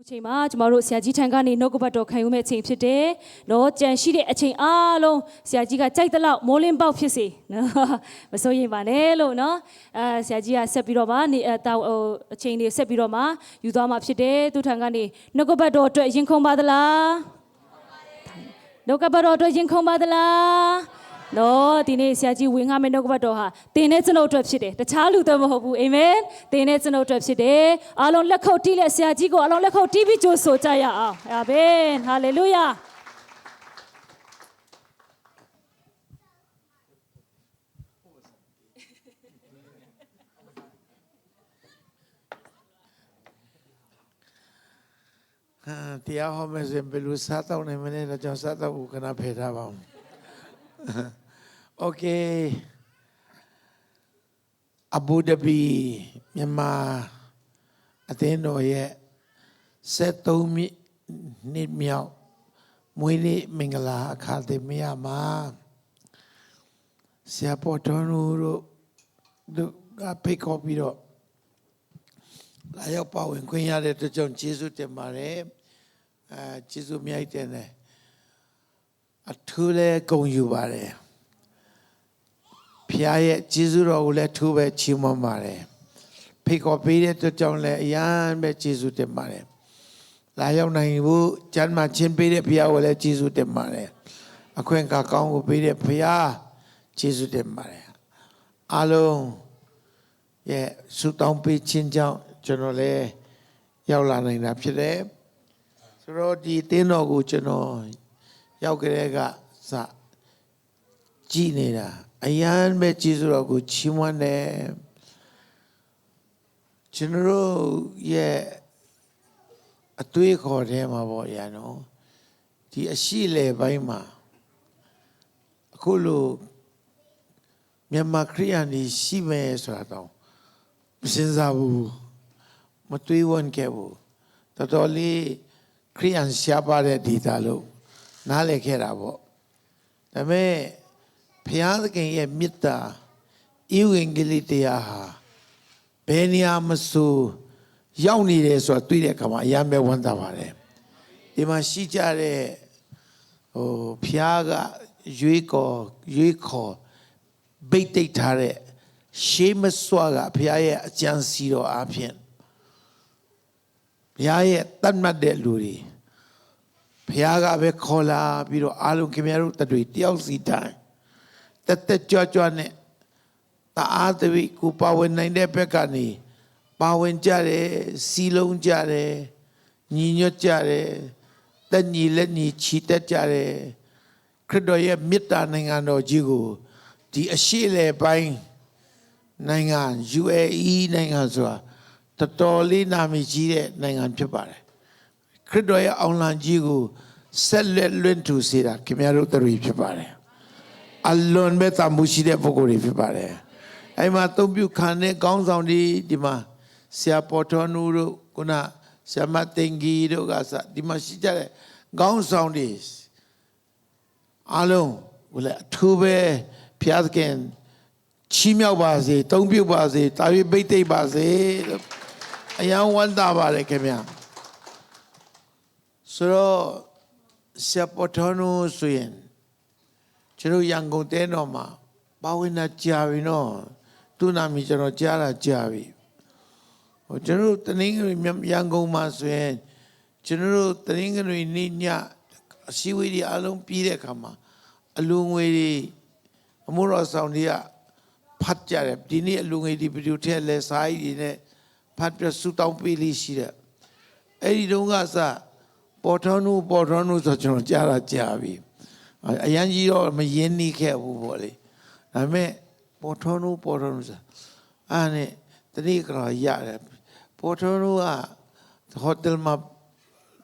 ချိန်မှာကျမတို့ဆရာကြီးထံကနေနှုတ်ကပတ်တော်ခံယူမဲ့အချိန်ဖြစ်တယ်။နော်ကြံရှိတဲ့အချိန်အားလုံးဆရာကြီးကကြိုက်တဲ့လောက်မိုးလင်းပေါက်ဖြစ်စေနော်မစိုးရိမ်ပါနဲ့လို့နော်ဆရာကြီးကဆက်ပြီးတော့မှအချိန်လေးဆက်ပြီးတော့မှယူသွားမှာဖြစ်တယ်။သူထံကနေနှုတ်ကပတ်တော်အတွက်ရင်ခုန်ပါသလား။နှုတ်ကပတ်တော်အတွက်ရင်ခုန်ပါသလား။နော်ဒီနေ့ဆရာကြီးဝင်ငှမဲ့နှုတ်ကပတ်တော်ဟာသင်နဲ့ကျွန်ုပ်အတွက်ဖြစ်တယ်တခြားလူတော့မဟုတ်ဘူးအာမင်သင်နဲ့ကျွန်ုပ်အတွက်ဖြစ်တယ်အားလုံးလက်ခုပ်တီးလက်ဆရာကြီးကိုအားလုံးလက်ခုပ်တီးပြီးကြိုးဆိုကြရအောင်အာမင်ဟာလေလုယာတရားဟောမယ်ဆိုရင်ဘယ်လိုစားတော့နိုင်မလဲတော့ကျွန်တော်စားတော့ခဏဖယ်ထားပါဦးโอเคအဘူဒဘီမြန်မာအသင်းတော်ရဲ့73နှစ်မြောက်မွေးနေ့မင်္ဂလာအခါသမယမှာဆရာပေါ်တော်တို့ကဖိတ်ခေါ်ပြီးတော့လာရောက်ပါဝင်ခွင့်ရတဲ့အတွက်ကြောင့်ကျေးဇူးတင်ပါတယ်ကျေးဇူးမြိုက်တယ်နဲ့အထူးလဲဂုဏ်ယူပါတယ်ဖခင်ရဲ့ကျေးဇူးတော်ကိုလည်းထူးပဲချီးမွမ်းပါတယ်ဖိတ်ခေါ်ပေးတဲ့အတွက်ကြောင့်လည်းအရန်ပဲကျေးဇူးတင်ပါတယ်လာရောက်နိုင်ဖို့ကျမ်းမာခြင်းပေးတဲ့ဖခင်ကိုလည်းကျေးဇူးတင်ပါတယ်အခွင့်အခါကောင်းကိုပေးတဲ့ဖခင်ကျေးဇူးတင်ပါတယ်အားလုံးရဲ့ဆုတောင်းပေးခြင်းကြောင့်ကျွန်တော်လည်းရောက်လာနိုင်တာဖြစ်တယ်ဆိုတော့ဒီတင်းတော်ကိုကျွန်တော်ရောက်ကြတဲ့ကစကြည်နေတာအယံပဲကျေးဇူးတော်ကိုချီးမွမ်းတယ်ကျွန်တော်ရဲ့အသွေးခေါ်ထဲမှာပေါ့ရနော်ဒီအရှိလေပိုင်းမှာအခုလိုမြန်မာခရိယန်ကြီးရှိမယ်ဆိုတာတော့မစဉ်းစားဘူးမတွေးဝန်းခဲ့ဘူးတော်တော်လေးခရိယန်ရှားပါတဲ့ဒေသလို့နားလည်ခဲ့တာပေါ့ဒါပေမဲ့ဘုရားသခင်ရဲ့မေတ္တာဤဝင်ကလေးတရားဟာဘယ်နေရာမဆိုရောက်နေတယ်ဆိုတာတွေ့တဲ့အခါမှာအယံပဲဝမ်းသာပါတယ်ဒီမှာရှိကြတဲ့ဘုရားကရွေးခေါ်ဗိတ်တိတ်ထားတဲ့ရှေးမစွာကဘုရားရဲ့အကြံစီတော်အားဖြင့်ဘုရားရဲ့တတ်မှတ်တဲ့လူတွေဘုရားကပဲခေါ်လာပြီးတော့အားလုံးခင်ဗျားတို့တယောက်စီတိုင်းတက်ကြွနဲ့တအားတပိကိုပါဝင်နိုင်တဲ့ဘက်ကနေပါဝင်ကြတယ်စီလုံးကြတယ်ညီညွတ်ကြတယ်တက်ညီလက်ညီချီတက်ကြတယ်ခရစ်တော်ရဲ့မေတ္တာနိုင်ငံတော်ကြီးကိုဒီအရှိလေပိုင်းနိုင်ငံ UAE နိုင်ငံဆိုတာတော်တော်လေးနာမည်ကြီးတဲ့နိုင်ငံဖြစ်ပါတယ်ခရစ်တော်ရဲ့အောင်လံကြီးကိုဆက်လက်လွင့်ထူစေတာခင်ဗျားတို့တို့ဖြစ်ပါတယ်အလွန်ပဲတမှုရှိတဲ့ပုဂ္ဂိုလ်တွေဖြစ်ပါတယ်အဲ့မှာသုံးပြုခံတဲ့ကောင်းဆောင်တွေဒီမှာဆရာပေါ်တော်နူတို့ခုနဆရာမတင်ကြီးတို့ကစဒီမှာရှိကြတဲ့ကောင်းဆောင်တွေအားလုံးဘုလည်းအထူးပဲဖျားသခင်ချီးမြှောက်ပါစေသုံးပြုပါစေတာ၍ပိတ်သိမ့်ပါစေလို့အယံဝမ်းသာပါတယ်ခင်ဗျာဆိုတော့ဆရာပေါ်တော်နူဆိုရင်ကျွန်တော်ရန်ကုန်တဲတော်မှာပါဝင်တာကြာပြီနော်သူ့နာမည်ကျွန်တော်ကြားတာကြာပြီဟိုကျွန်တော်တနင်္ဂနွေရန်ကုန်မှာဆိုရင်ကျွန်တော်တနင်္ဂနွေနေ့ညအစည်းအဝေးတွေအလုံးပြီးတဲ့အခါမှာအလူငွေတွေအမှုတော်ဆောင်တွေကဖတ်ကြတယ်ဒီနေ့အလူငွေတွေဗီဒီယိုထည့်လဲစာကြီးတွေနဲ့ဖတ်ပြဆူတောင်းပေးလိရှိတယ်အဲ့ဒီတုန်းကစပေါ်ထွန်းနုဆိုကျွန်တော်ကြားတာကြာပြီအရန်ကြီးတော့မရင်းနှီးခဲ့ဘူးပေါ့လေဒါပေမဲ့ပေါ်ထွန်းနုဆိုအဲ့နဲ့တတိကရရတယ်ပေါ်ထွန်းနုကဟိုတယ်မှာ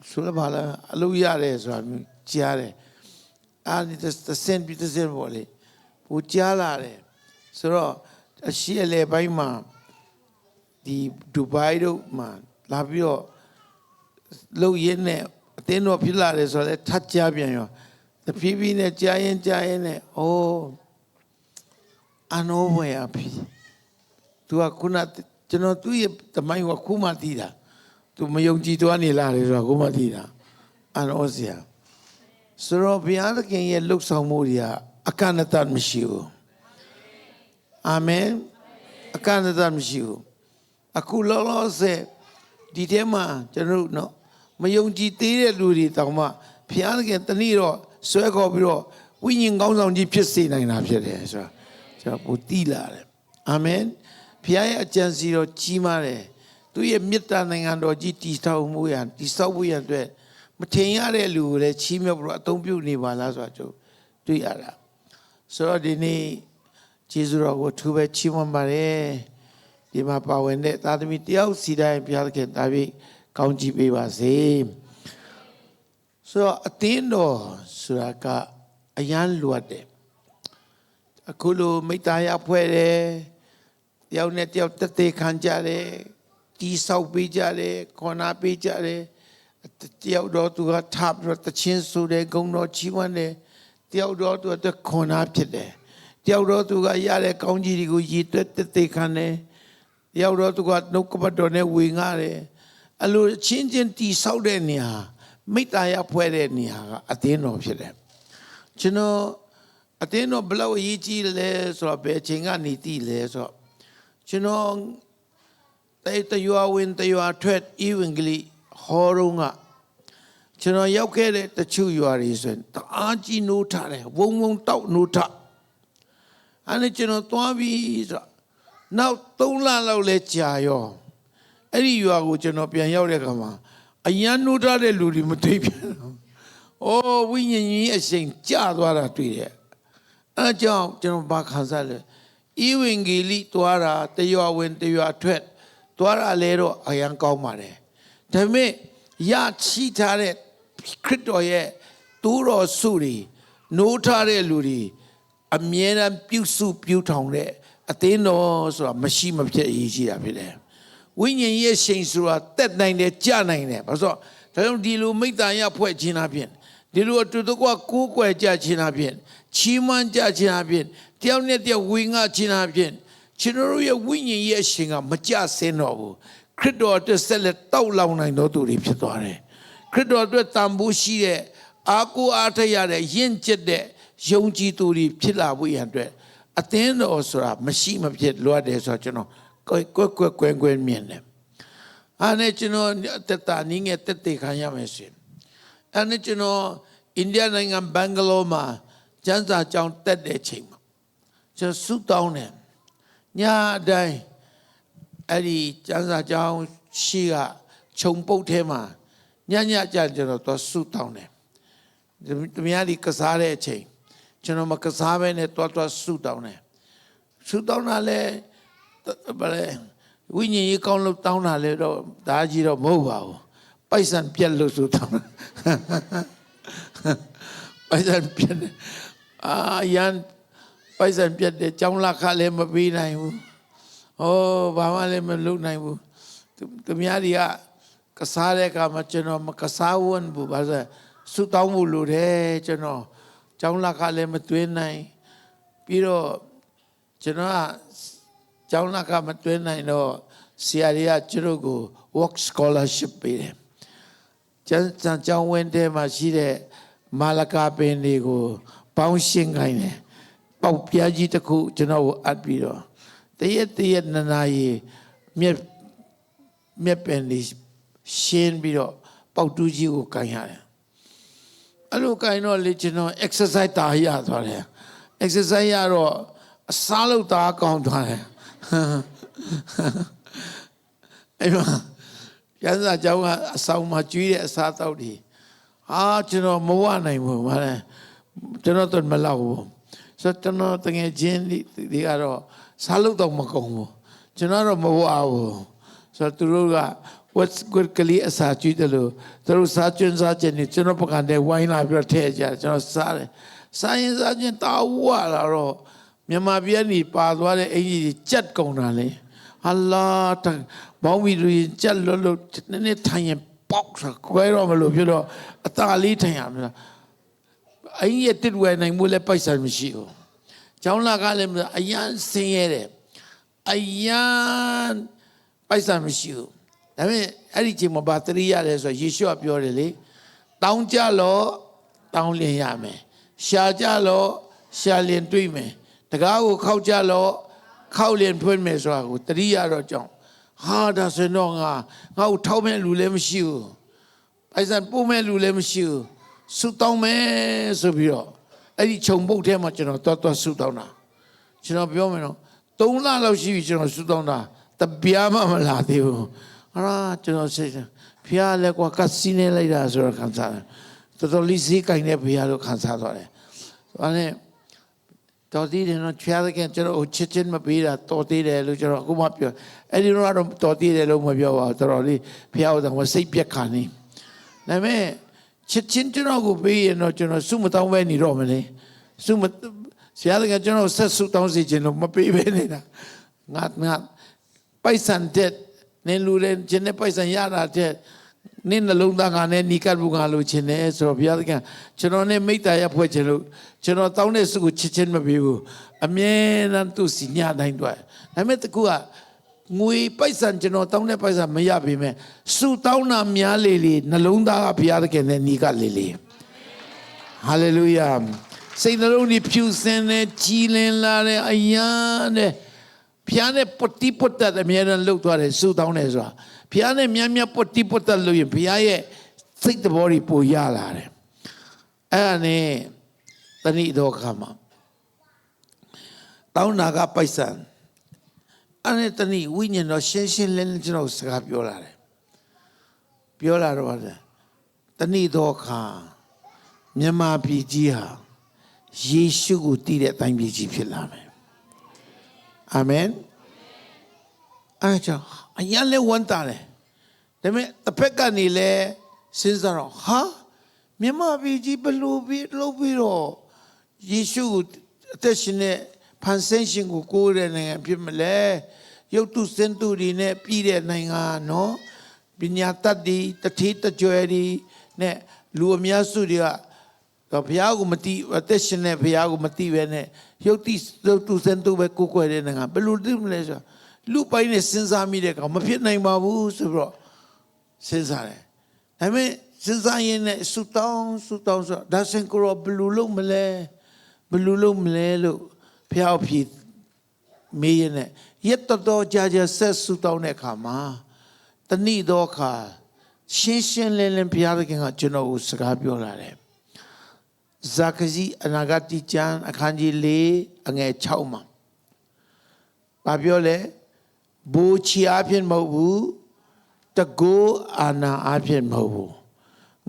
ဆိုလည်းဘာလဲအလုပ်ရတယ်ဆိုတာမျိုးကြားတယ်အဲ့ဒီတစ်စင်ပေါ့လေပူကြားလာတယ်ဆိုတော့အရှိအလေပိုင်းမှာဒီဒူဘိုင်တို့မှာလာပြီးတော့လုပ်ရင်းနဲ့အတင်းတော့ဖြစ်လာတယ်ဆိုတော့ထပ်ကြားပြန်ရောတဖြည်းဖြည်းနဲ့ကြားရင်နဲ့အနောဝယ်အဖြစ်သူကခုနကျွန်တော်သူ့ရဲ့တမိုင်းကခုမှသိတာ သူမယုံကြည်သွားနေလားလေဆိုတော့ကိုမသိတာအန်ဩစရာဆိုတော့ဘုရားသခင်ရဲ့လှုပ်ဆောင်မှုတွေကအကန့်အသတ်မရှိဘူးအာမင်အကန့်အသတ်မရှိဘူးအခုလောလောဆယ်ဒီထဲမှာကျွန်တော်တို့နော်မယုံကြည်သေးတဲ့လူတွေတောင်မှဘုရားသခင်တနည်းတော့ဆွဲခေါ်ပြီးတော့ဝိညာဉ်ကောင်းဆောင်ကြီးဖြစ်စေနိုင်တာဖြစ်တယ်ဆိုတော့ကျွန်တော်ပိုသိလာတယ်အာမင်ဘုရားရဲ့အကြံစီတော်ကြီးမားတယ်သူရဲ့မေတ္တာနိုင်ငံတော်ကြီးတည်ဆောက်မှုရန်တည်ဆောက်ဖို့ရန်အတွက်မထင်ရတဲ့လူကိုလည်းချီးမြှောက်ပြီးတော့အသုံးပြုနေပါလားဆိုတာကျွန်တော်တွေ့ရတာဆိုတော့ဒီနေ့ကျေးဇူးတော်ကိုထူးပဲချီးမွမ်းပါတယ်ဒီမှာပါဝင်တဲ့သားသမီးတယောက်စီတိုင်းဘုရားသခင်တာပြီးကောင်းချီးပေးပါစေဆိုတော့အသင်းတော်ဆိုတာကအရန်လွတ်တယ်အခုလိုမိတ္တရာဖွဲ့တယ်တယောက်နဲ့တယောက်တသက်ခံကြတယ်တီးဆောက်ပေးကြတယ်ခေါ်နာပေးကြတယ်တယောက်တော့သူကထပ်ပြီးတော့တချင်းဆိုတယ်ဂုဏ်တော်ချီးမွမ်းတယ်တယောက်တော့သူကခေါ်နာဖြစ်တယ်တယောက်တော့သူကရတဲ့ကောင်းကြီးတွေကိုရည်တွက်တသက်ခံတယ်တယောက်တော့သူကနှုတ်ကပတ်တော်နဲ့ဝေငှတယ်အလိုချင်းချင်းတီးဆောက်တဲ့နေရာမိတ္တရာဖွဲ့တဲ့နေရာကအသင်းတော်ဖြစ်တယ်ကျွန်တော်အသင်းတော်ဘယ်လောက်အရေးကြီးလဲဆိုတော့ဘယ်အချိန်ကနေတည်လဲဆိုတော့ကျွန်တော်တရွာဝင်တရွာထွက်ဤဝင်ကလေးဟောတော့ကကျွန်တော်ရောက်ခဲ့တဲ့တချို့ရွာတွေဆိုရင်တအားကြီးနိုးထားတယ်ဝုံဝုံတောက်နိုးထားအဲ့ကျွန်တော်သွားပြီးဆိုနောက်3လလောက်လဲကြာရောအဲ့ဒီရွာကိုကျွန်တော်ပြန်ရောက်တဲ့အခါမှာအရန်နိုးထားတဲ့လူတွေမတွေ့ပြန်တော့။အော်ဝိညာဉ်ကြီးအရှိန်ကျသွားတာတွေ့တယ်။အဲကြောင့်ကျွန်တော်ဘာခံစားလဲ။ဤဝင်ဂေလိသွားတာတရွာဝင်တရွာထွက်သွားတာလဲတော့အရန်ကောင်းပါတယ်။ဒါပေမဲ့ရချီထားတဲ့ခရစ်တော်ရဲ့တူတော်စုတွေနိုးထားတဲ့လူတွေအမြဲတမ်းပြုစုပြုထောင်တဲ့အသင်းတော်ဆိုတာမရှိမဖြစ်အရေးကြီးတာဖြစ်တယ်။ဝိညာဉ်ရဲ့ရှိန်ဆိုတာတက်နိုင်တယ်ကြနိုင်တယ်ဘာလို့ဒါကြောင့်ဒီလိုမိတ္တရာဖွဲ့ခြင်းအပြင်ဒီလိုအတူတကွကိုးကွယ်ကြခြင်းအပြင်ချီးမွမ်းကြခြင်းအပြင်တယောက်နဲ့တယောက်ဝေငှခြင်းအပြင်ကျွန်တော်တို့ရဲ့ဝိညာဉ်ရဲ့ရှိန်ကမကြဆင်းတော့ဘူးခရစ်တော်အတွက်ဆက်လက်တောက်လောင်နိုင်တော်သူတွေဖြစ်သွားတယ်ခရစ်တော်အတွက်တန်ဖိုးရှိတဲ့အာကိုအားထရတဲ့ယဉ်ကျက်တဲ့ယုံကြည်သူတွေဖြစ်လာဖို့ရန်အတွက်အသင်းတော်ဆိုတာမရှိမဖြစ်လိုအပ်တယ်ဆိုတော့ကျွန်တော်ကွယ်မြင်တယ်အဲ့နဲ့ကျွန်တော်တက်တာနင်းငယ်တက်တေခံရမယ်ရှင်အဲ့နဲ့ကျွန်တော်အိန္ဒိယနိုင်ငံဘန်ဂလိုမှာကျမ်းစာကျောင်းတက်တဲ့ချိန်မှာကျွန်တော်ဆုတောင်းတယ်ညတိုင်းအဲ့ဒီကျမ်းစာကျောင်းရှိကခြုံပုတ်ထဲမှာညကြကျွန်တော်သွားဆုတောင်းတယ်တမယားဒီကစားတဲ့အချိန်ကျွန်တော်မကစားဘဲနဲ့သွားဆုတောင်းတယ်ဆုတောင်းတာလဲဗလဲဝိညာဉ်ရေးကောင်းလို့တောင်းတာလေတော့ဒါကြီးတော့မဟုတ်ပါဘူးပိုက်ဆံပြက်လို့ဆိုတောင်းပိုက်ဆံပြက်အာယန်ပိုက်ဆံပြက်တယ်ကျောင်းလာခလည်းမပေးနိုင်ဘူးဟောဘာမှလည်းမလုပ်နိုင်ဘူးသူများတွေကကစားတဲ့အခါမှာကျွန်တော်မကစားဝန်းဘူးဘာလို့ဆုတောင်းဖို့လိုတယ်ကျွန်တော်ကျောင်းလာခလည်းမသွင်းနိုင်ပြီးတော့ကျွန်တော်ကကျောင်းလာကမတွင်းနိုင်တော့ဆရာတွေကကျတို့ကို work scholarship ပေးတယ်။ကျောင်းဝင်းထဲမှာရှိတဲ့မာလကာပင်တွေကိုပေါင်းရှင်းခိုင်းတယ်။ပေါက်ပြားကြီးတစ်ခုကျွန်တော်ကိုအပ်ပြီးတော့တရက်နာရီမြက်ပင်လေးရှင်းပြီးတော့ပေါက်တူးကြီးကိုကန်ရတယ်။အဲ့လိုကန်တော့လေကျွန်တော် exercise တာရသွားတယ်။ exercise ရတော့အစားလို့တာကောင်းသွားတယ်အဲ့မှာကျမ်းစာကျောင်းကအဆောင်မှာကျွေးတဲ့အစားတောက်တွေကျွန်တော်မဝနိုင်ဘူးဗါလဲကျွန်တော်တော့မလောက်ဘူးဆိုတော့ကျွန်တော်တကယ်ချင်းဒီကတော့စားလို့တော့မကုန်ဘူးကျွန်တော်တော့မဝဘူးဆိုတော့သူတို့က what's good ကလေးအစာကျွေးတယ်လို့သူတို့စားကျွန်းစားခြင်းနဲ့ကျွန်တော်ပကံတဲ့ဝိုင်းလာပြီးတော့ထည့်ကြကျွန်တော်စားတယ်စားရင်စားခြင်းတာဝါလာတော့မြန်မာပြည်ကနေပါသွားတဲ့အင်ကြီးကြက်ကုန်တာလေဟာလာဘောင်းမီလူကြက်လွတ်နည်းနည်းထိုင်ရင်ပေါက်ဆိုခွဲတော့မလို့ဖြစ်တော့အသာလေးထိုင်ရမလားအင်ကြီးတစ်ဝဲနိုင်မှုလည်းပိုက်ဆံမရှိဘူးကျောင်းလာကလည်းအရန်ဆင်းရဲတယ်အရန်ပိုက်ဆံမရှိဘူး ဒါပေမဲ့အဲ့ဒီချိန်မှာဘာတရိရတယ်ဆိုယေရှုကပြောတယ်လေတောင်းကြလို့တောင်းလျင်ရမယ်ရှာကြလို့ရှာလျင်တွေ့မယ်တကားကိုခောက်ကြလို့ခောက်လျင်ဖွင့်မယ်ဆိုတာကိုတရိရတော့ကြောင့်ဟာဒါဆိုတော့ငါ့ကိုထောက်မဲ့လူလည်းမရှိဘူးပိုက်ဆံပို့မဲ့လူလည်းမရှိဘူးဆုတောင်းမယ်ဆိုပြီးတော့အဲ့ဒီခြုံပုတ်ထဲမှာကျွန်တော်တော့ဆုတောင်းတာကျွန်တော်ပြောမယ်နော်3 လလောက်ရှိပြီကျွန်တော်ဆုတောင်းတာတပြားမှမလာသေးဘူးဟာကျွန်တော်စိတ်ဖျားလဲကွာကစီနေလိုက်တာဆိုတော့ခံစားတယ်တော်တော်လေးဈေးကင်တဲ့ဖျားလို့ခံစားသွားတယ်ဒါနဲ့တော်သေးတယ်နော်ဖျားတဲ့ကကျွန်တော်ချစ်ချင်းမပေးတာတော်သေးတယ်လို့ကျွန်တော်အခုမှပြောအဲ့ဒီတော့တော်သေးတယ်လို့မပြောပါဘူးတော်တော်လေးဖျားတော့စိတ်ပြက်ခါနေဒါပေမဲ့ချစ်ချင်းကျွန်တော်ကိုပေးရင်တော့ကျွန်တော်စုမတောင်းပဲနေတော့မလဲစုမဆရာကကျွန်တော်ဆက်စုတောင်းစီခြင်းလို့မပေးပဲနေတာငါပိုက်ဆံတဲ့နင်လူတဲ့ခြင်းနဲ့ပိုက်ဆံရတာတဲ့နင်နှလုံးသားငါနဲ့နီကပ်ဘူးငါလိုချင်တယ်ဆိုတော့ဘုရားသခင်ကျွန်တော်နဲ့မိတ္တာရဖွဲ့ခြင်းလို့ကျွန်တော်တောင်းတဲ့စုကိုချစ်ချင်းမပေးဘူးအမြဲတမ်းသူ့စီညတိုင်းတွေ့ဒါပေမဲ့တကူကငွေပိုက်ဆံကျွန်တော်တောင်းတဲ့ပိုက်ဆံမရပေမဲ့စုတောင်းတာများလေလေနှလုံးသားကဘုရားသခင်နဲ့နီကပ်လေလေဟာလေလုယာစိတ်နှလုံးကြီးဖြူစင်တဲ့ကြည်လင်လာတဲ့အယံတဲ့ဖျားနဲ့ပတိပတ္တအမြဲတမ်းလှုပ်သွားတယ်စုတောင်းတယ်ဆိုတာဖျားနဲ့မြတ်မြတ်ပတိပတ္တလို့ရင်ဖျားရဲ့စိတ်တဘောကြီးပိုရလာတယ်အဲ့ဒါနဲ့တဏိတော်ခါမှာတောင်းတာကပိုက်ဆံအဲ့နဲ့တဏိဝိညာဉ်တော်ရှင်းရှင်းလင်းလင်းကျွန်တော်စကားပြောလာတယ်ပြောလာတော့တဏိတော်ခါမြန်မာပြည်ကြီးဟာယေရှုကိုတည်တဲ့အတိုင်းပြည်ကြီးဖြစ်လာမယ်အာမင်အဲ့ကြောင့်အရင်လဲဝန်တာတယ်ဒါပေမဲ့တစ်ဖက်ကနေလဲစဉ်းစားတော့ဟာမြန်မာပြည်ကြီးဘလို့ပြီးလုပ်ပြီးတော့ယေရှုကိုအသက်ရှင်တဲ့ဖန်ဆင်းရှင်ကိုကိုးတဲ့နိုင်ငံဖြစ်မလဲရုပ်တုစင်တုတွေနဲ့ပြည်တဲ့နိုင်ငံနော်ပညာတတ်တွေတတိတကြွယ်တွေနဲ့လူအများစုတွေကဘုရားကိုမတိအသက်ရှင်တဲ့ဘုရားကိုမတိပဲနဲ့ရုပ်တုစင်တုပဲကိုးကွယ်တဲ့နိုင်ငံဘယ်လိုသိမလဲဆိုလူပိုင်းနဲ့စဉ်းစားမိတဲ့ကောင်မဖြစ်နိုင်ပါဘူးဆိုပြီးတော့စဉ်းစားတယ်ဒါပေမဲ့စဉ်းစားရင်းနဲ့ဆူတောင်းဆိုဒါစင်ကိုဘယ်လိုလုပ်မလဲလို့ဘုရားဖြစ်မေးရနဲ့ရက်တော်ကြာဆက်ဆူတောင်းတဲ့အခါမှာတဏိတော်ခါရှင်းလင်းဘုရားသခင်ကကျွန်တော်ကိုစကားပြောလာတယ်ဇာခရီအနာဂတိကျမ်းအခန်းကြီး4အငယ်6မှာဘာပြောလဲဘူချီအဖြစ်မဟုတ်ဘူးတကူအာနာအဖြစ်မဟုတ်ဘူး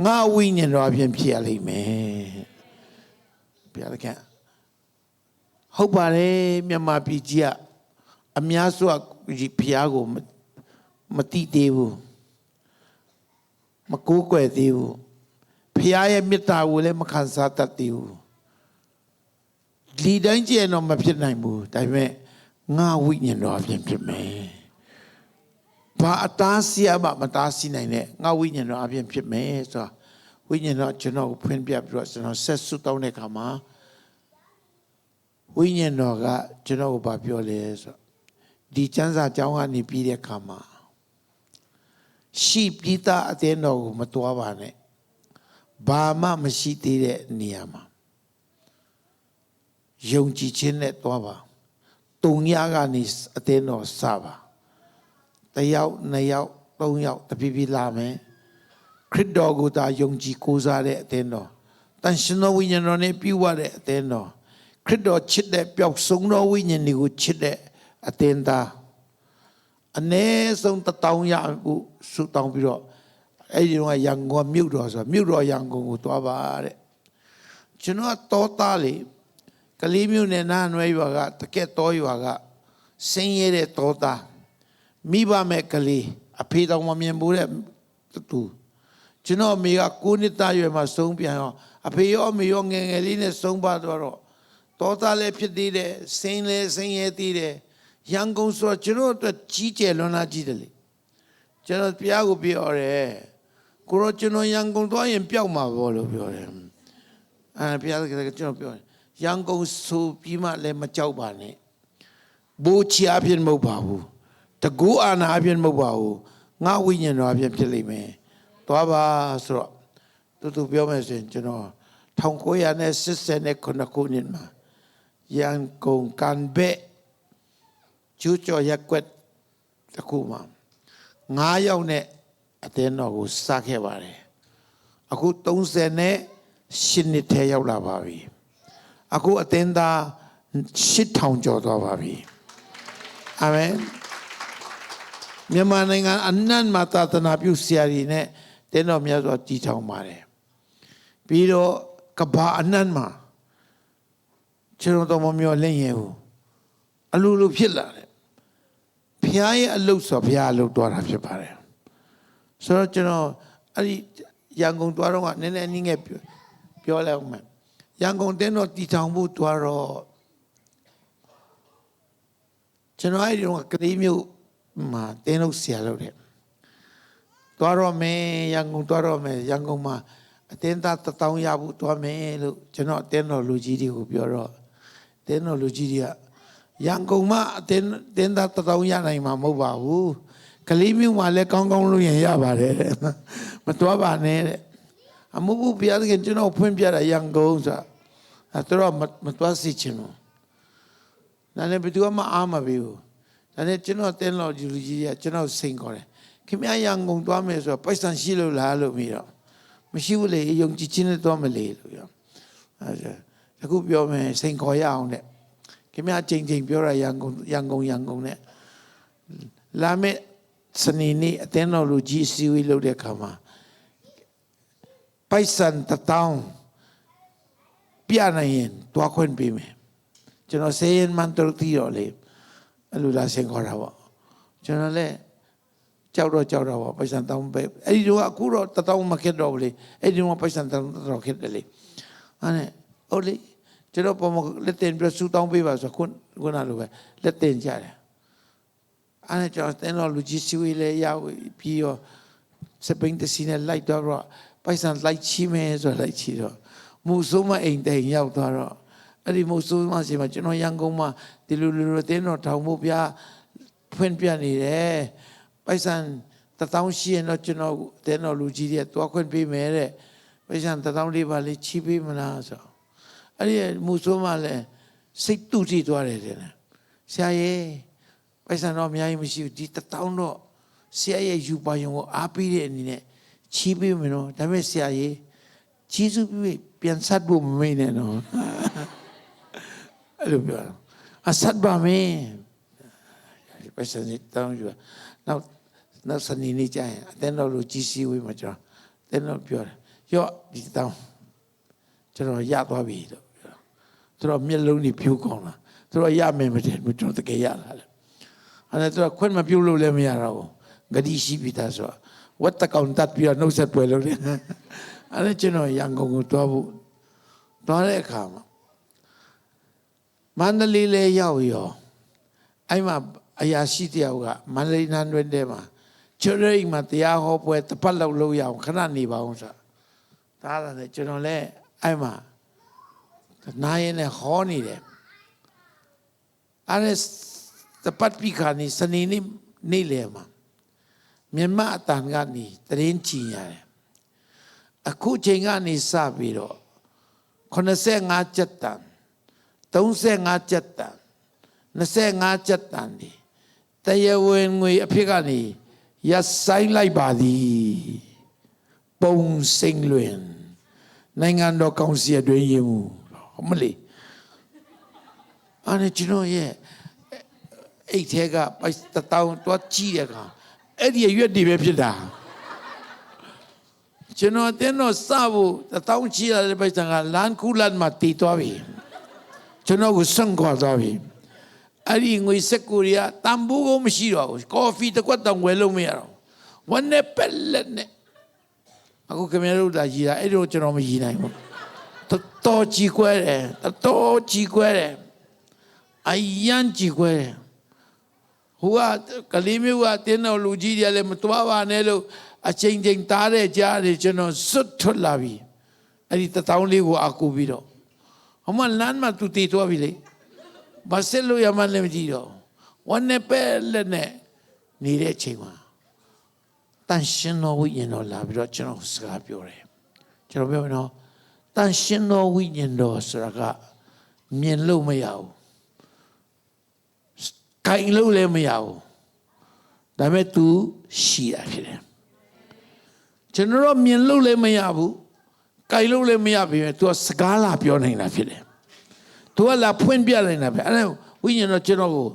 ငါဝိညာဉ်တော်အဖြစ်ဖြစ်ရလိမ့်မယ်ဘုရားသခင်ဟုတ်ပါတယ်မြန်မာပြည်ကြီးကအများစုကဘုရားကိုမတိသေးဘူးမကိုးကွယ်သေးဘူးဖျားရဲ့မေတ္တာကိုလည်းမခံစားတတ်သေးဘူးဒီတိုင်းကျင့်တော့မဖြစ်နိုင်ဘူးဒါပေမဲ့ငါဝိညာဉ်တော်အပြင်ဖြစ်မယ်ဘာအတားဆီးမှမတားဆီးနိုင်တဲ့ငါဝိညာဉ်တော်အပြင်ဖြစ်မယ်ဆိုတာဝိညာဉ်တော်ကျွန်တော်ကိုဖွင့်ပြပြီးတော့ကျွန်တော်ဆက်ဆုတောင်းတဲ့အခါမှာဝိညာဉ်တော်ကကျွန်တော်ကိုဗာပြောလဲဆိုဒီကျမ်းစာကျောင်းကနေပြီးတဲ့အခါမှာရှိပြီးသားအသင်းတော်ကိုမတွားပါနဲ့ဘာမှမရှိသေးတဲ့နေရာမှာယုံကြည်ခြင်းနဲ့တွားပါတုံရကနေအသင်းတော်စပါ1 ယောက်2 ယောက်3 ယောက်တဖြည်းဖြည်းလာမယ်ခရစ်တော်ကိုသာယုံကြည်ကိုးစားတဲ့အသင်းတော်တန်ရှင်သောဝိညာဉ်တော်နဲ့ပြုဝတဲ့အသင်းတော်ခရစ်တော်ချစ်တဲ့ပျောက်ဆုံးသောဝိညာဉ်တွေကိုချစ်တဲ့အသင်းသားအ ਨੇ ဆုံး1000ရကိုဆုတောင်းပြီးတော့အဲ့ဒီတော့ရန်ကုန်မြို့တော်ဆိုမြို့တော်ရန်ကုန်ကိုသွားပါတဲ့ကျွန်တော်တောသားလေကလေးမြို့နယ်နားနွယ်ရွာကတကက်တော်ရွာကဆင်းရဲတဲ့တောသားမိဘမဲ့ကလေးအဖေတော်မမြင်ဘူးတဲ့သူကျွန်တော်မိက9 နှစ်သားရွယ်မှာဆုံးပြန်ရောအဖေရောအမေရောငယ်ငယ်လေးနဲ့ဆုံးပါတော့တောသားလည်းဖြစ်သေးတယ်ဆင်းရဲသေးတယ်ရန်ကုန်ဆိုကျွန်တော်အတွက်ကြီးကျယ်လွန်လာကြီးတယ်လေကျွန်တော်ပြားကိုပြောတယ်ကိုရောကျွန်တော်ရန်ကုန်သွားရင်ပျောက်မှာပေါ့လို့ပြောတယ်ပြားကကျွန်တော်ပြောတယ်ရန်ကုန်ဆိုပြီးမှလည်းမကြောက်ပါနဲ့ဘိုးချီအဖြစ်မဟုတ်ပါဘူးတကူအာနာအဖြစ်မဟုတ်ပါဘူး ငါဝိညာဉ်တော်အပြင်ဖြစ်လိမ့်မယ်သွားပါဆိုတော့သူပြောမယ်ဆိုရင်ကျွန်တော်1989ခုနှစ်မှာရန်ကုန်ကန်ဘဲကျူကျော်ရက်ကွက်တခုမှာ9ယောက်နဲ့အသင်းတော်ကိုစခဲ့ပါတယ်အခု30နဲ့8နှစ်ထဲရောက်လာပါပြီအခုအသင်းသား8000ကျော်သွားပါပြီအာမင်မြန်မာနိုင်ငံအနှံ့မှာသာသနာပြုဆရာကြီးနဲ့တင်းတော်များစွာတည်ထောင်ပါတယ်ပြီးတော့ကဘာအနှံ့မှာကျွန်တော်မမျှော်လင့်ရဘူးအလိုလိုဖြစ်လာတယ်ဖခင်ရဲ့အလုပ်ဆိုဖခင်အလုပ်တော်တာဖြစ်ပါတယ်ဆိုတော့ကျွန်တော်အဲ့ဒီရန်ကုန်သွားတော့ကနည်းနည်းအနည်းငယ်ပြောလိုက်အောင်မယ်ရန်ကုန်တင်းတော်တည်ထောင်ဖို့သွားတော့ကျွန်တော်အဲ့ဒီတော့ကလေးမျိုးမှာတင်းလို့ဆရာလုပ်တယ်သွားတော့မယ်ရန်ကုန်သွားတော့မယ်ရန်ကုန်မှာအတင်းသား1000ရဖို့သွားမယ်လို့ကျွန်တော်တင်းတော်လူကြီးတွေကိုပြောတော့တင်းတော်လူကြီးတွေကရန်ကုန်မှာအတင်းသား1000ရနိုင်မှာမဟုတ်ပါဘူးကလေးမျိုးမှာလည်းကောင်းကောင်းလုပ်ရင်ရပါတယ်မသွားပါနဲ့တဲ့အမှုဘူးဘုရားသခင်ကျွန်တော်ဖွင့်ပြတာရန်ကုန်ဆိုတာသူတို့မသွားစီချင်ဘူးဒါနဲ့ဘယ်သူမှအားမပေးဘူးဒါနဲ့ကျွန်တော်တင်းတော်လူကြီးကကျွန်တော်စိန်ခေါ်တယ်ခင်ဗျားရန်ကုန်သွားမယ်ဆိုတော့ပိုက်ဆံရှိလို့လားလို့ပြီးတော့မရှိဘူးလေယုံကြည်ခြင်းနဲ့သွားမလေလို့ပြောအခုပြောမယ်စိန်ခေါ်ရအောင်တဲ့ခင်ဗျားချိန်ပြောရရန်ကုန်နဲ့လာမယ့်စနေနေ့အသင်းတော်လူကြီးစီဝေးလုပ်တဲ့အခါမှာပိုက်ဆံ1000ပြနိုင်ရင်တွားခွင့်ပေးမယ်ကျွန်တော်စေရင်မှန်တော်တီရောလေအဲ့လိုလာဆင်ခေါ်တာပေါ့ကျွန်တော်လည်းကြောက်တော့ပေါ့ပိုက်ဆံတောင်းပဲအဲ့ဒီတော့အခုတော့1000မခက်တော့ဘူးလေအဲ့ဒီတော့ပိုက်ဆံ1000ခက်တယ်လေအဲ့နဲ့ဟုတ်လေကျွန်တော်ပုံလက်တင်ပြဆူတောင်းပေးပါဆိုခုနလိုပဲလက်တင်ကြတယ်အဲ့နဲ့ကျွန်တော်တင်းတော်လူကြီးစီဝေးလဲရောက်ပြီးတော့စပိန်တစီနဲ့လိုက်တော့ပိုက်ဆံလိုက်ချီးမယ်ဆိုလိုက်ချီတော့မူဆိုးမအိမ်တိုင်ရောက်သွားတော့အဲ့ဒီမူဆိုးမရှိမှကျွန်တော်ရန်ကုန်မှာဒီလိုတင်းတော်ထောင်ဖို့ဗျာဖွင့်ပြနေတယ်ပိုက်ဆံ1000ရှိရင်တော့ကျွန်တော်တင်းတော်လူကြီးတွေတွားခွင့်ပေးမယ်တဲ့ပိုက်ဆံ1000လေးပါလေးချီးပေးမလားဆိုအဲ့ဒီမူဆိုးမှလည်းစိတ်တူတီသွားတယ်တဲ့ဆရာရဲ့ပိုက်ဆံတော့အများကြီးမရှိဘူးဒီ1000တော့ဆရာရဲ့ယူပါရုံကိုအားပေးတဲ့အနေနဲ့ချီးပေးမယ်နော်ဒါပေမဲ့ဆရာရဲ့ချီးစုပြီးပြန်ဆက်ဖို့မမေ့နဲ့နော်အဲ့လိုပြောအဆက်ပါမယ်ပိုက်ဆံတောင်းယူနောက်စနေနေ့ကျရင်အတင်းတော်လူကြီးစီဝေးမှာကျွန်တော်တင်းတော်ပြောတယ်ရော့ဒီတောင်းကျွန်တော်ရသွားပြီလို့ပြောသူတို့မျက်လုံးတွေဖြိုးကောင်းလာသူတို့ရမယ်မတယ်ကျွန်တော်တကယ်ရလာတယ်အဲ့ဒါသူကခွင့်မပြုလို့လည်းမရတော့ဘူးဂတိရှိပြီသားဆိုဝတ်တကောင်တတ်ပြီးတော့နှုတ်ဆက်ပွဲလုပ်တယ်အဲ့ဒါကျွန်တော်ရန်ကုန်ကိုသွားဖို့သွားတဲ့အခါမှာမန္တလေးလဲရောက်ရောအဲ့မှာအရာရှိတယောက်ကမန္တလေးနန်းတွင်ထဲမှာကျွတ်ရိတ်မှာတရားဟောပွဲတစ်ပတ်လောက်လုပ်ရအောင်ခဏနေပါအောင်ဆိုဒါလည်းကျွန်တော်လည်းအဲ့မှာနားရင်နဲ့ဟောနေတယ်အဲ့ဒါတပတ်ပြီးခါနေစနေနေ့နေ့လေမှာမြန်မာအတန်ကနေတရင်ချီရတယ်အခုချိန်ကနေစပြီးတော့85ကျပ်တန်35ကျပ်တန်25ကျပ်တန်ဒီတရားဝင်ငွေအဖြစ်ကနေရဆိုင်လိုက်ပါသည်ပုံစိန်လွင်နိုင်ငံတော်ကောင်စီအတွင်းရေးမှုမလေးအဲ့ကျွန်တော်ရဲ့အိတ်ထဲကပိုက်1000တွားကြီးတဲ့ကောင်အဲ့ဒီရွက်တွေပဲဖြစ်တာကျွန်တော်တင်းတော့စဖို့1000ကြီးရတဲ့ပိုက်ဆံကလန်ကူလန်မှာတည်သွားပြီကျွန်တော်ကိုစွန့်ခွာသွားပြီအဲ့ဒီငွေစက်ကိုရီးယားတန်ဖိုးကိုမရှိတော့ဘူးကော်ဖီတစ်ခွက်တောင်ဝယ်လို့မရတော့ဝန်းနဲ့ပက်လက်နဲ့အခုခင်ဗျားတို့လာရည်တာအဲ့လိုကျွန်တော်မရည်နိုင်ဘူးတော်ကြီးကွဲတယ်တော်ကြီးကွဲတယ်အယံကြီးကွဲတယ်ဟိုကလေးမျိုးကတင်းတော်လူကြီးတွေလည်းမတွားပါနဲ့လို့အချိန်ချင်းတားတဲ့ကြားတွေကျွန်တော်စွတ်ထွက်လာပြီအဲ့ဒီ1000လေးကိုအကူပြီးတော့ဟိုမှာလမ်းမှာသူတည်သွားပြီလေဘာစလို့ရမှလည်းမကြည့်တော့ဝန်းနဲ့ပဲလက်နဲ့နေတဲ့ချိန်မှာ တန်ရှင်တော်ဝိညာဉ်တော်လာပြီးတော့ကျွန်တော်စကားပြောတယ်ကျွန်တော်ပြောမယ်နော်တန်ရှင်တော်ဝိညာဉ်တော်ဆိုတာကမြင်လို့မရဘူးကိုင်လို့လည်းမရဘူးဒါပေမဲ့ तू ရှိတာဖြစ်တယ်ကျွန်တော်မြင်လို့လည်းမရဘူးကိုင်လို့လည်းမရပြီပဲ तू စကားလာပြောနေတာဖြစ်တယ် तू ကလာဖွင့်ပြနေတာပဲအဲ့ဒါဝိညာဉ်တော်ကျွန်တော်ကို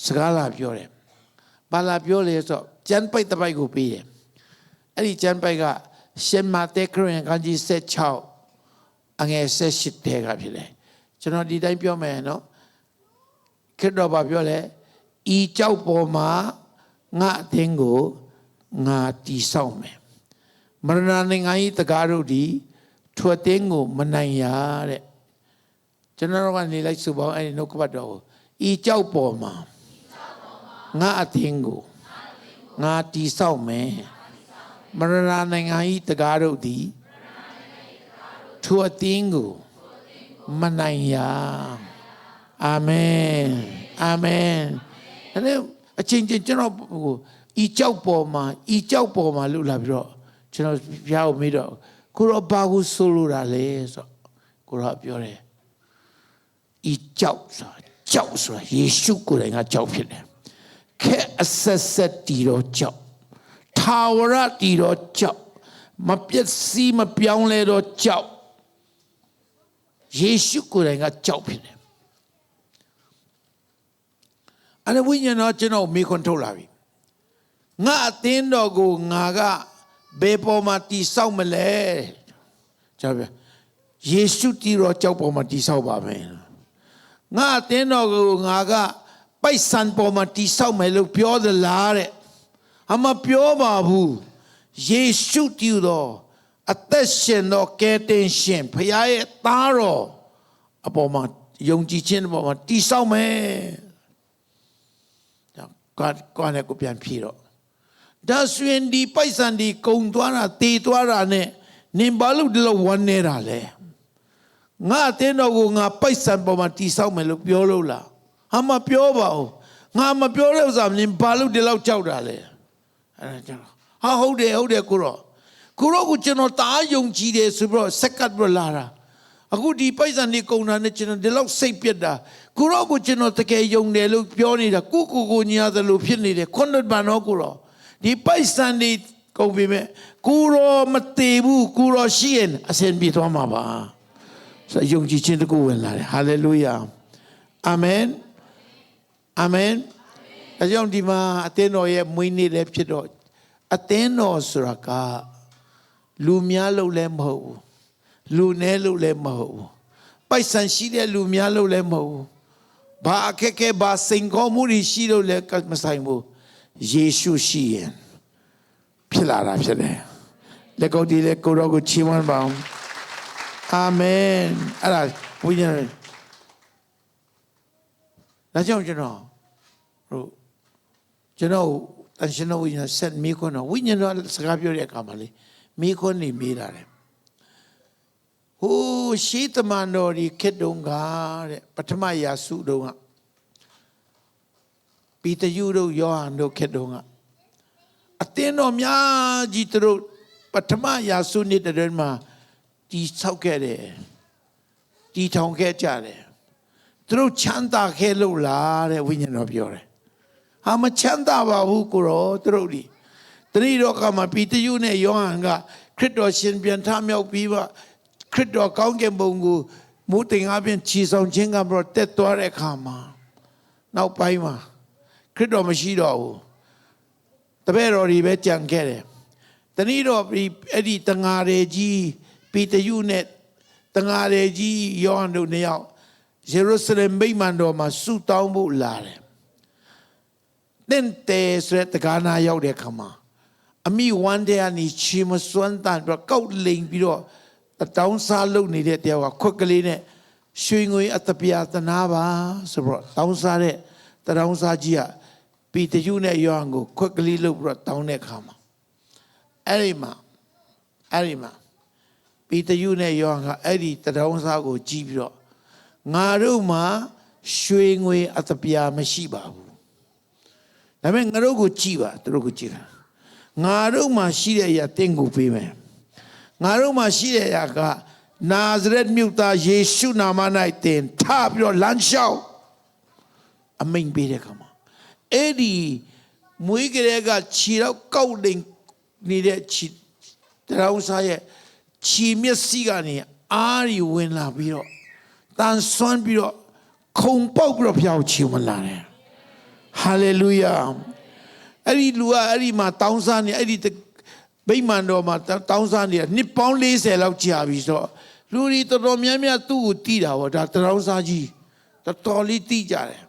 စကားလာပြောတယ်ဘာလာပြောလဲဆိုတော့ကျမ်းပိုက်တစ်ပိုက်ကိုပေးတယ်အဲ့ဒီကျမ်းပိုက်ကရှင်မာသက်ခရစ်ယာန်ခန်းကြီး16အငယ်18တဲကဖြစ်တယ်ကျွန်တော်ဒီတိုင်းပြောမယ်နော်ခရစ်တော်ဘာပြောလဲဤကြောက်ပေါ်မှာငါအသင်းကိုငါတည်ဆောက်မယ်မရဏနိုင်ငံဤတကားတို့ဒီထွက်သင်းကိုမနိုင်ရတဲ့ကျွန်တော်ကနေလိုက်စုပေါင်းအဲ့ဒီနှုတ်ကပတ်တော်ကိုဤကြောက်ပေါ်မှာငါအသင်းကိုငါတည်ဆောက်မယ်မရဏနိုင်ငံဤတကားတို့ဒီထွက်သင်းကိုမနိုင်ရအာမင်အာမင်အဲ့အချင်းချင်းကျွန်တော်ဟိုဤကြောက်ပေါ်မှာလို့လာပြီးတော့ကျွန်တော်ပြားကိုမေးတော့ကိုရောဘာကိုဆိုလိုတာလဲဆိုကိုရောပြောတယ်ဤကြောက်ဆိုတာယေရှုကိုယ်တိုင်ကကြောက်ဖြစ်တယ်ခဲအဆက်တီတော့ကြောက်ထာဝရတီတော့ကြောက်မပြည့်စည်မပြောင်းလဲတော့ကြောက်ယေရှုကိုယ်တိုင်ကကြောက်ဖြစ်တယ်အဲ့ဒါဝိညာဉ်တော်ကျွန်တော်မေးခွန်းထုတ်လာပြီငါအသင်းတော်ကိုငါကဘယ်ပေါ်မှာတည်ဆောက်မလဲကျွန်တော်ယေရှုတည်တော်ကြောက်ပေါ်မှာတည်ဆောက်ပါမယ်ငါအသင်းတော်ကိုငါကပိုက်ဆံပေါ်မှာတည်ဆောက်မယ်လို့ပြောသလားတဲ့အမပြောပါဘူးယေရှုတည်တော်အသက်ရှင်တော်ကယ်တင်ရှင်ဖခင်ရဲ့သားတော်အပေါ်မှာယုံကြည်ခြင်းအပေါ်မှာတည်ဆောက်မယ်ကွာနဲ့ကိုပြန်ဖြေတော့ဒါဆိုရင်ဒီပိုက်ဆံဒီကုံသွားတာတည်သွားတာနဲ့နင်ဘာလို့ဒီလိုဝမ်းနေတာလဲငါအတင်းတော်ကိုငါပိုက်ဆံပေါ်မှာတည်ဆောက်မယ်လို့ပြောလို့လားဟာမပြောပါဘူးငါမပြောတဲ့ဥစ္စာနင်ဘာလို့ဒီလောက်ကြောက်တာလဲအဲ့ဒါကြောင့်ဟာဟုတ်တယ်ကိုရောကိုကျွန်တော်တားယုံကြည်တယ်ဆိုပြီးတော့စက္ကပ်ပြလာတာအခုဒီပိုက်ဆံဒီကုံတာနဲ့ကျွန်တော်ဒီလောက်စိတ်ပြက်တာကိုရောကိုကျွန်တော်တကယ်ယုံတယ်လို့ပြောနေတာကိုညီရတယ်လို့ဖြစ်နေတယ်ခွန်းတ်ပါတော့ကိုရောဒီပိုက်ဆံဒီကုန်ပြီမဲ့ကိုရောမသေးဘူးကိုရောရှိရင်အစဉ်ပြေသွားမှာပါဆိုယုံကြည်ခြင်းတကူဝင်လာတယ်ဟာလေလုယာအာမင်အာမင်အကြောင်းဒီမှာအသင်းတော်ရဲ့မွေးနေ့လည်းဖြစ်တော့အသင်းတော်ဆိုတာကလူများလို့လည်းမဟုတ်ဘူးလူနည်းလို့လည်းမဟုတ်ဘူးပိုက်ဆံရှိတဲ့လူများလို့လည်းမဟုတ်ဘူးဘာအခက်အခဲဘာစိန်ခေါ်မှုတွေရှိလို့လည်းမဆိုင်ဘူးယေရှုရှိရင်ဖြစ်လာတာဖြစ်တယ်လက်ကောက်ဒီလက်ကိုရောကိုချီးမွမ်းပါအောင်အာမင်အဲ့ဒါဝိညာဉ်ဒါကြောင့်ကျွန်တော်တန်ရှင်တော်ဝိညာဉ်ဆက်မိခွန်းတော့ဝိညာဉ်တော်စကားပြောတဲ့အခါမှာလေမိခွန်းနေမိလာတယ်ဟိုရှိတမန်တော်ဒီခေတ္တုံကတဲ့ပထမယာစုတုန်းကပီတရုတို့ယောဟန်တို့ခေတ္တုံကအသင်းတော်များကြီးတို့ပထမယာစုနှစ်တည်းမှာတီဆောက်ခဲ့တယ်တီထောင်ခဲ့ကြတယ်သူတို့ချမ်းသာခဲ့လို့လားတဲ့ဝိညာဉ်တော်ပြောတယ်ဟာမချမ်းသာပါဘူးကိုရောသူတို့ဒီတတိတော်ကမှာပီတရုနဲ့ယောဟန်ကခရစ်တော်ရှင်ပြန်ထမြောက်ပြီးမှခရစ်တော်ကောင်းကင်ဘုံကိုမိုးတိမ်အပြင်ခြေဆောင်ခြင်းကပြီးတော့တက်သွားတဲ့အခါမှာနောက်ပိုင်းမှာခရစ်တော်မရှိတော့ဘူးတပည့်တော်တွေပဲကြံခဲ့တယ်တနည်းတော့အဲ့ဒီတငါတွေကြီးပီတရုနဲ့တငါတွေကြီးယောဟန်တို့နှစ်ယောက်ယေရုရှလင်ဗိမာန်တော်မှာဆုတောင်းဖို့လာတယ်တင့်တယ်ဆိုတဲ့တက္ကနာရောက်တဲ့အခါမှာအမိဝမ်းတဲ့ကနေချီမစွမ်းတန်ပြီးတော့ကောက်လိန်ပြီးတော့တောင်းစားလုပ်နေတဲ့တယောက်ကခွက်ကလေးနဲ့ရွှေငွေအတပြာသနာပါဆိုတော့တောင်းစားတဲ့တောင်းစားကြီးကပီတရုနဲ့ယောဟန်ကိုခွက်ကလေးလုပ်ပြီးတော့တောင်းတဲ့အခါမှာအဲ့ဒီမှာပီတရုနဲ့ယောဟန်ကအဲ့ဒီတောင်းစားကိုကြည့်ပြီးတော့ငါတို့မှာရွှေငွေအတပြာမရှိပါဘူးဒါပေမဲ့ငါတို့ကိုကြည့်ပါသူတို့ကိုကြည့်တာ ငါတို့မှာရှိတဲ့အရာတင်းကိုပေးမယ်ငါတို့မှာရှိတဲ့အရာကနာဇရက်မြို့သားယေရှုနာမ၌တင်ထပြီးတော့လမ်းလျှောက်အမိန်ပေးတဲ့ခါမှာအဲ့ဒီမွေးကလေးကခြေတော့ကောက်နေနေတဲ့ခြေတောင်စားရဲ့ခြေမျက်စိကနေအားရီဝင်လာပြီးတော့တန်ဆွမ်းပြီးတော့ခုံပေါက်ပြီးတော့ဖျောက်ချီဝင်လာတယ်ဟာလေလုယာအဲ့ဒီလူကအဲ့ဒီမှာတောင်းစားနေအဲ့ဒီဗိမာန်တော်မှာတောင်းစားနေတာနှစ်ပေါင်း40လောက်ကြာပြီဆိုတော့လူတွေတော်တော်များများသူ့ကိုတီးတာပေါ့ဒါတောင်းစားကြီးတော်တော်လေးတီးကြတယ်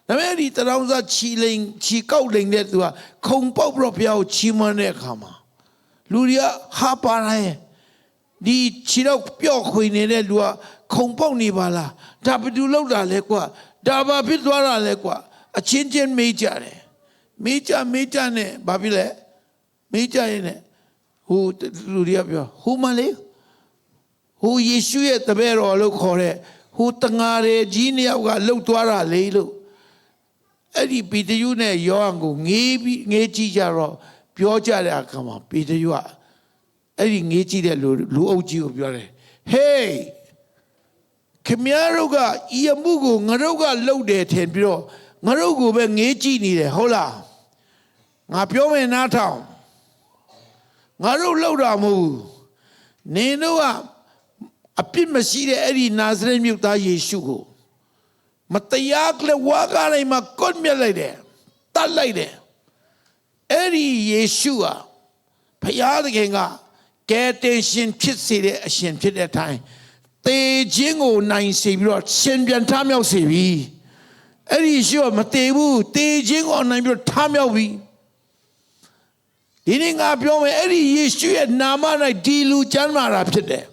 ဒါပေမဲ့အဲ့ဒီတောင်းစားချီလိန်ချီကောက်လိန်တဲ့သူကခုံပေါက်ပြီးတော့ဖျောက်ချီမန်းတဲ့အခါမှာလူတွေကဟာပါရဲဒီခြေတော့ပျော့ခွေနေတဲ့လူကခုံပေါက်နေပါလားဒါဘယ်သူလောက်တာလဲကွာဒါဘာဖြစ်သွားတာလဲကွာအချင်းချင်းမေးကြတယ်မေးကြနဲ့ဘာဖြစ်လဲမေးကြရင်လည်းဟိုလူတွေကပြောဟိုမလေးဟိုယေရှုရဲ့တပည့်တော်လို့ခေါ်တဲ့ဟိုတငါတွေကြီးနှစ်ယောက်ကလှုပ်သွားတာလေလို့အဲ့ဒီပေတရုနဲ့ယောဟန်ကိုငေးကြည့်ကြတော့ပြောကြတဲ့အခါမှာပေတရုကအဲ့ဒီငေးကြည့်တဲ့လူအုပ်ကြီးကိုပြောတယ်ဟေးခင်ဗျားတို့ကဤအမှုကိုငါတို့ကလှုပ်တယ်ထင်ပြီးတော့ငါတို့ကိုပဲငေးကြည့်နေတယ်ဟုတ်လားငါပြောမယ်နားထောင်ငါတို့လှုပ်တာမဟုတ်ဘူးနင်တို့ကအပြစ်မရှိတဲ့အဲ့ဒီနာဇရက်မြို့သားယေရှုကိုမတရားကလေးဝါကားတိုင်းမှာကွတ်မြက်လိုက်တယ်တတ်လိုက်တယ်အဲ့ဒီယေရှုဟာဘုရားသခင်ကကယ်တင်ရှင်ဖြစ်စေတဲ့အရှင်ဖြစ်တဲ့အတိုင်းသေခြင်းကိုနိုင်စေပြီးတော့ရှင်ပြန်ထမြောက်စေပြီအဲ့ဒီယေရှုကမသေဘူးသေခြင်းကိုနိုင်ပြီးတော့ထမြောက်ပြီဒီနေ့ငါပြောမယ်အဲ့ဒီယေရှုရဲ့နာမ၌ဒီလူကျမ်းမာတာဖြစ်တယ်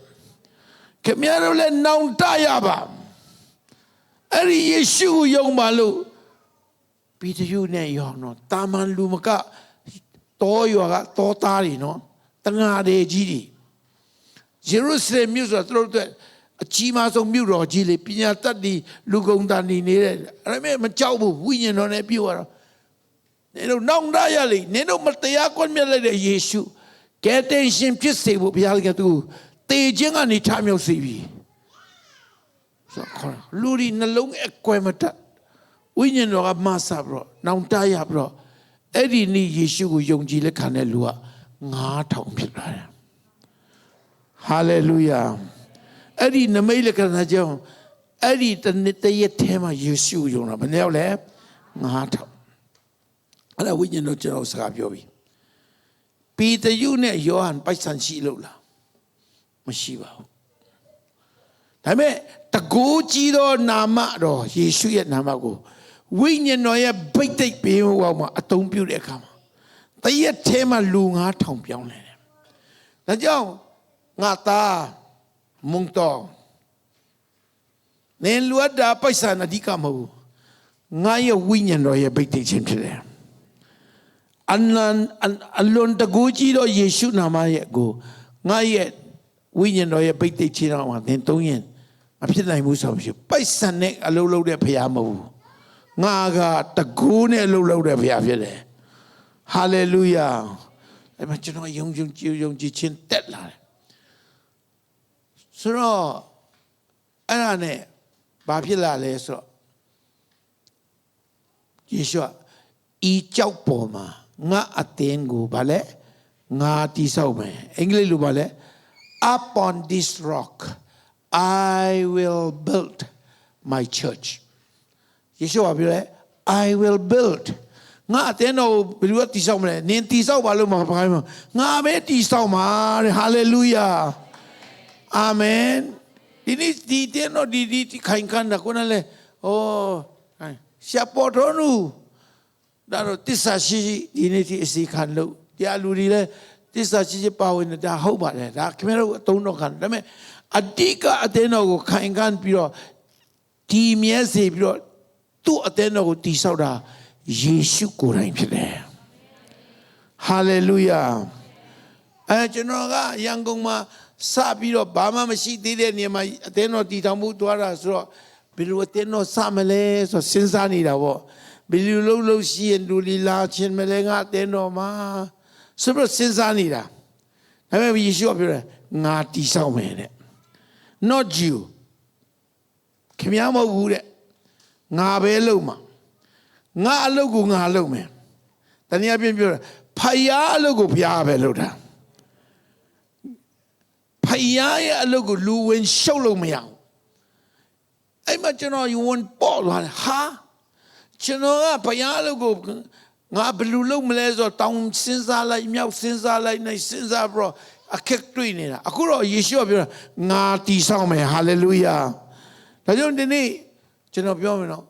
ခင်ဗျားတို့လည်းနောင်တရပါအဲ့ဒီယေရှုကိုယုံပါလို့ပေတရုနဲ့ယောဟန်တော့တာမန်လူမကတောရွာကတောသားတွေနော်တငါတွေကြီးတွေယေရုရှလင်မြို့ဆိုတော့သူတို့အကြီးမားဆုံးမြို့တော်ကြီးလေပညာတတ်ဒီလူကုန်တန်နေနေတဲ့အဲ့ဒါမကြောက်ဘူးဝိညာဉ်တော်နဲ့ပြောရတော့နင်တို့နောင်တရလေနင်တို့မတရားကွမြတ်လိုက်တဲ့ယေရှုကယ်တင်ရှင်ဖြစ်စေဖို့ဘုရားကသူတေခြင်းကနေထမြောက်စေပြီဆိုတော့လူဒီနှလုံးအကွယ်မတတ်ဝိညာဉ်တော်ကမဆပ်ပြီးတော့နောင်တရပြီးတော့အဲ့ဒီနေ့ယေရှုကိုယုံကြည်လက်ခံတဲ့လူက9000ဖြစ်လာတယ်ဟာလေလုယာအဲ့ဒီနမိတ်လက္ခဏာကြောင့်အဲ့ဒီတရက်ထဲမှာယေရှုယုံတာဘယ်နှယောက်လဲ9000အဲ့ဒါဝိညာဉ်တော်ကျွန်တော်စကားပြောပြီပေတရုနဲ့ယောဟန်ပိုက်ဆံရှိလို့လားမရှိပါဘူးဒါပေမဲ့တကိုးကြီးသောနာမတော်ယေရှုရဲ့နာမကိုဝိညာဉ်တော်ရဲ့ဗိတ်သိက်ဘေးဝေါမှာအသုံးပြုတဲ့အခါမှာတရက်ထဲမှာလူ9000ပြောင်းလဲတယ်ဒါကြောင့်ငါသားမုံတော်နင်လူအပ်တာပိုက်ဆံအဓိကမဟုတ်ငါရဲ့ဝိညာဉ်တော်ရဲ့ဗိတ်သိက်ခြင်းဖြစ်တယ်အလွန်တကူကြီးတော့ယေရှုနာမရဲ့ကိုငါရဲ့ဝိညာဉ်တော်ရဲ့ဗိတ်သိက်ခြင်းတော်မှာသင်သုံးရင်မဖြစ်နိုင်ဘူးဆိုပြီးပိုက်ဆံနဲ့အလုပ်လုပ်တဲ့ဘုရားမဟုတ်ဘူးငါကတကူနဲ့အလုပ်လုပ်တဲ့ဘုရားဖြစ်တယ်ဟာလေလုယာအဲ့မှာကျွန်တော်ယုံကြည်ခြင်းတက်လာတယ်ဆိုတော့အဲ့ဒါနဲ့ဘာဖြစ်လာလဲဆိုတော့ယေရှုဤကြောက်ပေါ်မှာငါအသင်းကိုဗာလဲငါတိဆောက်မယ်အင်္ဂလိပ်လိုဗာလဲ upon this rock I will build my church ယေရှုကပြောတယ် I will build ငါအသင်းတော်ဘယ်လိုတိဆောက်မလဲနင်တိဆောက်ပါလို့မခိုင်းမှာငါပဲတိဆောက်မှာတဲ့ hallelujah amen ဒီနေ့ဒီတဲ့တော့ဒီခိုင်ခန်းတာကိုလည်းရှာပေါ်တော်နူဒါတော့တစ္ဆာရှိဒီနေ့ဒီအစီခံလို့တရားလူတွေလည်းတစ္ဆာရှိပါဝင်တာဟုတ်ပါတယ်ဒါခင်ဗျားတို့အသုံးတော့ခံဒါပေမဲ့အတိကအသင်းတော်ကိုခိုင်ခန်းပြီးတော့ဒီမြဲစေပြီးတော့သူ့အသင်းတော်ကိုတည်ဆောက်တာယေရှုကိုယ်တိုင်ဖြစ်တယ်ဟာလေလုယာကျွန်တော်ကရန်ကုန်မှာစပြီးတော့ဘာမှမရှိသေးတဲ့နေရာမှာအသင်းတော်တည်ထောင်မှုသွားတာဆိုတော့ဘယ်လိုအသင်းတော်စမလဲဆိုစဉ်းစားနေတာပေါ့ဘယ်လိုလုပ်လို့ရှိရင်လူလီလာချင်းမလဲငါအသင်းတော်မှာ ဆိုပြီးစဉ်းစားနေတာဒါပေမဲ့ယေရှုကပြောတယ်ငါတည်ဆောက်မယ်တဲ့ not you ခင်ဗျားမဟုတ်ဘူးတဲ့ငါပဲလုပ်မှာငါအလုပ်ကိုငါလုပ်မယ်တနည်းအားဖြင့်ပြောတာဖယားအလုပ်ကိုဘုရားပဲလုပ်တာဖယားရဲ့အလုပ်ကိုလူဝင်ရှုပ်လို့မရဘူးအဲ့မှာကျွန်တော်ယူဝန်ပေါ်လာတယ်ဟာကျွန်တော်ကဘုရားအလုပ်ကိုငါဘယ်လိုလုပ်မလဲဆိုတော့တောင်းစဉ်းစားလိုက်မြောက်စဉ်းစားလိုက်နိုင်စဉ်းစားပြီးတော့အခက်တွေ့နေတာအခုတော့ယေရှုကပြောတာငါတည်ဆောက်မယ်ဟာလေလုယာဒါကြောင့်ဒီနေ့ကျွန်တော်ပြောမယ်နော်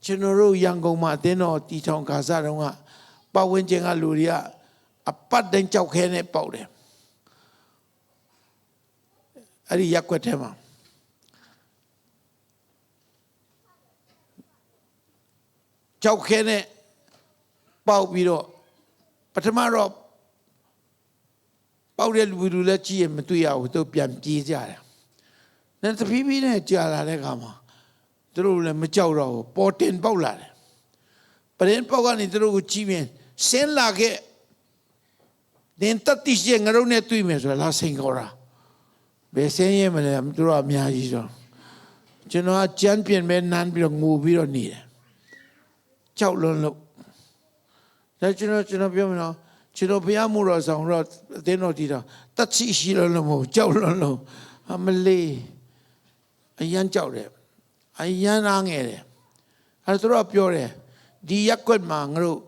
ကျွန်တော်တို့ရန်ကုန်မှာအသင်းတော်တည်ထောင်ခါစားတုန်းကပတ်ဝန်းကျင်ကလူတွေကအပတ်တိုင်းကြောက်ခဲနဲ့ပေါက်တယ်အဲ့ဒီရက်ွက်ထဲမှာကြောက်ခဲနဲ့ပေါက်ပြီးတော့ပထမတော့ပေါက်တဲ့လူလည်းကြည့်ရင်မတွေ့ရဘူးသူပြန်ပြေးကြတယ်။နဲ့တဖြည်းဖြည်းနဲ့ကြာလာတဲ့အခါမှာသူတို့လည်းမကြောက်တော့ဘူးပေါ်တင်ပေါက်လာတယ်။ပရင်ပေါက်ကနေသူတို့ကိုကြည့်ရင်ဆင်းလာခဲ့ဒင်တတိရှိငါတို့နဲ့တွေ့မယ်ဆိုတော့လာစိန်ခေါ်တာဘယ်ဆင်းရဲမလဲသူတို့အများကြီးဆိုကျွန်တော်ကကြမ်းပြင်ပဲနမ်းပြီးတော့ငိုပြီးတော့နေတယ်။ကြောက်လွန်းလို့ဒါကျွန်တော်ပြောမယ်နော်ကျွန်တော်ဘုရားမှုတော်ဆောင်တော့အသင်းတော်တည်တာတတ်ရှိရှိလို့မဟုတ်ကြောက်လွန်းလို့အမလေးအရန်ကြောက်တယ်အရန်အားငယ်တယ်အဲဆိုတော့ပြောတယ်ဒီရက်ကွက်မှာငါတို့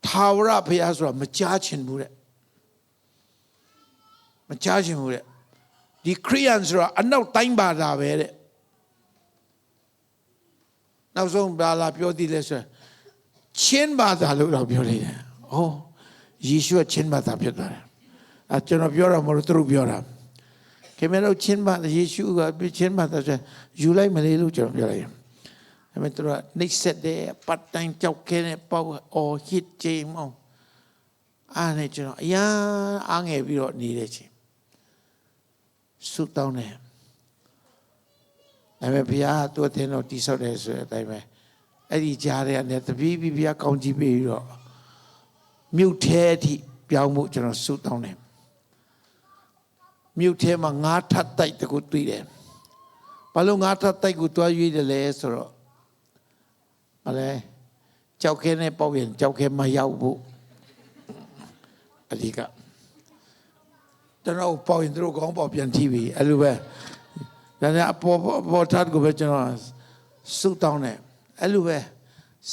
ထာဝရဘုရားဆိုတာမကြားချင်ဘူးတဲ့မကြားချင်ဘူးတဲ့ဒီခရိယန်ဆိုတာအနောက်တိုင်းဘာသာပဲတဲ့နောက်ဆုံးဘာလာပြောသေးလဲဆိုချင်းဘာသာလို့တော့ပြောနေတယ်။အော်ယေရှုကချင်းဘာသာဖြစ်သွားတယ်။ကျွန်တော်ပြောတာမဟုတ်သူတို့ပြောတာ။ခင်ဗျားတို့ချင်းဘာသာယေရှုကချင်းဘာသာဆိုယူလိုက်မလေလို့ကျွန်တော်ပြောလိုက်။ဒါပေမဲ့သူတို့ကနှိပ်စက်တဲ့ပတ်တိုင်းကြောက်ခဲတဲ့ပေါ့အော်ဟစ်ချိန်မောင်းအားနဲ့ကျွန်တော်အရာအားငယ်ပြီးတော့နေတဲ့ချိန်ဆုတောင်းတယ်။ဒါပေမဲ့ဘုရားသူ့အသင်းတော်တိဆောက်တယ်ဆိုတဲ့အတိုင်းပဲအဲ့ဒီကြားထဲကနေတပီးပြီးဘုရားကောင်းကြီးပေးပြီးတော့မြုပ်ထဲအထိပြောင်းမှုကျွန်တော်ဆုတောင်းတယ်မြုပ်ထဲမှာငါးထပ်တိုက်တကူတွေ့တယ်ဘာလို့ငါးထပ်တိုက်ကိုတွားရွေးတယ်လဲဆိုတော့မလဲကြောက်ခဲနဲ့ပေါ့ရင်ကြောက်ခဲမရောက်ဘူးအဒီကကျွန်တော်ပေါ့ရင်တို့ကောင်းပေါ့ပြန်ထိပြီအဲ့လိုပဲဒါနဲ့အပေါ်ထပ်ကိုပဲကျွန်တော်ဆုတောင်းတယ်အဲ့လိုပဲ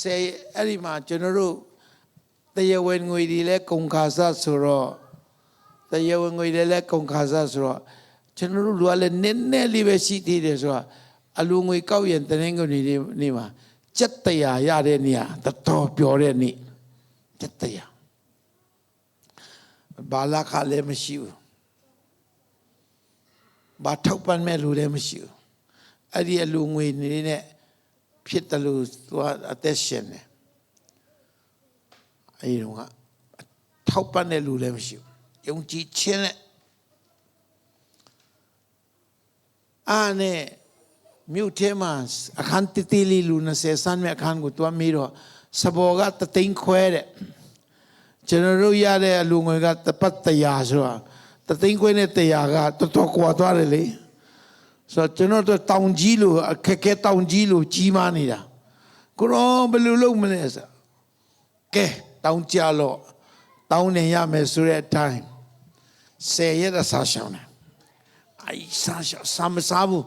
ဆယ်အဲ့ဒီမှာကျွန်တော်တို့တရားဝင်ငွေတွေလဲကုန်ခါစားဆိုတော့တရားဝင်ငွေတွေလဲကုန်ခါစားဆိုတော့ကျွန်တော်တို့လူကလည်းနည်းနည်းလေးပဲရှိသေးတယ်ဆိုတော့အလူငွေကောက်ရင်တနင်္ဂနွေနေ့မှာစက်တရားရတဲ့နေရာတော်ပျော်တဲ့နေ့စက်တရားဘာလာခလည်းမရှိဘူးဘာထောက်ပံ့မဲ့လူလည်းမရှိဘူးအဲ့ဒီအလူငွေနေနဲ့ဖြစ်တယ်လို့သူကအသက်ရှင်တယ်အဲဒီတော့ကထောက်ပံ့တဲ့လူလည်းမရှိဘူးယုံကြည်ခြင်းနဲ့အားနဲ့မြို့ထဲမှာအခန်းတီလီလူ20ဆန်းမဲ့အခန်းကိုတွားမိတော့စဘောကတသိန်းခွဲတဲ့ကျွန်တော်တို့ရတဲ့အလူငွေကတပတ်100ဆိုတာတသိန်းခွဲနဲ့100ကတော်တော်ကွာသွားတယ်လေဆိုတော့ကျွန်တော်တို့တောင်ကြီးလို့အခက်ခဲတောင်ကြီးလို့ကြီးမားနေတာကိုရောဘယ်လိုလုပ်မလဲဆိုကဲတောင်ကြလို့တောင်းနေရမယ်ဆိုတဲ့အတိုင်း10ရက်စာရှောင်းတယ်အိုင်စာရှောင်းစာမစားဘူး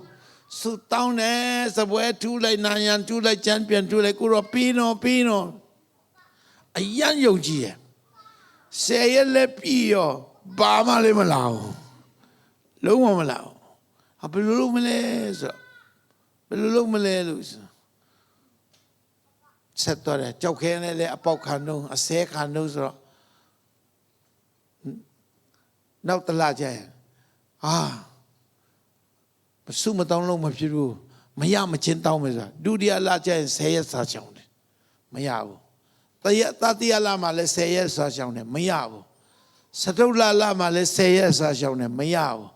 စူတောင်းတယ်စပွဲထူလိုက်နာယံထူလိုက်ချမ်းပြန်ထူလိုက်ကိုရောပြီးတော့အရန်ယုံကြည်ရဲ့10ရက်လည်းပြီးရောဘာမှလည်းမလာဘူးလုံးဝမလာဘူးဘယ်လိုလုပ်မလဲဆိုဘယ်လိုလုပ်မလဲလို့ဆက်တော့တယ်ကြောက်ခဲနဲ့လည်းအပေါက်ခံတော့အစဲခံတော့ဆိုတော့နောက်တလားကျရင်စုမတောင်းလို့မဖြစ်ဘူးမရမချင်းတောင်းမယ်ဆိုတာဒုတိယလကျရင်10ရက်စာချောင်းတယ်မရဘူးတတိယလမှာလည်း10ရက်စာချောင်းတယ်မရဘူးစတုလလမှာလည်း10ရက်စာချောင်းတယ်မရဘူး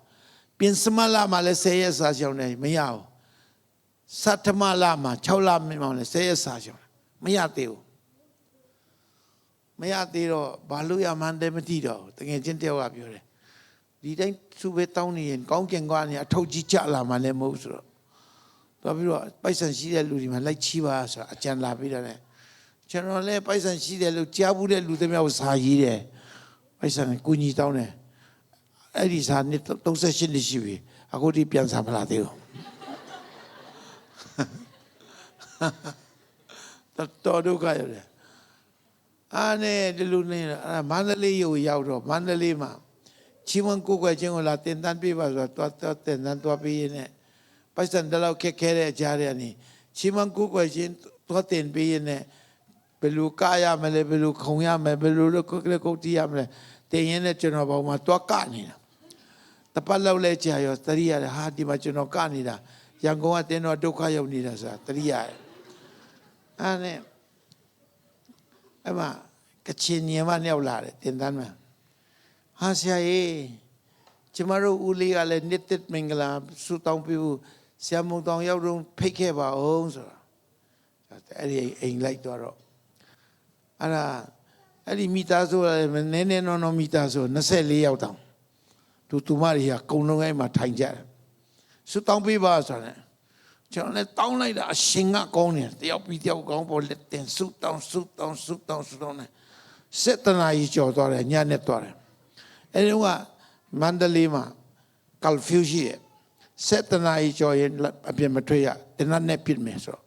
ပြင်စမလမှာလည်း10ရက်စာချောင်းတယ်မရဘူးစတ္တမလမှာ6လမှာလည်း10ရက်စာချောင်းတယ်မရသေးဘူး မရသေးတော့ဘာလို့ရမှန်းတယ်မသိတော့တကယ်ချင်းတယောက်ကပြောတယ်ဒီတိုင်းသူပဲတောင်းနေရင်ကောင်းကျင်ကွာနေအထုတ်ကြီးကြလာမှလည်းမဟုတ်ဆိုတော့တော်ပြီးတော့ပိုက်ဆံရှိတဲ့လူတွေမှာလိုက်ချီးပါဆိုတာအကြံလာပြီးတော့လည်းကျွန်တော်လည်းပိုက်ဆံရှိတယ်လို့ကြားဘူးတဲ့လူတွေမျိုးစာရေးတယ်ပိုက်ဆံကူညီတောင်းတယ်အဲ့ဒီစာနှစ်38နှစ်ရှိပြီအခုဒီပြန်စာမလာသေးဘူးတော်ဒုက္ခရတယ်အားနဲ့ဒီလူနေမန္တလေးကိုရောက်တော့မန္တလေးမှာချီးမွမ်းကိုယ်ွယ်ခြင်းကိုလာတင်တန်းပြပါဆိုတော့တော်တင်တန်းသွားပြီးရင်ပိုက်ဆံတလောက်ခက်ခဲတဲ့ကြားရနေချီးမွမ်းကိုယ်ွယ်ခြင်းသွားတင်ပြီးရင်ဘယ်လိုကာရမလဲဘယ်လိုခုံရမလဲဘယ်လိုလုပ်ကုတ်တီးရမလဲတင်ရင်လည်းကျွန်တော်ဘောမှာသွားကနေတာတပတ်လောက်လဲကြာရောတတိရတယ်ဟာဒီမှာကျွန်တော်ကနေတာရန်ကုန်ကတင်းတော့ဒုက္ခရောက်နေတာဆိုတာတတိရတယ်အဲ့နဲ့အမကချင်ညမနဲ့ရောက်လာတယ်တင်တန်းမှာဟာဆရာကြီးကျမတို့ဦးလေးကလည်းနှစ်သက်မင်္ဂလာဆုတောင်းပြီးဆရာမုံတောင်ရောက်တော့ဖိတ်ခဲ့ပါအောင်ဆိုတာအဲ့ဒီအိမ်လိုက်တော့အဲ့ဒီမိသားစုလည်းနည်းနည်းနော်မိသားစု24ရောက်တောင်သူမတွေကကုံလုံးအိမ်မှာထိုင်ကြတယ်ဆုတောင်းပေးပါဆိုတာကျွန်တော်လည်းတောင်းလိုက်တာအရှင်ကကောင်းတယ်တယောက်ပြီးတယောက်ကောင်းပေါ်လက်တင်ဆုတောင်းနေ7 နာရီကျော်သွားတယ်ညနေသွားတယ်အဲဒီကမန္တလေးမှာ confusion 7 နာရီကျော်ရင်အပြင်မထွက်ရတနတ်နဲ့ပြစ်မယ်ဆိုတော့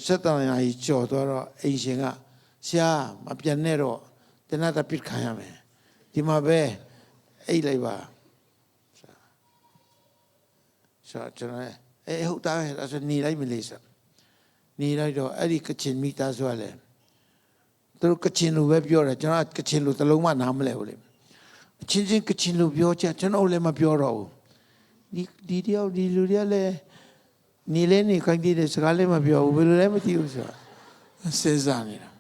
7 နာရီကျော်သွားတော့အိမ်ရှင်ကဆရာမပြန်နဲ့တော့တနတ်တပြစ်ခံရမယ်ဒီမှာပဲအိတ်လိုက်ပါဆိုတော့ကျွန်တော်ဟုတ်တာပဲအဲ့ဒါနေလိုက်မလေးဆိုနေလိုက်တော့အဲ့ဒီကချင်မိသားစုကလည်းသူတို့ကချင်လိုပဲပြောတယ်ကျွန်တော်ကချင်လိုတလုံးမှနားမလဲဘူးလေအချင်းချင်းကချင်လိုပြောချင်ကျွန်တော်လည်းမပြောတော့ဘူးဒီတယောက်ဒီလူတွေကလည်းနေလဲနေခိုင်းတဲ့စကားလည်းမပြောဘူးဘယ်လိုလဲမသိဘူးဆိုတာစဉ်းစားနေတာ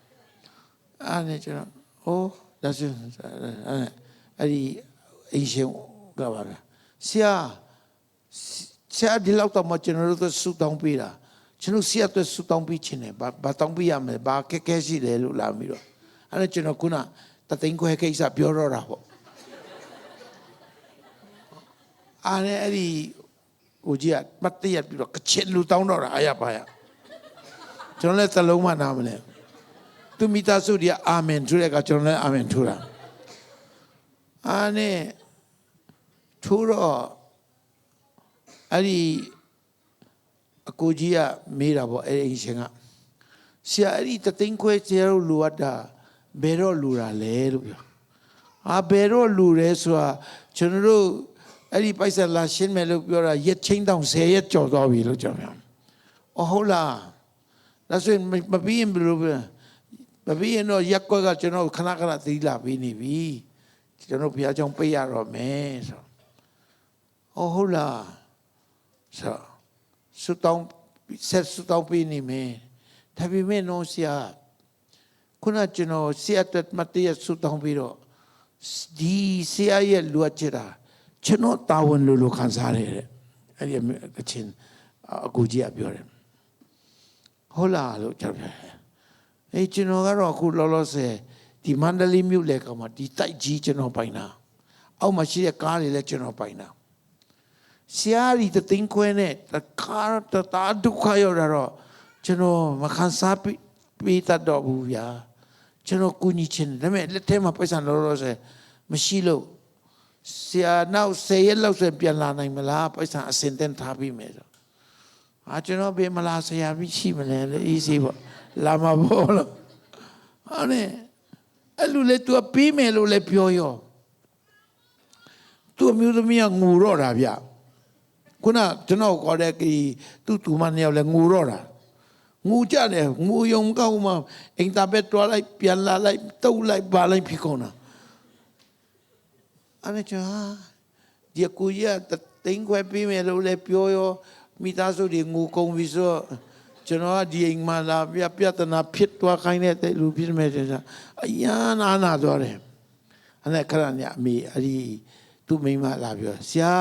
အဲ့နဲ့ကျွန်တော်ဟိုဒါဆိုအဲ့ဒီအရှင်ကပါလားဆရာဒီလောက်တော့မကျွန်တော်တို့ဆူတောင်းပေးတာကျွန်တော်ဆရာတို့ဆူတောင်းပေးခြင်းနဲ့ဘာတောင်းပေးရမလဲဘာခက်ခဲရှိတယ်လို့လာပြီးတော့အဲ့ဒါကျွန်တော်ခုနတသိန်းခွဲကိစ္စပြောတော့တာပေါ့အဲ့ဒီဟိုကြီးကမတ်တရပြီးတော့ကချင်လူတောင်းတော့တာအားရပါရကျွန်တော်လည်းသလုံးမနာမလဲသူမိသားစုတွေကအာမင်ထူတဲ့ကကျွန်တော်လည်းအာမင်ထူတာနဲ့ထူတော့အဲ့ဒီအကိုကြီးကမေးတာပေါ့အဲ့ဒီရှင်ကဆရာအဲ့ဒီတသိန်းခွဲဆရာတို့လူအပ်တာဘယ်တော့လူတာလဲလို့ပြောဘယ်တော့လူလဲဆိုတာကျွန်တော်တို့အဲ့ဒီပိုက်ဆံလာရှင်းမယ်လို့ပြောတာရက်ချင်းတောင်10ရက်ကျော်သွားပြီလို့ကျွန်တော်ပြောဟုတ်လားဒါဆိုရင်မပြီးရင်ဘယ်လိုပဲမပြီးရင်တော့ရက်ကွက်ကကျွန်တော်ခဏသီးလာပြီးနေပြီကျွန်တော်ဘုရားကြောင့်ပေးရတော့မယ်ဆိုဟုတ်လားဆိုဆုတောင်းပေးနေမယ်ဒါပေမဲ့နော်ဆရာခုနကျွန်တော်ဆရာတက်မတည့်ဆုတောင်းပြီးတော့ဒီဆရာရဲ့လူအပ်ချတာကျွန်တော်တာဝန်လို့ခံစားရတယ်အဲ့ဒီကချင်းအကူကြီးကပြောတယ်ဟုတ်လားလို့ကျွန်တော်ပြောကျွန်တော်ကတော့အခုလောလောဆယ်ဒီမန္တလေးမြို့လေကောင်မှာဒီတိုက်ကြီးကျွန်တော်ပိုင်တာအောက်မှာရှိတဲ့ကားတွေလည်းကျွန်တော်ပိုင်တာဆရာကြီးတသိန်းခွဲနဲ့ကားတာဒုက္ခရောက်တာတော့ကျွန်တော်မခံစားပေးတတ်တော့ဘူးဗျာကျွန်တော်ကူညီချင်တယ်ဒါပေမဲ့လက်ထဲမှာပိုက်ဆံလောလောဆယ်မရှိလို့ဆရာနောက်10ရက်လောက်ဆိုပြန်လာနိုင်မလားပိုက်ဆံအစင်တန်းထားပြီးမယ်ဆိုကျွန်တော်ပြန်မလာဆရာမရှိမလဲအေးစေးပေါ့လာမှာပေါ့လို့အဲ့လိုလေသူကပြီးမယ်လို့လည်းပြောရောသူ့မျိုးသမီးကငူတော့တာဗျခုနကျွန်တော်ခေါ်တဲ့သူမနှစ်ယောက်လည်းငူတော့တာငူကြတယ်ငူယုံကောက်မှအင်တာဘက်တွားလိုက်ပြန်လာလိုက်တုတ်လိုက်ပါလိုက်ဖြစ်ကုန်တာအဲ့ဒါဒီကူရတိန်ခွဲပြီးမယ်လို့လည်းပြောရောမိသားစုတွေငူကုန်ပြီဆိုကျွန်တော်ကဒီအိမ်မှာလာပြဿနာဖြစ်သွားခိုင်းတဲ့လူဖြစ်မယ်ဆိုတာအယမ်းနာသွားတယ်အဲ့ခဏညအမေအဲ့ဒီသူ့မိန်းမလာပြောဆရာ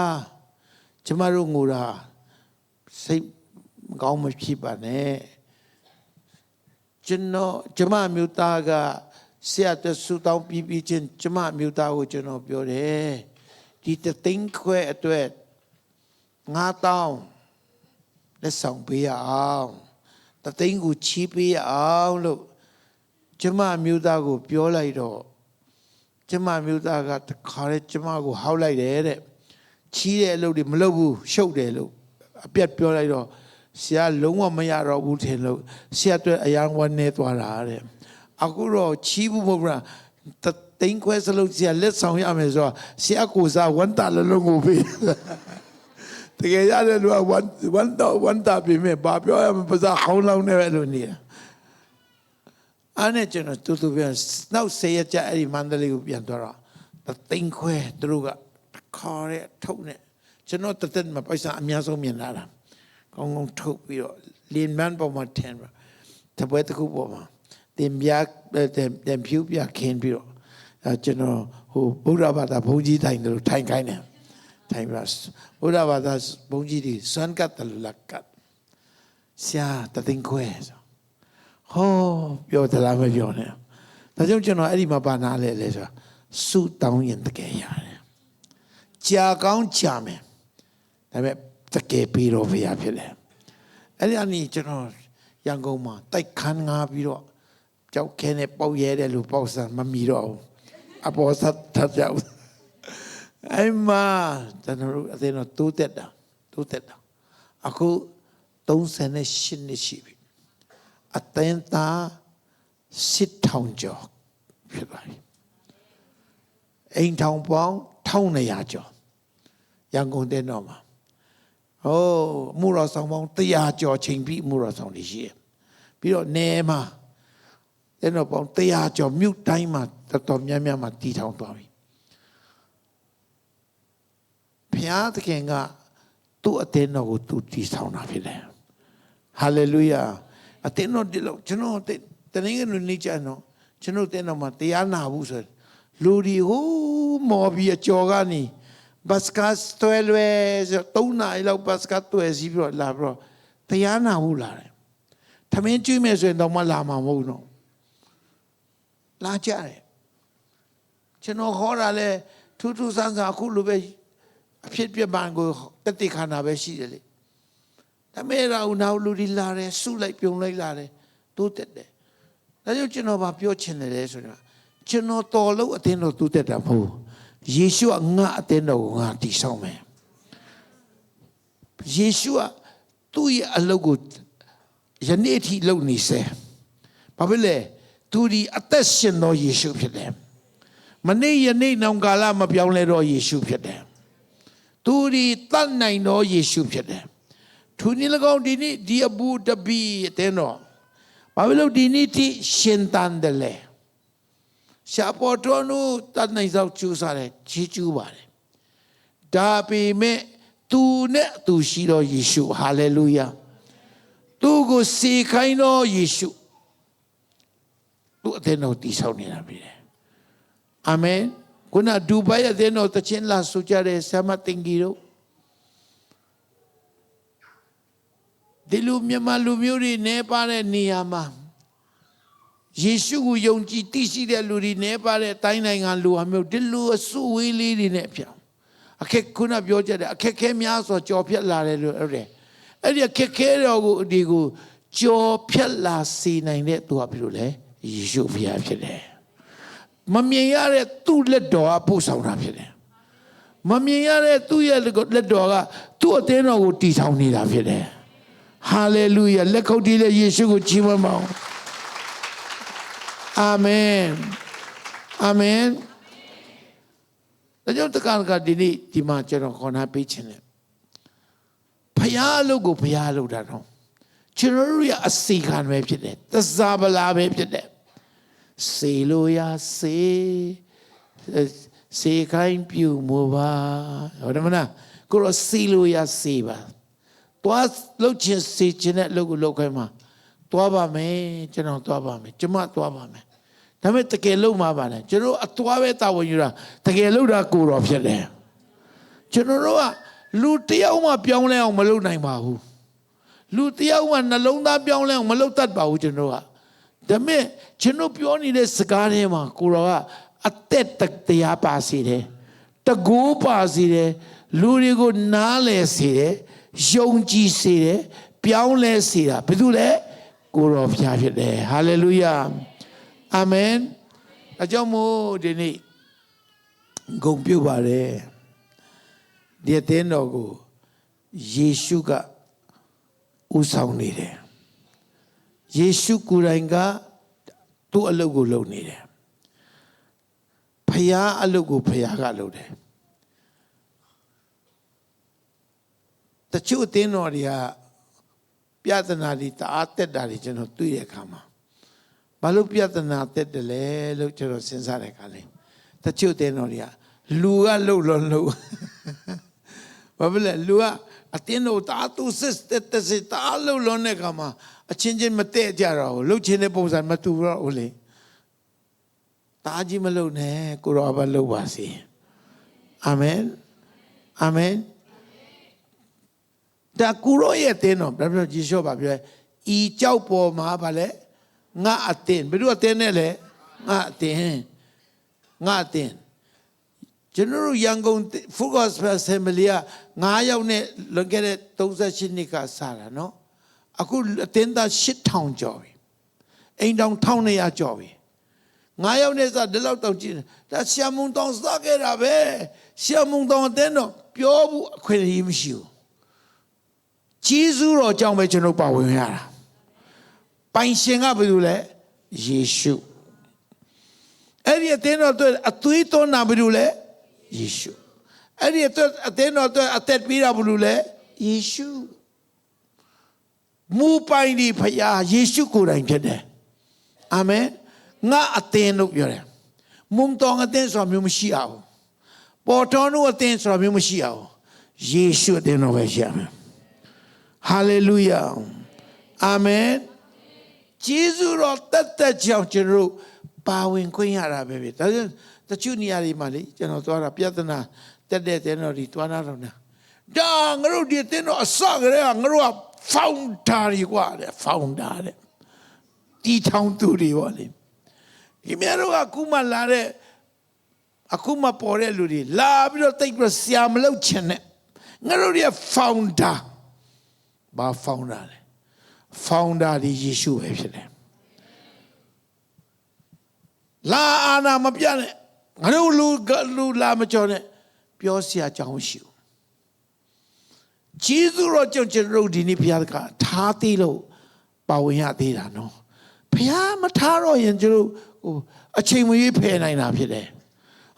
ကျမတို့ငိုတာစိတ်မကောင်းမဖြစ်ပါနဲ့ကျမမျိုးသားက ဆရာတဆူတောင်းပြီးချင်းကျမမြို့သားကိုကျွန်တော်ပြောတယ်ဒီတသိန်းခွဲအတွက်9000လက်ဆောင်ပေးရအောင်တသိန်းကိုချီးပေးရအောင်လို့ကျမမြို့သားကိုပြောလိုက်တော့ကျမမြို့သားကတခါလေကျမကိုဟောက်လိုက်တယ်တဲ့ချီးတဲ့အလုပ်တွေမလုပ်ဘူးရှုပ်တယ်လို့အပြတ်ပြောလိုက်တော့ဆရာလုံးဝမရတော့ဘူးထင်လို့ဆရာအတွက်အယံဝမ်းနေသွားတာတဲ့အခုတော့ချီးဘူးမဟုတ်လားတသိန်းခွဲစလုံးဆရာလက်ဆောင်ရမယ်ဆိုတော့ဆရာကိုစားဝန်တာလုံးကိုပေးတကယ်ရတယ်လို့ဝန်တာပြမယ်ဘာပြောရမလဲပါစားခေါင်းလောင်းနေပဲလို့နေတာအဲ့နဲ့ကျွန်တော်တူပြန်နောက်10ရက်ကြာအဲ့ဒီမန္တလေးကိုပြန်သွားတော့တသိန်းခွဲသူတို့ကခေါ်ရဲထုတ်နေကျွန်တော်တသက်မှာပိုက်ဆံအများဆုံးမြင်လာတာကောင်းကောင်းထုတ်ပြီးတော့လင်းမန်ပေါ်မှာထင်ပါတပွဲတစ်ခုပေါ်မှာတင်ပြတင်ဖြူပြခင်းပြီးတော့ကျွန်တော်ဟိုဗုဒ္ဓဘာသာဘုန်းကြီးထိုင်တယ်လို့ထိုင်ခိုင်းတယ်ထိုင်ပါဗုဒ္ဓဘာသာဘုန်းကြီးတွေစွမ်းကတ်တယ်လို့လက်ကတ်ဆရာတသိန်းခွဲဆိုဟောပြောသလားမပြောနဲ့ဒါကြောင့်ကျွန်တော်အဲ့ဒီမှာပါနာလဲဆိုစုတောင်းရင်တကယ်ရတယ်ကြာကောင်းကြာမယ်ဒါပေမဲ့တကယ်ပြီးတော့ဖေရဖြစ်တယ်အဲ့ဒီအနည်းကျွန်တော်ရန်ကုန်မှာတိုက်ခန်းငါပြီးတော့ကြောက်ခဲနဲ့ပေါက်ရဲတယ်လို့ပေါက်စံမမီတော့ဘူးအပေါ်ဆက်ထပ်ကြောက်အဲ့မှာကျွန်တော်အသေးတော့တိုးတက်တာအခု38နှစ်ရှိပြီအသင်းသား1000ကျော်ဖြစ်ပါပြီအိမ်ထောင်ပေါင်း1200ကျော်ရန်ကုန်တဲ့တော့မှာဟိုမှုတော်ဆောင်ပေါင်း100ကျော်ချိန်ပြီးမှုတော်ဆောင်တွေရှိတယ်ပြီးတော့နေမှာတဲ့တော့ပေါင်း100ကျော်မြို့တိုင်းမှာတော်တော်များများမှာတည်ထောင်သွားပြီဘုရားသခင်ကသူ့အသင်းတော်ကိုသူတည်ဆောင်တာဖြစ်တယ်ဟာလေလုယာအသင်းတော်ဒီလောက်ကျွန်တော်တနင်္ဂနွေနေ့ကျတော့ကျွန်တော်တဲ့တော့မှာတရားနာဘူးဆိုလူဒီဟိုမော်ပြီးအကျော်ကနေဘတ်စကတ်တွဲလွဲ3နာရီလောက်ဘတ်စကတ်တွဲစီးပြီးတော့လာပြီးတော့တရားနာဘူးလာတယ်ထမင်းကျွေးမယ်ဆိုရင်တော့မလာမှာမဟုတ်တော့လာကြတယ်ကျွန်တော်ခေါ်တာလဲထူးထူးဆန်းဆန်းအခုလိုပဲအဖြစ်ပြပန်းကိုတတိခါနာပဲရှိတယ်လေဒါမဲ့တော့နောက်လူဒီလာတယ်စုလိုက်ပြုံလိုက်လာတယ်တိုးတက်တယ်ဒါကြောင့်ကျွန်တော်ပြောချင်တယ်လေဆိုတော့ကျွန်တော်တော်လို့အတင်းတော်တိုးတက်တာမဟုတ်ယေရှုကငါအတင်းတော်ကိုငါတည်ဆောက်မယ်ယေရှုကသူ့ရဲ့အလုပ်ကိုယနေ့အထိလုပ်နေစေဘာဖြစ်လဲသူဒီအသက်ရှင်တော်ယေရှုဖြစ်တယ်မနေ့ယနေ့နောင်ကာလမပြောင်းလဲတော့ယေရှုဖြစ်တယ်သူဒီတတ်နိုင်တော်ယေရှုဖြစ်တယ်သူนี่၎င်းဒီနေ့ဒီအဘူတဘီတဲ့တော့ဘာဖြစ်လို့ဒီနေ့ထိရှင်တန်တယ်လဲရှာပေါ်တော်နုတတ်နိုင်သောကျူးစားတယ်ကြီးကျူးပါတယ်ဒါပေမဲ့သူနဲ့သူရှိတော်ယေရှုဟာလေလုယာသူကိုစေခိုင်းတော်ယေရှုသူအတဲ့တော်တည်ဆောက်နေတာပြီအာမင်ခုနဒူဘိုင်အတဲ့တော်တချင်းလာဆိုကြတဲ့ဆမတင်ကြီးတို့ဒီလူမြန်မာလူမျိုးတွေနေပါတဲ့နေရာမှာယေရှုကိုယုံကြည်သိရှိတဲ့လူတွေနေပါတဲ့တိုင်းနိုင်ငံလူအမျိုးဒီလူအစုဝေးလေးတွေနဲ့ပြောင်းအခက်ခုနပြောကြတယ်အခက်ခဲများစွာကြော်ဖြတ်လာတယ်လို့အဲ့ဒီအခက်ခဲတော်ကိုဒီကိုကြော်ဖြတ်လာစေနိုင်တဲ့သူကပြီလို့လေယေရှုဖခင်ဖြစ်တယ်မမြင်ရတဲ့သူ့လက်တော်ကပို့ဆောင်တာဖြစ်တယ်မမြင်ရတဲ့သူ့ရဲ့လက်တော်ကသူ့အသင်းတော်ကိုတည်ထောင်နေတာဖြစ်တယ်ဟာလေလုယာလက်ခုပ်တီးတဲ့ယေရှုကိုချီးမွမ်းပါအောင်အာမင်အာမင်ဒါကြောင့်တက္ကသိုလ်ဒီနေ့ဒီမှာကျွန်တော်ခေါ်နာပေးခြင်းနဲ့ဖျားလို့ကိုဖျားလို့တာတော့ကျွန်တော်တို့ရဲ့အစီခံပဲဖြစ်တယ်သစားပလာပဲဖြစ်တယ်စေလို့ရစေခိုင်းပြူမပါဟုတ်တယ်မလားကိုရောစေလို့ရစေပါတွားလှုပ်ခြင်းစေခြင်းနဲ့လှုပ်ကိုလှုပ်ခိုင်းမှာတွားပါမယ်ကျွန်တော်တွားပါမယ်ကျမတွားပါမယ်ဒါပေမဲ့တကယ်လို့မှာပါလေကျွန်တော်အသွားပဲတာဝန်ယူတာတကယ်လို့တာကိုတော်ဖြစ်တယ်ကျွန်တော်တို့ကလူတယောက်မှပြောင်းလဲအောင်မလုပ်နိုင်ပါဘူးလူတယောက်မှနှလုံးသားပြောင်းလဲအောင်မလုပ်တတ်ပါဘူးကျွန်တော်က ဒါမဲ့ကျွန်တော်ပြောနေတဲ့စကားထဲမှာကိုရောကအသက်တရားပါစေတယ်တကူပါစေတယ်လူတွေကိုနားလဲစေတယ်ယုံကြည်စေတယ်ပြောင်းလဲစေတာဘယ်သူလဲကိုရောဖျားဖြစ်တယ်ဟာလေလုယာအာမင်အကြောင်းမို့ဒီနေ့ဂုဏ်ပြုပါတယ်ဒီအသင်းတော်ကိုယေရှုကဥဆောင်နေတယ်ယေရှုကိုယ်တိုင်ကသူ့အလုပ်ကိုလုပ်နေတယ်ဖခင်အလုပ်ကိုဖခင်ကလုပ်တယ်တချို့အသင်းတော်တွေကပြဿနာတွေတအားတက်တာတွေကျွန်တော်တွေ့တဲ့အခါမှာဘာလို့ပြဿနာတက်တယ်လဲလို့ကျွန်တော်စဉ်းစားတဲ့အခါလေးတချို့အသင်းတော်တွေကလူကလှုပ်လို့လှုပ်ဘာဖြစ်လဲလူကအတင်းတို့တာသူစစ်တက်တာလှုပ်လို့တဲ့အခါမှာအချင်းချင်းမတည့်ကြတော့ဘူးလှုပ်ချင်းတဲ့ပုံစံမတူတော့ဘူးလေတာကြီးမလှုပ်နဲ့ကိုရောဘာလှုပ်ပါစေအာမင်အာမင်ဒါကိုရောရဲ့တင်းတော့ဘယ်လိုကြည့်ရှော့ပါပြောဤကြောက်ပေါ်မှာဗာလဲငါအတင်းဘယ်လိုအတင်းနဲ့လဲငါအတင်းကျွန်တော်တို့ရန်ကုန် Focus Assembly က9ယောက်နဲ့လွန်ခဲ့တဲ့38နှစ်ကစတာနော်အခုအတင်းသား8000ကျော်ပြီအိမ်တောင်1200ကျော်ပြီ9ယောက်နဲ့စဒီလောက်တောင်ကြည့်ဒါရှမ်းမုံတောင်စခဲ့တာပဲရှမ်းမုံတောင်အတင်းတော့ပြောဘူးအခွင့်အရေးမရှိဘူးဂျေဇုတော်ကြောင့်ပဲကျွန်တော်ပါဝင်ရတာပိုင်ရှင်ကဘယ်လိုလဲယေရှုအဲ့ဒီအတင်းတော်အတွက်အသွေးသွန်းတာဘယ်လိုလဲယေရှုအဲ့ဒီအတွက်အတင်းတော်အတွက်အသက်ပေးတာဘယ်လိုလဲယေရှုမူပိုင်ဒီဖရာယေရှုကိုယ်တိုင်ဖြစ်တယ်အာမင်ငါအတင်းလို့ပြောတယ်မုံတောင်အတင်းဆိုတာမျိုးမရှိအောင်ပေါ်တော်တို့အတင်းဆိုတာမျိုးမရှိအောင်ယေရှုအတင်းတော်ပဲရှိရမယ်ဟာလေလုယာအာမင်ဂျေဇုတော်တက်ကြောင့်ကျွန်တော်ပါဝင်ခွင့်ရတာပဲဒါကြောင့်တချို့နေရာတွေမှာလေကျွန်တော်သွားတာပြဿနာတက်တဲ့တင်းတော်တွေသွားတာတော့ဒါငါတို့ဒီတင်းတော်အစကတည်းကငါတို့က founder ကြီးกว่าတဲ့ founder တဲ့တီထောင်သူတွေပေါ့လေဒီများတို့ကအခုမှလာတဲ့အခုမှပေါ်တဲ့လူတွေလာပြီးတော့တိတ်ပြီးဆရာမလုပ်ချင်နဲ့ငါတို့ရဲ့ founder ဘာ founder လဲ founder ဒီယေရှုပဲဖြစ်တယ်လာအာနာမပြနဲ့ငါတို့လူလာမကြော်နဲ့ပြောစရာအကြောင်းမရှိဘူးဂျေဇုတော်ကြောင့်ကျွန်တော်ဒီနေ့ဘုရားကထားသေးလို့ပါဝင်ရသေးတာနော်ဘုရားမထားတော့ရင်ကျွန်တော်အချိန်မရွေးဖယ်နိုင်တာဖြစ်တယ်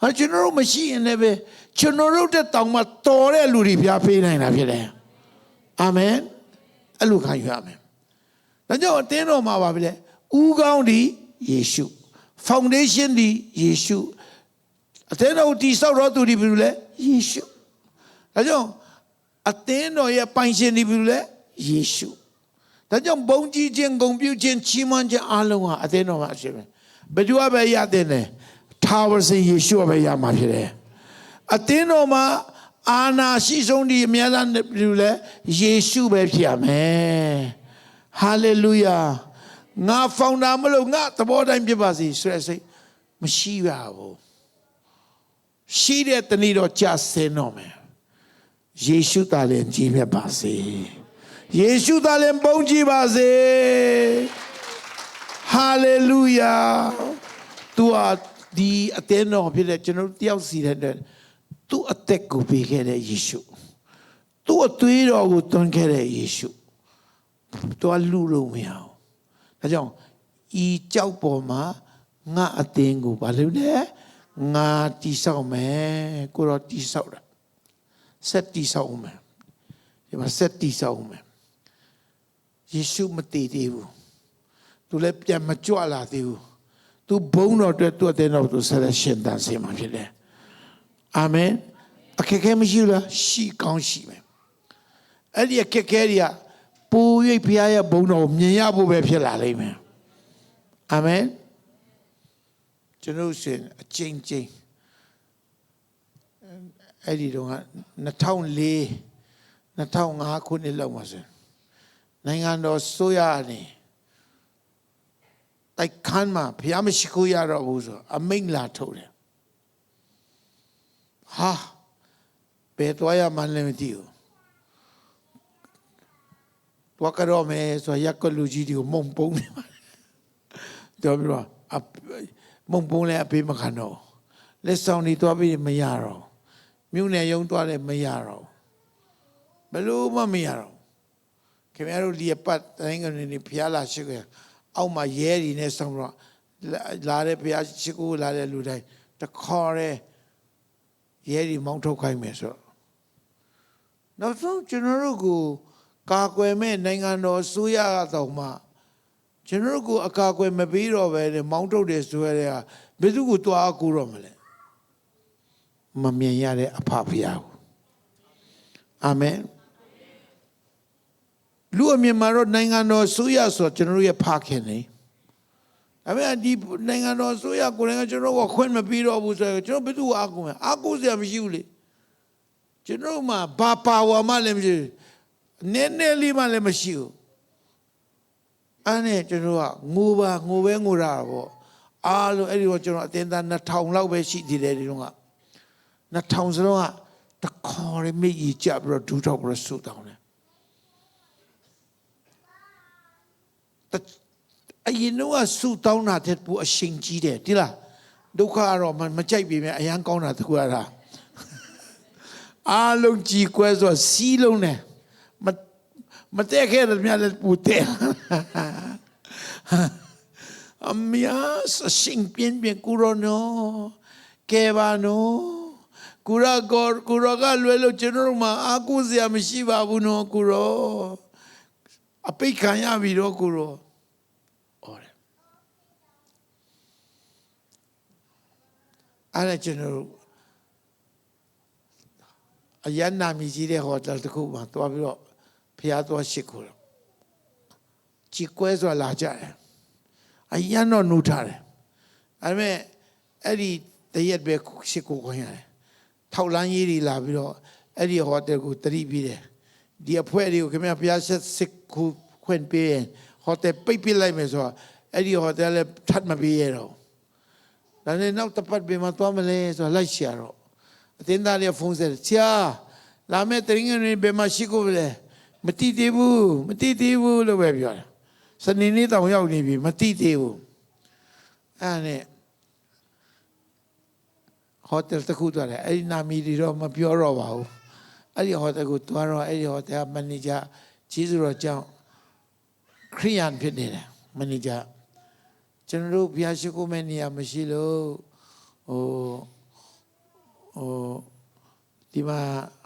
ဟာကျွန်တော်မရှိရင်လည်းပဲကျွန်တော်တို့တဲ့တောင်မှတော်တဲ့လူတွေဘုရားပေးနိုင်တာဖြစ်တယ်အာမင်အဲ့လိုခံယူရမယ်ဒါကြောင့်အတင်းတော်မှာပါပဲလေဦးကောင်းဒီယေရှု foundation ဒီယေရှုအတင်းတော်တည်ဆောက်တော်သူဒီဘယ်လိုလဲယေရှုဒါကြောင့်အသင်းတော်ရဲ့ပိုင်ရှင်ဒီဘူးလေယေရှုဒါကြောင့်ဘုန်းကြီးခြင်းဂုဏ်ပြုခြင်းချီးမွမ်းခြင်းအားလုံးဟာအသင်းတော်မှာရှိတယ်ဘယ်သူကပဲရတဲ့လဲထာဝရရှင်ယေရှုကပဲရမှာဖြစ်တယ်အသင်းတော်မှာအာနာရှိဆုံးဒီအများအားဘူးလေယေရှုပဲဖြစ်ရမယ်ဟာလေလုယာငါဖောင်တာမလို့ငါသဘောတိုင်းဖြစ်ပါစေဆိုတဲ့စိတ်မရှိပါဘူးရှိတဲ့တနည်းတော့ကြာစင်တော့မယ်ယေရှုသားလည်းကြီးမြတ်ပါစေယေရှုသားလည်းဘုန်းကြီးပါစေဟာလေလုယာသူဟာဒီအသင်းတော်ဖြစ်တဲ့ကျွန်တော်တယောက်စီတဲ့သူ့အသက်ကိုပေးခဲ့တဲ့ယေရှုသူ့အသွေးတော်ကိုသွန်းခဲ့တဲ့ယေရှုသူကလူလို့မရအောင်ဒါကြောင့်ဤကြောက်ပေါ်မှာငါအသင်းကိုဘာလို့လဲငါတိဆောက်မယ်ကိုတော့တိဆောက်တာဆက်တိဆောက်အောင်မယ်ဒီမှာဆက်တိဆောက်အောင်မယ်ယေရှုမတည်သေးဘူးသူလည်းပြန်မကြွလာသေးဘူးသူဘုန်းတော်အတွက်သူ့အတဲ့တော်သူဆက်လက်ရှင်သန်စေမှာဖြစ်တယ်အာမင်အခက်အခဲမရှိဘူးလားရှိကောင်းရှိမယ်အဲ့ဒီအခက်အခဲတွေကပူ၍ဘုရားရဲ့ဘုန်းတော်ကိုမြင်ရဖို့ပဲဖြစ်လာလိမ့်မယ်အာမင်ကျွန်တော်ရှင်အချင်းချင်းအဲ့ဒီတော့2004 2005ခုနှစ်လောက်မှာဆိုနိုင်ငံတော်ဆိုရနေတ တိုက်ခန်းမှာဘုရားမရှိခိုးရတော့ဘူးဆိုအမိန့်လာထုတ်တယ်ဟာဘယ်သွားရမှန်းလည်းမသိဘူးတွားကြတော့မယ်ဆိုရက်ကလူကြီးတွေကိုမုံပုံးနေတယ်ပြောပြီးတော့မုံပုံးလည်းအပေးမခံတော့လက်ဆောင်တွေတွားပြီးမရတော့မြို့နယ်ရုံးတွားလည်းမရတော့ဘယ်လိုမှမရတော့ခင်ဗျားတို့ဒီပတ်တိုင်းကနေဘုရားလာရှိခဲ့အောက်မှာရဲတွေနဲ့ဆောင်တော့လာတဲ့ဘုရားရှိခိုးလာတဲ့လူတိုင်းတခေါ်ရဲရဲတွေမောင်းထုတ်ခိုင်းမယ်ဆိုတော့နောက်ဆုံးကျွန်တော်တို့ကိုကာကွယ်မဲ့နိုင်ငံတော်အစိုးရကတော့မှကျွန်တော်တို့ကိုအကာအကွယ်မပေးတော့ပဲမောင်းထုတ်တယ်ဆိုရတဲ့ဘယ်သူကိုတွားကူတော့မလဲမမြင်ရတဲ့အဖဖရားကိုအာမင်လူအမြင်မှာတော့နိုင်ငံတော်အစိုးရဆိုကျွန်တော်တို့ရဲ့ဖခင်နေဒါပေမဲ့ဒီနိုင်ငံတော်အစိုးရကိုယ်ကကျွန်တော်တို့ကခွင့်မပေးတော့ဘူးဆိုတော့ကျွန်တော်ဘယ်သူ့အားကိုးမလဲအားကိုးစရာမရှိဘူးလေကျွန်တော်မှာဘာပါဝါမှလည်းမရှိဘူးနည်းနည်းလေးမှလည်းမရှိဘူးအဲ့နဲ့ကျွန်တော်ကငိုပဲငိုတာပေါ့အားလုံးအဲ့ဒီတော့ကျွန်တော်အတင်းသား2000လောက်ပဲရှိသေးတယ်ဒီတော့က2000စလုံးကတခေါ်ရမိကြီးကြပြီးတော့ဒူးထောက်ပြီးတော့ဆူတောင်းတယ်အရင်တော့ဆူတောင်းတာတဲ့ပူအရှင်ကြီးတယ်ဒီလားဒုက္ခကတော့မကြိုက်ပြီမြအရန်ကောင်းတာတခုရတာအားလုံးကြီးကွဲဆိုစီးလုံးတယ်မတဲ့ခဲ့တယ်မြလည်းပူတဲ့အမြားရှင်ပြင်းကူရောနော်ကဲပါနော်ကူရကလွယ်လို့ကျွန်တော်မှအာကုစရာမရှိပါဘူးနော်ကူရောအပိတ်ခံရပြီတော့ကူရောအဲ့ဒါကျွန်တော်အရန်နာမည်ကြီးတဲ့ဟိုတယ်တစ်ခုမှာတွားပြီးတော့ဖျားသွားရှိခိုးတော့ជីကွဲဆိုတာလာကြတယ်အရန်တော့နှုတ်ထားတယ်အဲ့မဲ့အဲ့ဒီတရက်ပဲရှိခိုးခွင့်ရတယ်ထောက်လန်းကြီးတွေလာပြီးတော့အဲ့ဒီဟိုတယ်ကိုတတိပြီးတယ်ဒီအဖွဲတွေကိုခင်ဗျာဖျားစစ်ခိုးခွင့်ပေးရင်ဟိုတယ်ပိတ်ပစ်လိုက်မယ်ဆိုတော့အဲ့ဒီဟိုတယ်လည်းထပ်မပေးရတော့ဒါနဲ့နောက်တစ်ပတ်ပြန်မသွားမလဲဆိုတော့လိုက်ရှာတော့အတင်းသားလေးဖုန်းဆက်ဆရာလာမဲ့တရင်ငယ်ဘယ်မှာရှိကိုလဲမတိသေးဘူးလို့ပဲပြောတယ်စနေနေ့တောင်ရောက်နေပြီမတိသေးဘူးအဲ့နဲ့ဟိုတယ်တစ်ခုသွားတယ်အဲ့ဒီနာမည်တွေတော့မပြောတော့ပါဘူးအဲ့ဒီဟိုတယ်ကိုသွားတော့အဲ့ဒီဟိုတယ်မန်နေဂျာကြီးစုတော်ကြောင့်ခရိယန်ဖြစ်နေတယ်မန်နေဂျာကျွန်တော်တို့ဘုရားရှိခိုးမဲ့နေရာမရှိလို့ဒီမှာ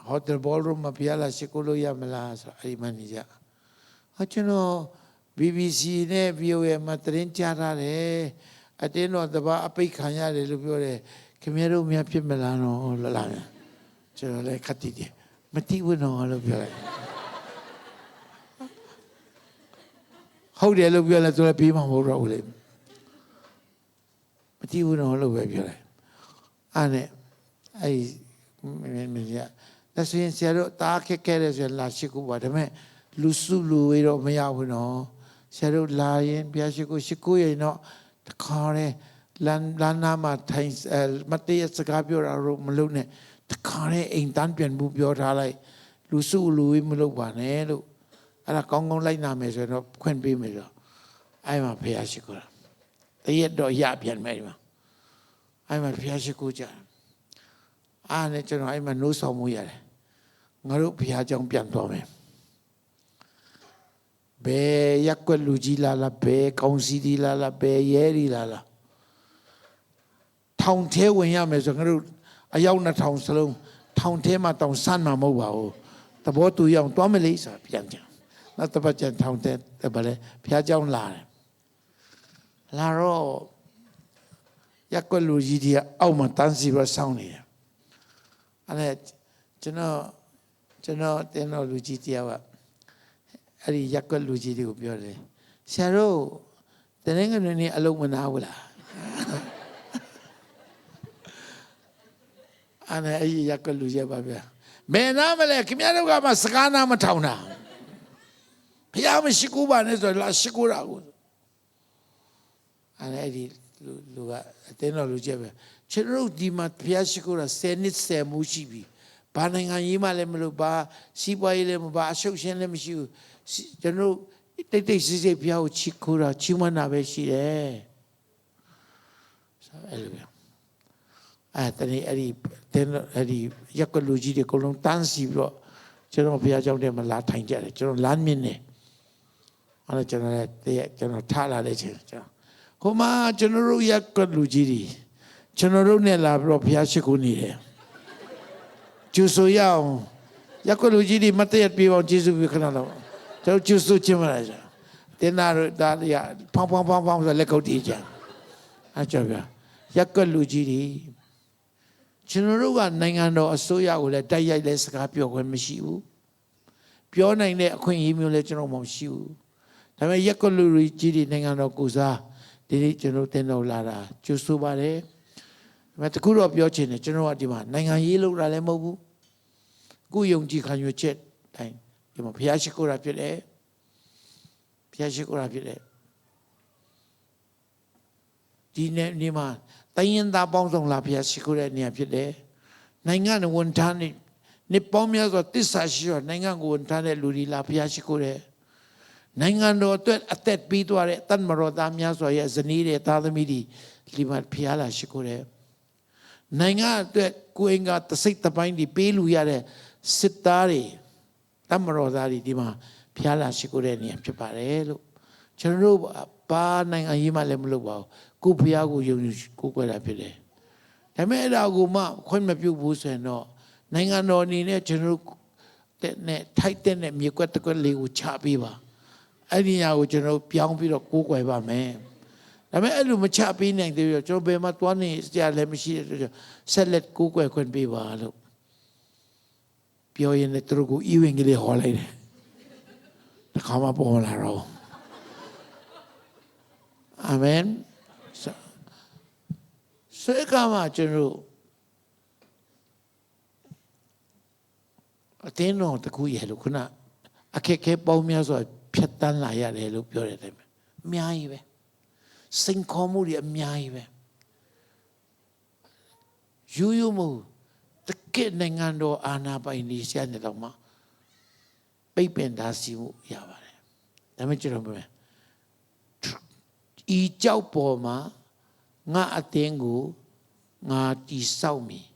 ဟိုတယ်ဘောလုံးမှာဘုရားလာရှိခိုးလို့ရမလားဆိုအဲ့ဒီမန်နေဂျာကျွန်တော် BBC နဲ့ VOA မှာသတင်းကြားထားတယ်အတင်းတော်တပါအပိတ်ခံရတယ်လို့ပြောတယ်ခင်ဗျားတို့များဖြစ်မလားနော်လာလာကျွန်တော်လည်းခတ်တည်တယ်မတိဘူးနော်လို့ပြောလိုက်ဟုတ်တယ်လို့ပြောလဲဆိုတော့ပြီးမှမဟုတ်တော့ဘူးလေမတိဘူးနော်လို့ပဲပြောလိုက်အဲ့နဲ့အဲ့မင်းကြီးဒါဆိုရင်ဆရာတို့တားခက်ခဲတယ်ဆိုရင်လာရှိခိုးပါဒါပေမဲ့လူစုလူဝေးတော့မရဘူးနော်ဆရာတို့လာရင်ဘုရားရှိခိုးရင်တော့တခါတည်းလမ်းနာမှာထိုင်မတည့်စကားပြောတာတော့မလုပ်နဲ့တခါတည်းအိမ်တန်းပြန်မှုပြောထားလိုက်လူစုလူဝေးမလုပ်ပါနဲ့လို့အဲ့ဒါကောင်းကောင်းလိုက်နာမယ်ဆိုတော့ခွင့်ပေးမယ်ဆိုအဲ့မှာဘုရားရှိခိုးတာတရက်တော့ရပြန်မယ်ဒီမှာအဲ့မှာဘုရားရှိခိုးကြအားနဲ့ကျွန်တော်အဲ့မှာနှိုးဆောင်မှုရတယ်ငါတို့ဘုရားကျောင်းပြန်သွားမယ်ဘယ်ရက်ွက်လူကြီးလာဘယ်ကောင်စီဒီလာဘယ်ရဲဒီလာထောင်ထဲဝင်ရမယ်ဆိုငါတို့အယောက်2000စလုံးထောင်ထဲမှာတောင်ဆန်းမှာမဟုတ်ပါဘူးတဘောတူရအောင်သွားမလေးဆိုပြန်ကြနောက်တစ်ပတ်ကျထောင်ထဲဗလဲဘုရားကျောင်းလာတယ်လာတော့ရက်ွက်လူကြီးတွေအောက်မှာတန်းစီပြီးဆောင်းနေတယ်အဲ့ဒါကျွန်တော်တင်းတော်လူကြီးတရားကအဲ့ဒီရက်ွက်လူကြီးတွေကိုပြောတယ်ဆရာတို့တနင်္ဂနွေနေ့အလုံးမနာဘူးလားအဲ့ဒီရက်ွက်လူကြီးပါဗျာဘယ်နာမလဲခင်ဗျားတို့ကမှစကားနာမထောင်တာဘုရားမရှိကူပါနဲ့ဆိုလာရှိကူတာကို အဲ့ဒီလူကအတင်းတော်လူကျက်ပဲကျွန်တော်တို့ဒီမှာဘုရားရှိခိုးတာ10 နှစ်10မှုရှိပြီဘာနိုင်ငံရေးမှလည်းမလို့ဘာစီးပွားရေးလည်းမဘာအရှုပ်ရှင်းလည်းမရှိဘူးကျွန်တော်တိတ်တိတ်ဆိတ်ဆိတ်ဘုရားကိုချီးခိုးတာချီးမွမ်းတာပဲရှိတယ်ဆိုအဲ့လိုပဲတနေ့အဲ့ဒီရက်ကလူကြီးတွေအကုန်လုံးတန်းစီပြီးတော့ကျွန်တော်ဘုရားကျောင်းထဲမှာလာထိုင်ကြတယ်ကျွန်တော်လမ်းမြင့်နေအဲ့တော့ကျွန်တော်လည်းတရက်ကျွန်တော်ထားလာတဲ့ချိန်ကျွန်တော်ဟိုမှာကျွန်တော်တို့ရက်ကလူကြီးတွေကျွန်တော်တို့နဲ့လာပြီးတော့ဘုရားရှိခိုးနေတယ်ကျူဆိုရအောင်ရက်ကလူကြီးတွေမတည့်ရပြေအောင်ကျေးဇူးပြုခဏတော့ကျွန်တော်ကျူဆိုခြင်းမလားတင်းသားတို့ဒါရဖောင်းဆိုလက်ကုပ်တီးကြအဲ့ကြောင့်ဗျာရက်ကလူကြီးတွေကျွန်တော်တို့ကနိုင်ငံတော်အစိုးရကိုလည်းတိုက်ရိုက်လဲစကားပြောခွင့်မရှိဘူးပြောနိုင်တဲ့အခွင့်အရေးမျိုးလည်းကျွန်တော်မရှိဘူးဒါပေမဲ့ရက်ကလူကြီးတွေနိုင်ငံတော်ကိုစားဒီနေ့ကျွန်တော်တင်တော်လာတာကျူဆိုပါတယ်ဒါပေမဲ့တခုတော့ပြောချင်တယ်ကျွန်တော်ကဒီမှာနိုင်ငံရေးလုပ်တာလည်းမဟုတ်ဘူးကိုယုံကြည်ခံယူချက်တိုင်းဒီမှာဘုရားရှိခိုးတာဖြစ်တယ်ဘုရားရှိခိုးတာဖြစ်တယ်ဒီနေ့ဒီမှာတိုင်းရင်းသားပေါင်းစုံလာဘုရားရှိခိုးတဲ့နေရာဖြစ်တယ်နိုင်ငံဝန်ထမ်းနေပေါင်းများစွာတစ္ဆာရှိရနိုင်ငံကိုဝန်ထမ်းတဲ့လူတွေလာဘုရားရှိခိုးတယ်နိုင်ငံတော်အတွက်အသက်ပေးသွားတဲ့တန်မရောသားများစွာရဲ့ဇနီးတဲ့သားသမီးတွေဒီမှာဘုရားလာရှိခိုးတယ်နိုင်ငံအတွက်ကိုယ်ငါတစိတ်တပိုင်းတွေပေးလူရတဲ့စစ်သားတွေတမတော်သားတွေဒီမှာဘုရားလာရှိခိုးတဲ့နေရာဖြစ်ပါတယ်လို့ကျွန်တော်တို့ဘာနိုင်ငံရေးမှလည်းမလုပ်ပါဘူးကိုဘုရားကိုယုံကိုကိုွယ်တာဖြစ်တယ်ဒါပေမဲ့အဲ့ဒါကိုမှခွင့်မပြုဘူးဆိုရင်တော့နိုင်ငံတော်အနေနဲ့ကျွန်တော်တို့နဲ့ထိုက်တဲ့မြေကွက်တစ်ကွက်လေးကိုချပေးပါအဲ့ဒီညာကိုကျွန်တော်ပြောင်းပြီးတော့ကိုးကွယ်ပါမယ်ဒါပေမဲ့အဲ့လိုမချပေးနိုင်သေးဘူးကျွန်တော်ဘယ်မှာသွားနေစရာလည်းမရှိတဲ့အတွက်ဆက်လက်ကိုးကွယ်ခွင့်ပေးပါလို့ပြောရင်လည်းသူတို့ကိုဤဝင်ကလေးဟောလိုက်တယ်တခါမှပေါ်လာတော့အာမင်ဆိုကမှကျွန်တော်အတင်းတော်တခုရဲ့လို့ခုနအခက်ခဲပေါင်းများစွာဖြတ်တန်းလာရတယ်လို့ပြောတယ်တဲ့အများကြီးပဲစိန်ခေါ်မှုတွေအများကြီးပဲယူမှုတကယ့်နိုင်ငံတော်အာဏာပိုင်တွေဆရာနေတော့မှပိတ်ပင်တာစီမှုရပါတယ်ဒါပေမဲ့ကျွန်တော်ပြောမယ်ဤကြောက်ပေါ်မှာငါအတင်းကိုငါတီဆောက်မည်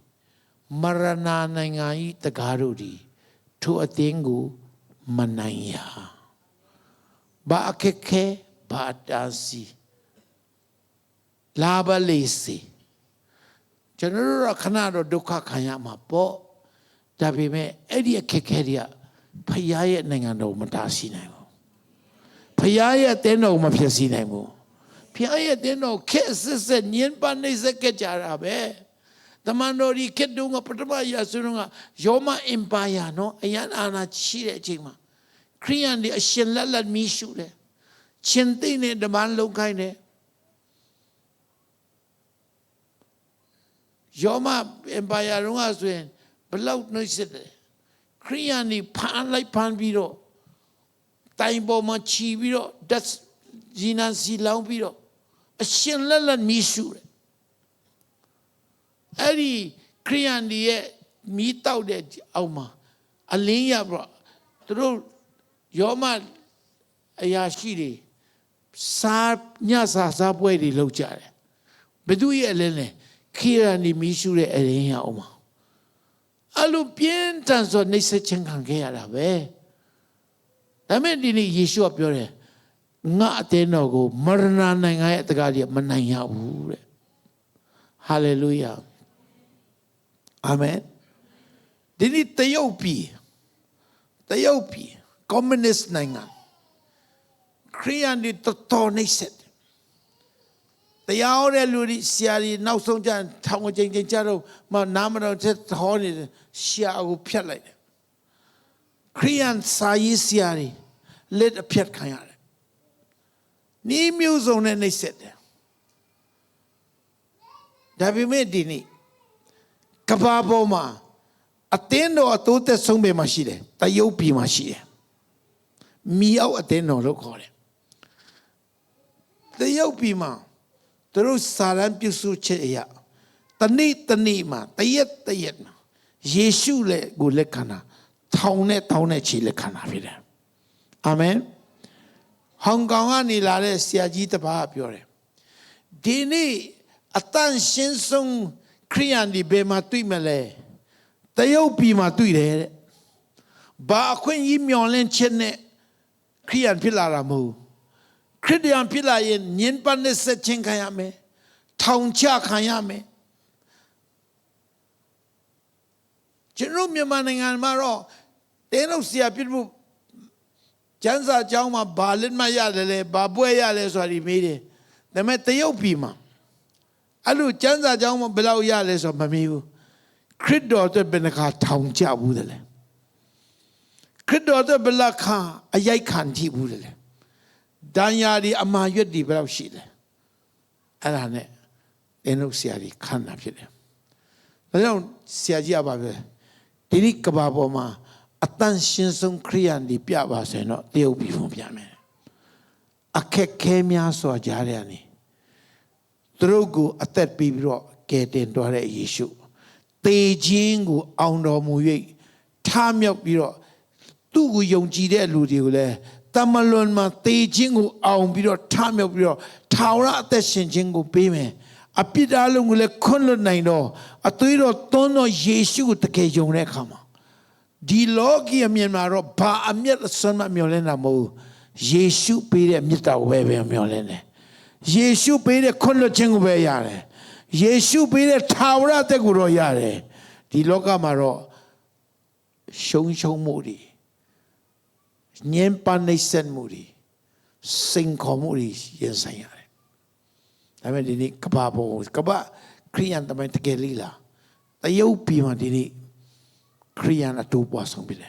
မရဏနိုင်ငံဤတကားတို့ဒီထိုအတင်းကိုမနိုင်ရဘာအခက်ခဲဘာတာစီလာဘလေးစီကျွန်တော်တို့ခဏတော့ဒုက္ခခံရမှာပေါ့ဒါပေမဲ့အဲ့ဒီအခက်ခဲတွေကဖခင်ရဲ့နိုင်ငံတော်မတားဆီးနိုင်ဘူးဖခင်ရဲ့တင်းတော်မဖြစ်စီနိုင်ဘူးဖခင်ရဲ့တင်းတော်ခက်စစ်စစ်ညင်ပနေစကကြတာပဲတမန်တော်ဒီခေတ်တုန်းကပထမရာစုတုန်းကရောမအင်ပါယာနော်အရန်အာဏာရှိတဲ့အချိန်မှာခရိယန်တွေအရှင်လက်လက်မီးရှုတယ်ရှင်သိနေတမန်လုံးခိုင်းတယ်ရောမအင်ပါယာတုန်းကဆိုရင်ဘလောက်နှိမ့်စစ်တယ်ခရိယန်တွေဖမ်းပြီးတော့တိုင်ပေါ်မှာခြီးပြီးတော့ဓာတ်ဂျီနန်စီလောင်းပြီးတော့အရှင်လက်လက်မီးရှုတယ်အဲ့ဒီခရိယန်တွေရဲ့မီးတောက်တဲ့အောက်မှာအလင်းရပြီးတော့သူတို့ရောမအရာရှိတွေစားညစားပွဲတွေလုပ်ကြတယ်ဘသူရဲ့အလင်းလဲခရိယန်တွေမီးရှုတဲ့အလင်းရအောင်မှာအလိုပြင်းထန်စွာနှိပ်စက်ခြင်းခံခဲ့ရတာပဲဒါပေမဲ့ဒီနေ့ယေရှုကပြောတယ်ငါအတင်းတော်ကိုမရဏနိုင်ငံရဲ့အတကားကြီးမနိုင်ရဘူးတဲ့ဟာလေလုယာအာမင်ဒီနေ့တရုတ်ပြည်ကွန်မြူနစ်နိုင်ငံခရိယန်တွေတော်နှိပ်စက်တရားဟောတဲ့လူတွေဆရာတွေနောက်ဆုံးကျထောင်ကျကြတော့မနာမတော်ချက်ဟောနေရှာကိုဖြတ်လိုက်တယ်ခရိယန်စာရေးဆရာတွေလက်အဖြတ်ခံရတယ်နီးမျိုးစုံနဲ့နှိပ်စက်တယ်ဒါပေမဲ့ဒီနေ့ကဘာပေါ်မှာအတင်းတော်အတိုးသက်ဆုံးပဲမှာရှိတယ်တရုတ်ပြည်မှာရှိတယ်မီအောက်အတင်းတော်လို့ခေါ်တယ်တရုတ်ပြည်မှာ သူတို့စာရန်ပြုစုချက်အရာတနေ့မှာတရက်မှာယေရှုလည်းကိုလက်ခံတာထောင်နဲ့ချီလက်ခံတာဖြစ်တယ်အာမင်ဟောင်ကောင်ကနေလာတဲ့ဆရာကြီးတစ်ပါးပြောတယ်ဒီနေ့အတန်ရှင်းဆုံးခရိယန်ဒီဘယ်မှာတွေ့မလဲတရုတ်ပြည်မှာတွေ့တယ်တဲ့ဘာအခွင့်အရေးမျောလင့်ချက်နဲ့ခရိယန်ဖြစ်လာတာမဟုတ်ခရစ်ယာန်ဖြစ်လာရင်ညင်ပတ်နဲ့ဆက်ချင်းခံရမယ်ထောင်ချခံရမယ်ကျွန်တော်မြန်မာနိုင်ငံမှာတော့တဲလို့ဆရာပြစ်ဖို့ကျန်းစာကျောင်းမှာဘာလက်မှတ်ရတယ်လဲဘာပွဲရလဲဆိုတာဒီမေးတယ်ဒါပေမဲ့တရုတ်ပြည်မှာအဲ့လိုကျန်းစာကျောင်းမှာဘယ်လောက်ရလဲဆိုတော့မမေးဘူးခရစ်တော်အတွက်ဘယ်နှခါထောင်ချဘူးတယ်လဲခရစ်တော်အတွက်ဘယ်လောက်ခါအရိုက်ခံထိဘူးတယ်လဲဒဏ်ရာဒီအမာရွက်ဒီဘယ်လောက်ရှိလဲအဲ့ဒါနဲ့တဲလို့ဆရာကြီးခံတာဖြစ်တယ်ဒါကြောင့်ဆရာကြီးကပါပဲဒီနေ့ကဘာပေါ်မှာအတန်ရှင်းဆုံးခရိယန်ဒီပြပါဆိုရင်တော့တရုတ်ပြည်ပုံပြမယ်အခက်ခဲများစွာကြားရနေသူတို့ကိုအသက်ပေးပြီးတော့ကယ်တင်တော်တဲ့ယေရှုတေခြင်းကိုအောင်တော်မူ၍ထမြောက်ပြီးတော့သူ့ကိုယုံကြည်တဲ့လူတွေကိုလည်းတမလွန်မှာတေခြင်းကိုအောင်ပြီးတော့ထမြောက်ပြီးတော့ထာဝရအသက်ရှင်ခြင်းကိုပေးမယ်အပြစ်အလုံးကိုလည်းခွင့်လွှတ်နိုင်တော့အသွေးတော်သွန်းတော်ယေရှုကိုတကယ်ယုံတဲ့အခါမှာဒီလောကီအမြင်မှာတော့ဘာအမျက်စွမ်းမမျောလင်းတာမဟုတ်ယေရှုပေးတဲ့မြတ်တော်ဝဲပဲမျောလင်းတယ်ယေရှုပေးတဲ့ခွင့်လွှတ်ခြင်းကိုပဲရတယ်ယေရှုပေးတဲ့ထာဝရအသက်ကိုတော့ရတယ်ဒီလောကမှာတော့ရှုံမှုတွေညင်ပန်းနေဆက်မှုတွေစိန်ခေါ်မှုတွေရင်ဆိုင်ရတယ်ဒါပေမဲ့ဒီနေ့ကဘာပေါ်ကဘာခရိယန်တမန်တကယ်လေးလားတရုတ်ပြည်မှာဒီနေ့ခရိယန်အတူပွားဆောင်ပြီလေ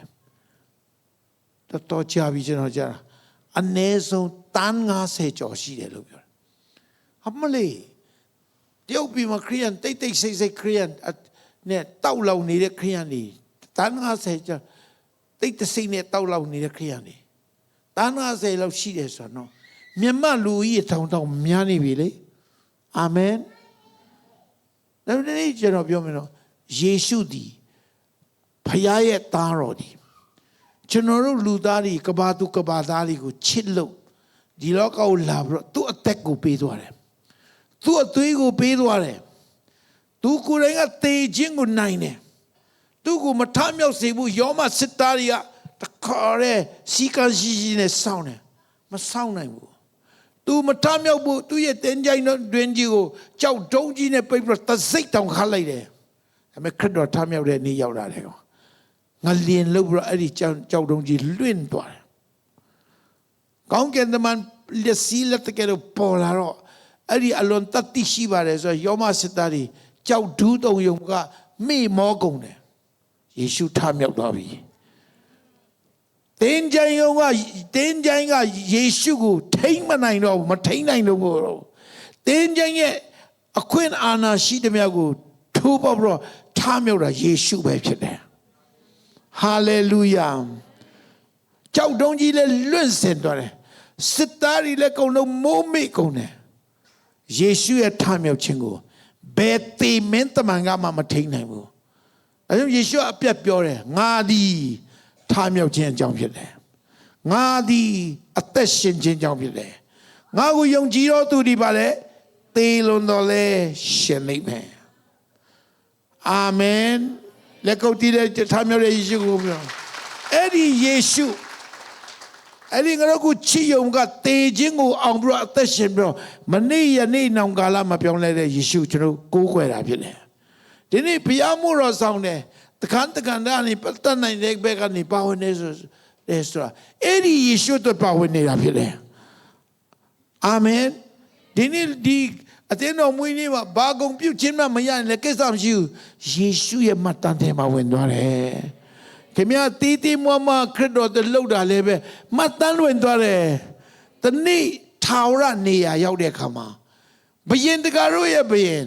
တော်ကြပြီကျွန်တော်ကြားအနည်းဆုံးတန်း90ကျော်ရှိတယ်လို့ပြောတယ်အမလေးတရုတ်ပြည်မှာခရိယန်တိတ်ဆိတ်ခရိယန်နဲ့တောက်လောင်နေတဲ့ခရိယန်တွေတန်း90ကျော်တိတ်ဆိတ်နဲ့တောက်လောင်နေတဲ့ခရိယန်တွေတန်း90လောက်ရှိတယ်ဆိုတော့မြန်မာလူကြီးထောင်များနေပြီလေအာမင်ဒါပေမဲ့ကျွန်တော်ပြောမယ်နော်ယေရှုသည်ဖခင်ရဲ့သားတော်ဒီကျွန်တော်တို့လူသားတွေကဘာသူကဘာသားတွေကိုချစ်လို့ဒီလောကကိုလာပြီးတော့သူ့အသက်ကိုပေးသွားတယ်သူ့အသွေးကိုပေးသွားတယ်သူကိုယ်တိုင်ကသေခြင်းကိုနိုင်တယ်သူကိုမထမြောက်စေဘူးယောမစစ်သားတွေကတခါရဲစီကံရှိနဲ့စောင့်တယ်မစောင့်နိုင်ဘူးသူမထမြောက်ဘူးသူရဲ့တင်းကြိုင်တွင်ကြီးကိုကြောက်တုံးကြီးနဲ့ပိတ်ပြီးတော့တစိတ်တောင်ခတ်လိုက်တယ်ဒါပေမဲ့ခရစ်တော်ထမြောက်တဲ့နေ့ရောက်လာတယ်ကောင်ငါလင်လို့ပြီးတော့အဲ့ဒီကြောက်တုံးကြီးလွင့်သွားတယ်ကောင်းကင်တမန်လက်စီလက်တကယ်တော့ပေါ်လာတော့အဲ့ဒီအလွန်တတိရှိပါတယ်ဆိုတော့ယောမစစ်သားတွေကြောက်ဒူးတုံယုံကမေ့မောကုန်တယ်ယေရှုထမြောက်သွားပြီတင်းကြိုင်ကယေရှုကိုထိမ့်မနိုင်တော့မထိမ့်နိုင်တော့ဘူးတင်းကြိုင်ရဲ့အခွင့်အာဏာရှိတဲ့မြတ်ကိုထိုးပေါက်ပြီးတော့ထမြောက်တာယေရှုပဲဖြစ်တယ်ဟာလေလုယာကြောက်တုံးကြီးလည်းလွင့်စင်သွားတယ်စစ်သားတွေလည်းကုန်လုံးမိုးမိကုန်တယ်ယေရှုရဲ့ထမြောက်ခြင်းကိုဘယ်သေမင်းတမန်ကမှမထိန်နိုင်ဘူးအဲကြောင့်ယေရှုအပြတ်ပြောတယ်ငါသည်ထမြောက်ခြင်းအကြောင်းဖြစ်တယ်ငါသည်အသက်ရှင်ခြင်းအကြောင်းဖြစ်တယ်ငါကိုယုံကြည်တော်သူဒီပါလေသေလွန်တော်လဲရှင်လိမ့်မယ်အာမင်လက်ကုပ်တီးတဲ့ထမြောက်တဲ့ယေရှုကိုပြောအဲ့ဒီယေရှုအဲ့ဒီငါတို့ကိုချစ်ယုံကတေခြင်းကိုအောင်ပြီးတော့အသက်ရှင်ပြီးတော့မနေ့ယနေ့နောင်ကာလမပြောင်းလဲတဲ့ယေရှုကျွန်တော်ကိုးကွယ်တာဖြစ်တယ်ဒီနေ့ဘုရားမို့တော်ဆောင်တယ်တခန်းကနေပတ်သက်နိုင်တဲ့ဘက်ကနေပါဝင်နေဆိုတာအဲ့ဒီယေရှုတို့ပါဝင်နေတာဖြစ်တယ်အာမင်ဒီနေ့ဒီအတင်းတော်မွေးနေ့မှာဘာကုန်ပြုတ်ခြင်းမှမရရင်လည်းကိစ္စမရှိဘူးယေရှုရဲ့မှတ်တမ်းထဲမှာဝင်သွားတယ်ခင်ဗျာတီးတီးမွားမခရစ်တော်တလှုပ်တာလည်းပဲမှတ်တမ်းဝင်သွားတယ်တနေ့ထာဝရနေရာရောက်တဲ့အခါမှာဘယင်တကာတို့ရဲ့ဘယင်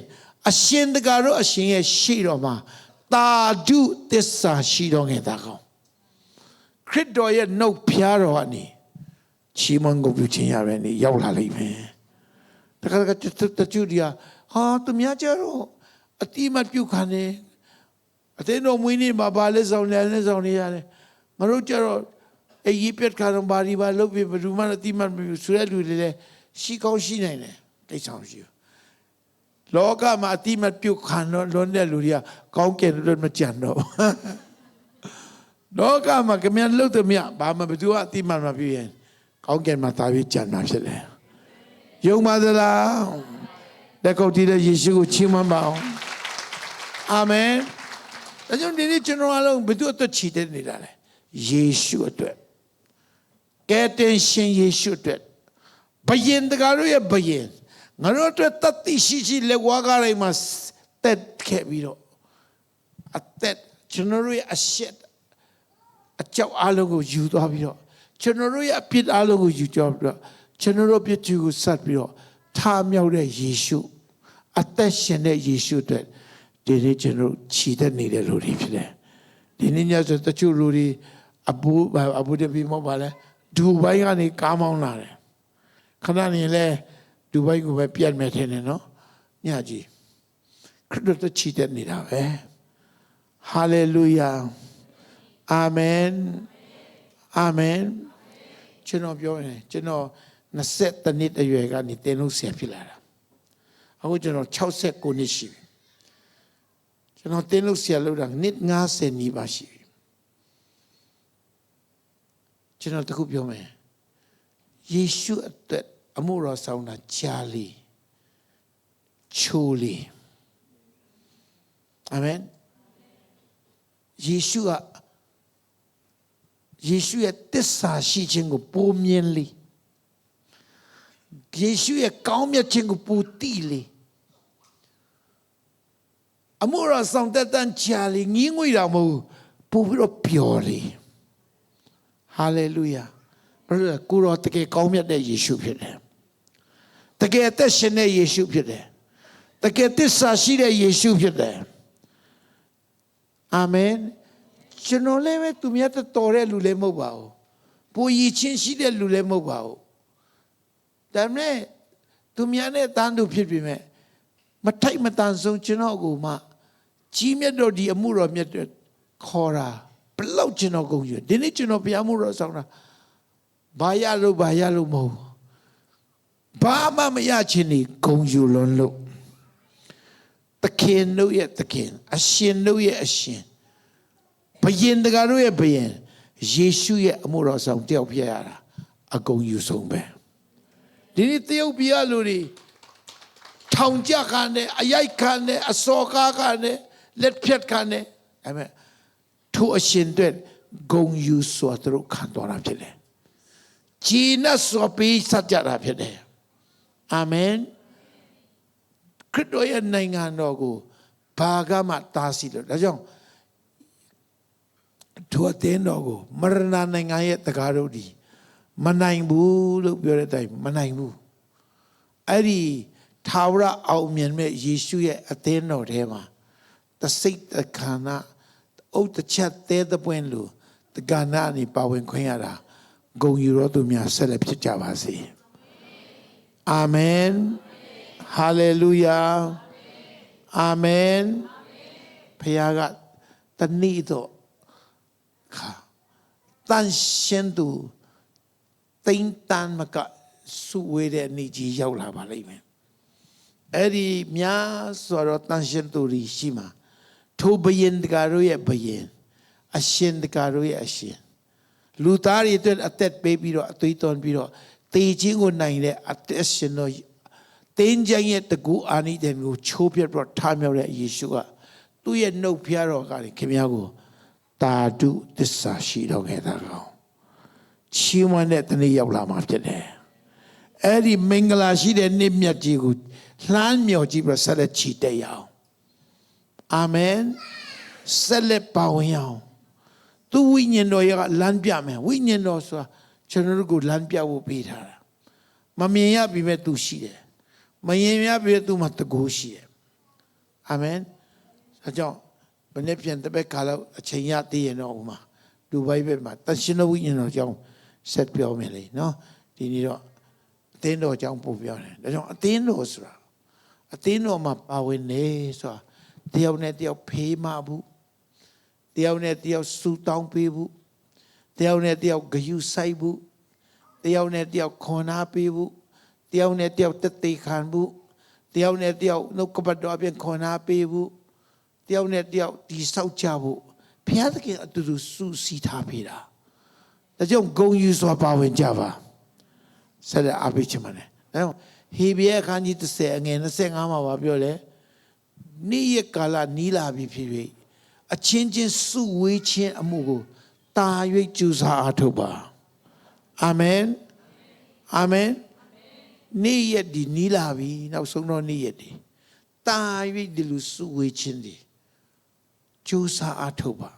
အရှင်တကာတို့အရှင်ရဲ့ရှေ့တော်မှာတာဓုသစ္စာရှိတော်ငယ်တာကောင်းခရစ်တော်ရဲ့နှုတ်ဖျားတော်ကနေချီးမွမ်းဂုဏ်ပြုခြင်းရတဲ့နေ့ရောက်လာလိမ့်မယ် တခါတချို့ဒီဟာသူများကြတော့အတိမပြုတ်ခံနေအတင်းတော်မွေးနေမှာဘာလဲဆောင်လဲလဲဆောင်နေရတယ်ငါတို့ကြတော့အေးရပြတ်ခါတော့ဘာဒီဘာလုပ်ပြီးဘယ်သူမှအတိမမပြုတ်ဆိုတဲ့လူတွေလည်းရှိကောင်းရှိနိုင်တယ်ကိစ္စမရှိဘူးလောကမှာအတိမပြုတ်ခံတော့လွန်တဲ့လူတွေကကောင်းကင်လို့မကြံတော့လောကမှာကမြန်လို့တမရဘာမှဘယ်သူကအတိမမပြုတ်ရင်ကောင်းကင်မှာသာပြီးကြံတာဖြစ်တယ်ယုံပါသလားလက်ကုပ်တီးတဲ့ယေရှုကိုချီးမွမ်းပါအောင်အာမင်ဒါကြောင့်ဒီနေ့ကျွန်တော်အားလုံးဘယ်သူအတွက်ချီးတဲ့နေတာလဲယေရှုအတွက်ကယ်တင်ရှင်ယေရှုအတွက်ဘယင်တကားတို့ရဲ့ဘယင်ငါတို့အတွက်တတိရှိလက်ဝါးကားတိုင်းမှာတက်ခဲ့ပြီးတော့အသက်ကျွန်တော်တို့ရဲ့အရှက်အကြောက်အားလုံးကိုယူသွားပြီးတော့ကျွန်တော်တို့ရဲ့အပြစ်အားလုံးကိုယူသွားပြီးတော့ကျွန်တော်တို့ပြစ်သူကိုဆက်ပြီးတော့ထားမြောက်တဲ့ယေရှုအသက်ရှင်တဲ့ယေရှုအတွက်ဒီနေ့ကျွန်တော်ခြိတက်နေတဲ့လူတွေဖြစ်တယ်ဒီနေ့ညဆိုတချို့လူတွေအဘူတပီမဟုတ်ပါလဲဒူဘိုင်းကနေကားမောင်းလာတယ်ခဏနေလဲဒူဘိုင်းကိုပဲပြတ်မယ်ထင်တယ်နော်ညကြီးခရစ်တော်ခြိတက်နေတာပဲဟာလေလုယာအာမင်အာမင်ကျွန်တော်ပြောရင်ကျွန်တော်20နှစ်အရွယ်ကနေသင်လို့ဆရာဖြစ်လာတာအခုကျွန်တော်69နှစ်ရှိပြီကျွန်တော်သင်လို့ဆရာလုပ်တာနှစ်90နီးပါးရှိပြီကျွန်တော်တခုပြောမယ်ယေရှုအတွက်အမှုတော်ဆောင်တာကြားလီချိုးလီအာမင်ယေရှုရဲ့တစ္ဆာရှိခြင်းကိုပိုမြင်လီယေရှုရဲ့ကောင်းမြတ်ခြင်းကိုပိုသိလီအမှုတော်ဆောင်တဲ့တန်ချာလီငင်းငွေတော်မဟုတ်ပို့ပြီးတော့ပျော်လီဟာလေလုယာဘယ်လိုကိုရောတကယ်ကောင်းမြတ်တဲ့ယေရှုဖြစ်တယ်တကယ်အသက်ရှင်တဲ့ယေရှုဖြစ်တယ်တကယ်တစ္ဆာရှိတဲ့ယေရှုဖြစ်တယ်အာမင်ကျွန်တော်လည်းပဲသူများတော်တဲ့လူလည်းမဟုတ်ပါဘူးပိုရည်ချင်းရှိတဲ့လူလည်းမဟုတ်ပါဘူးဒါနဲ့သူများနဲ့တန်းတူဖြစ်ပြီမဲ့မထိုက်မတန်ဆုံးကျွန်တော်ကိုမှကြီးမြတ်တော်ဒီအမှုတော်မြတ်ခေါ်တာဘလောက်ကျွန်တော်ကုန်ယူဒီနေ့ကျွန်တော်ဘုရားမှုတော်ဆောင်တာဘာရလို့မဟုတ်ဘာမှမရချင်နေဂုံယူလွန်းလို့သခင်တို့ရဲ့သခင်အရှင်တို့ရဲ့အရှင်ဘယင်တကာတို့ရဲ့ဘယင်ယေရှုရဲ့အမှုတော်ဆောင်တယောက်ဖြစ်ရတာအကုန်ယူဆုံးပဲဒီနေ့တယောက်ပြရလို့ဒီထောင်ကြခံတယ်အရိုက်ခံတယ်အစော်ကားခံတယ်လက်ဖြတ်ခံတယ်ဒါပေမဲ့ထိုအရှင်တို့ဂုံယူစွာတို့ခံတော်တာဖြစ်တယ်ဂျီနတ်စွာပေးစကြတာဖြစ်တယ်အာမင်ခရစ်တော်ရဲ့နိုင်ငံတော်ကိုဘာကမှတားဆီးလို့ဒါကြောင့်ထိုအသင်းတော်ကိုမရဏနိုင်ငံရဲ့တကားတို့ဒီမနိုင်ဘူးလို့ပြောတဲ့အတိုင်းမနိုင်ဘူးအဲ့ဒီထာဝရအောင်မြင်မဲ့ယေရှုရဲ့အသင်းတော်ထဲမှာတစိတ်တခါနာအုတ်တချက်သေးတဲ့ပွင့်လို့တက္ကနာနေပါဝင်ခွင့်ရတာဂုံယူတော်သူများဆက်လက်ဖြစ်ကြပါစေအာမင်ဟာလေလုယာအာမင်ဖခင်ကတနည်းတော့တန်ရှင်သူတိမ်တန်မကစုဝေးတဲ့နေ့ကြီးရောက်လာပါလိမ့်မယ်အဲ့ဒီများစွာတော့တန်ရှင်သူတွေရှိမှာထိုဘယင်တကာတို့ရဲ့ဘယင်အရှင်တကာတို့ရဲ့အရှင်လူသားတွေအတွက်အသက်ပေးပြီးတော့အသွေးသွန်းပြီးတော့တေခြင်းကိုနိုင်တဲ့အသက်ရှင်တော့တင်းကြိုင်ရဲ့တကူအာနိတဲ့မျိုးချိုးပြတ်ပြီးတော့ထားမြောက်တဲ့ယေရှုကသူ့ရဲ့နှုတ်ဖျားတော်ကခင်ဗျားကိုတာတုသစ္စာရှိတော်ခဲ့တာကောင်ချီးမွမ်းတဲ့တနေ့ရောက်လာမှာဖြစ်တယ်အဲ့ဒီမင်္ဂလာရှိတဲ့နေ့မြတ်ကြီးကိုလှမ်းမြော်ကြည့်ပြီးဆက်လက်ချီတက်ရအောင်အာမင်ဆက်လက်ပါဝင်ရအောင်သူဝိညာဉ်တော်ရဲ့လမ်းပြမယ်ဝိညာဉ်တော်ဆိုတာကျွန်တော်တို့ကိုလမ်းပြဖို့ပေးထားတာမမြင်ရပြီမဲ့သူရှိတယ်မမြင်ရပြီသူမှာတကူရှိတယ်အာမင်အဲကြောင့်ဘယ်နဲ့ပြန်တပည့်ခါလောက်အချိန်ရသေးရင်တော့ဥမာဒူဘိုင်းဘက်မှာတန်ရှင်တော်ဝိညာဉ်တော်ကြောင့်ဆက်ပြောမယ်လေနော်ဒီနေ့တော့ သင်းတော်ကြောင့်ပို့ပြောတယ်ဒါကြောင့်အသင်းတော်ဆိုတာအသင်းတော်မှာပါဝင်နေဆိုတာတယောက်နဲ့တယောက်ဖေးမဘူးတယောက်နဲ့တယောက်ဆူတောင်းပေးဘူးတယောက်နဲ့တယောက်ဂယုဆိုင်ဘူးတယောက်နဲ့တယောက်ခွန်အားပေးဘူးတယောက်နဲ့တယောက်တသက်ခံဘူးတယောက်နဲ့တယောက်နှုတ်ကပတ်တော်အပြင်ခွန်အားပေးဘူးတယောက်နဲ့တယောက်ဒီဆောက်ကြဖို့ဘုရားသခင်အတူတူစုစည်းထားပေးတာဒါကြောင့်ဂုဏ်ယူစွာပါဝင်ကြပါဆက်လက်အားပေးချင်ပါတယ်ဒါကြောင့်ဟေဘရဲအခန်းကြီး30အငယ်25မှာပြောလဲနေ့ရက်ကာလနီးလာပြီဖြစ်၍အချင်းချင်းစုဝေးခြင်းအမှုကိုတာ၍ကြိုးစားအားထုတ်ပါအာမင်အာမင်နေ့ရက်ဒီနီးလာပြီနောက်ဆုံးတော့နေ့ရက်ဒီတာ၍ဒီလိုစုဝေးခြင်းဒီကြိုးစားအားထုတ်ပါ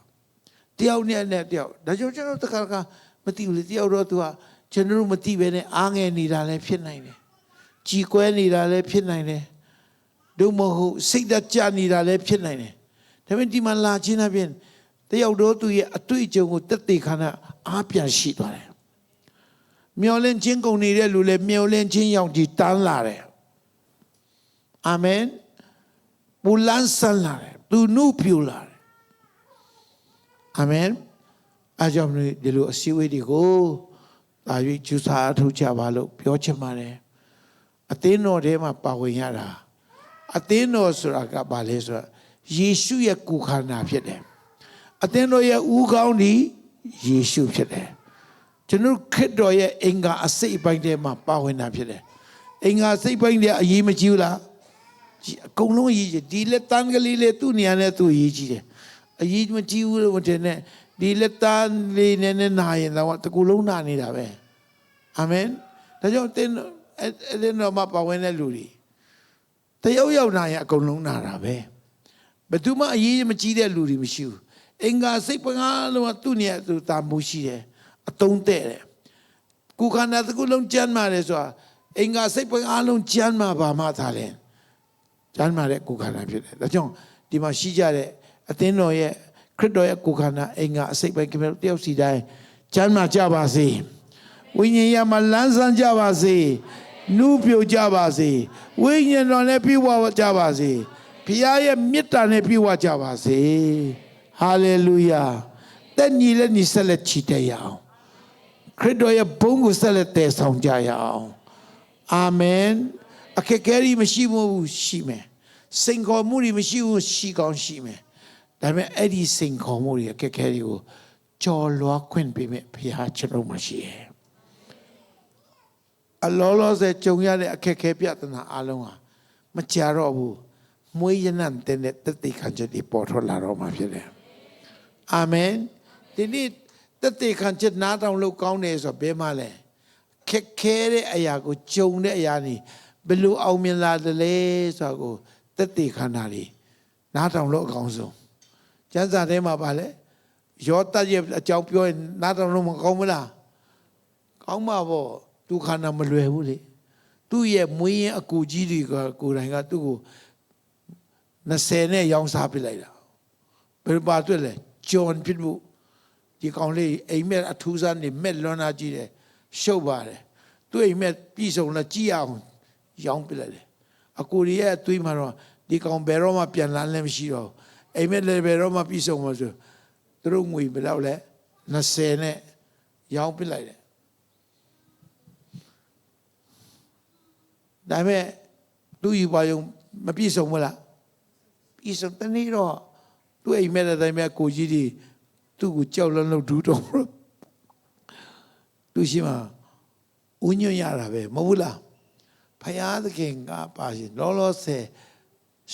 တယောက်နဲ့တယောက်ဒါကြောင့်ကျွန်တော်တခါမသိဘူးလေတယောက်တော့သူကကျွန်တော်မသိပဲနဲ့အားငယ်နေတာလည်းဖြစ်နိုင်တယ်ကြည်ကွဲနေတာလည်းဖြစ်နိုင်တယ်တို့မဟုတ်စိတ်ဓာတ်ကျနေတာလည်းဖြစ်နိုင်တယ်ဒါပေမဲ့ဒီမှာလာခြင်းအပြင်တယောက်တော့သူရဲ့အတွေ့အကြုံကိုတက်သေးခါနဲ့အားပြန်ရှိသွားတယ်မျောလင့်ခြင်းကုန်နေတဲ့လူလည်းမျောလင့်ခြင်းရောက်ကြည်တန်းလာတယ်အာမင်ပူလန်းဆန်းလာတယ်သူနှုတ်ပြူလာတယ်အာမင်အားကြောင့်ဒီလိုအစည်းအဝေးတွေကိုတာ၍ကျူစာအထုတ်ကြပါလို့ပြောချင်ပါတယ်အသင်းတော်ထဲမှာပါဝင်ရတာအသင်းတော်ဆိုတာကဘာလဲဆိုတော့ယေရှုရဲ့ကိုယ်ခန္ဓာဖြစ်တယ်အသင်းတော်ရဲ့ဦးခေါင်းဒီယေရှုဖြစ်တယ်ကျွန်တော်ခရစ်တော်ရဲ့အင်္ဂါအစိတ်အပိုင်းထဲမှာပါဝင်တာဖြစ်တယ်အင်္ဂါစိတ်ပိုင်းတဲ့အရေးမကြီးဘူးလားအကုန်လုံးအရေးကြီးဒီလက်တန်းကလေးလေသူ့နေရာနဲ့သူ့အရေးကြီးတယ်အရေးမကြီးဘူးလို့မထင်နဲ့ဒီလက်တန်းလေးနဲ့နာရင်တော့တကူလုံးနာနေတာပဲအာမင်ဒါကြောင့်တင်းအဲ့ဒီတော့မှပါဝင်တဲ့လူတွေတယောက်ယောက်နာရင်အကုန်လုံးနာတာပဲဘယ်သူမှအရေးမကြီးတဲ့လူတွေမရှိဘူးအင်္ဂါစိတ်ပငါလုံးကသူ့နေရာသူတာမှုရှိတယ်အတုံးတဲ့တယ်ကိုယ်ခန္ဓာတစ်ခုလုံးကျမ်းမာတယ်ဆိုတာအင်္ဂါစိတ်ပငါလုံးကျမ်းမာပါမှသာလဲကျမ်းမာတဲ့ကိုယ်ခန္ဓာဖြစ်တယ်ဒါကြောင့်ဒီမှာရှိကြတဲ့အသင်းတော်ရဲ့ခရစ်တော်ရဲ့ကိုယ်ခန္ဓာအင်္ဂါအစိတ်ပိုင်းကတယောက်စီတိုင်းကျမ်းမာကြပါစေဝိညာဉ်ရမှာလန်းဆန်းကြပါစေနူးပြိုကြပါစေဝိညာဉ်တော်နဲ့ပြည့်ဝကြပါစေဘုရားရဲ့မေတ္တာနဲ့ပြည့်ဝကြပါစေဟာလေလုယာတဲ့ညီလက်ညီဆက်လက်ချီတဲ့ရအောင်ခရစ်တော်ရဲ့ဘုန်းကိုဆက်လက်တည်ဆောင်ကြရအောင်အာမင်အခက်အခဲကြီးမရှိဘူးရှိမယ်စိန်ခေါ်မှုတွေမရှိဘူးရှိကောင်းရှိမယ်ဒါပေမဲ့အဲ့ဒီစိန်ခေါ်မှုတွေအခက်အခဲတွေကိုကြော်လွှားခွင့်ပေးမဲ့ဘုရားကျွန်တော်မရှိရဲ့အလောလောဆယ်ကြုံရတဲ့အခက်အခဲပြဿနာအလုံးဟာမကြတော့ဘူးမွေးရနံတဲ့တတိခံချက်တွေပေါ်ထွက်လာတော့မှာဖြစ်တယ်အာမင်ဒီနေ့တတိခံချက်နားတောင်လို့ကောင်းတယ်ဆိုတော့ဘယ်မှလဲခက်ခဲတဲ့အရာကိုကြုံတဲ့အရာนี่ဘယ်လိုအောင်မြင်လာတယ်လဲဆိုတော့တတိခန္ဓာတွေနားတောင်လို့အကောင်းဆုံးကျမ်းစာထဲမှာပါလဲယောသရဲ့အကြောင်းပြောရင်နားတောင်လို့မကောင်းဘူးလားကောင်းမှာပေါ့သူခန္ဓာမလွယ်ဘူးလေသူ့ရဲ့မွေးရင်အကူကြီးတွေကကိုယ်တိုင်ကသူ့ကို20နဲ့ရောင်းစားပစ်လိုက်တာဘယ်ပါတွေ့လဲဂျွန်ဖြစ်မှုဒီကောင်လေးအိမ်မက်အထူးစားနေမက်လွန်လာကြည့်တယ်ရှုပ်ပါတယ်သူ့အိမ်မက်ပြည်စုံလာကြည့်အောင်ရောင်းပစ်လိုက်တယ်အကူရဲ့အသွေးမှာတော့ဒီကောင်ဘယ်တော့မှပြန်လာလည်းမရှိတော့အိမ်မက်လည်းဘယ်တော့မှပြည်စုံမှာဆိုသူတို့ငွေဘယ်လောက်လဲ20နဲ့ရောင်းပစ်လိုက်တယ်ဒါပေမဲ့သူ့ယူပါယုံမပြည့်စုံဘူးလားပြည့်စုံတနေ့တော့သူ့အိမ်မက်တဲ့တိုင်းမဲ့ကိုကြီးတွေသူ့ကိုကြောက်လန့်လို့ဒူးတော့သူရှိမှာဦးညွန့်ရတာပဲမဟုတ်ဘူးလားဖယားသခင်ကပါရှင်လောလောဆယ်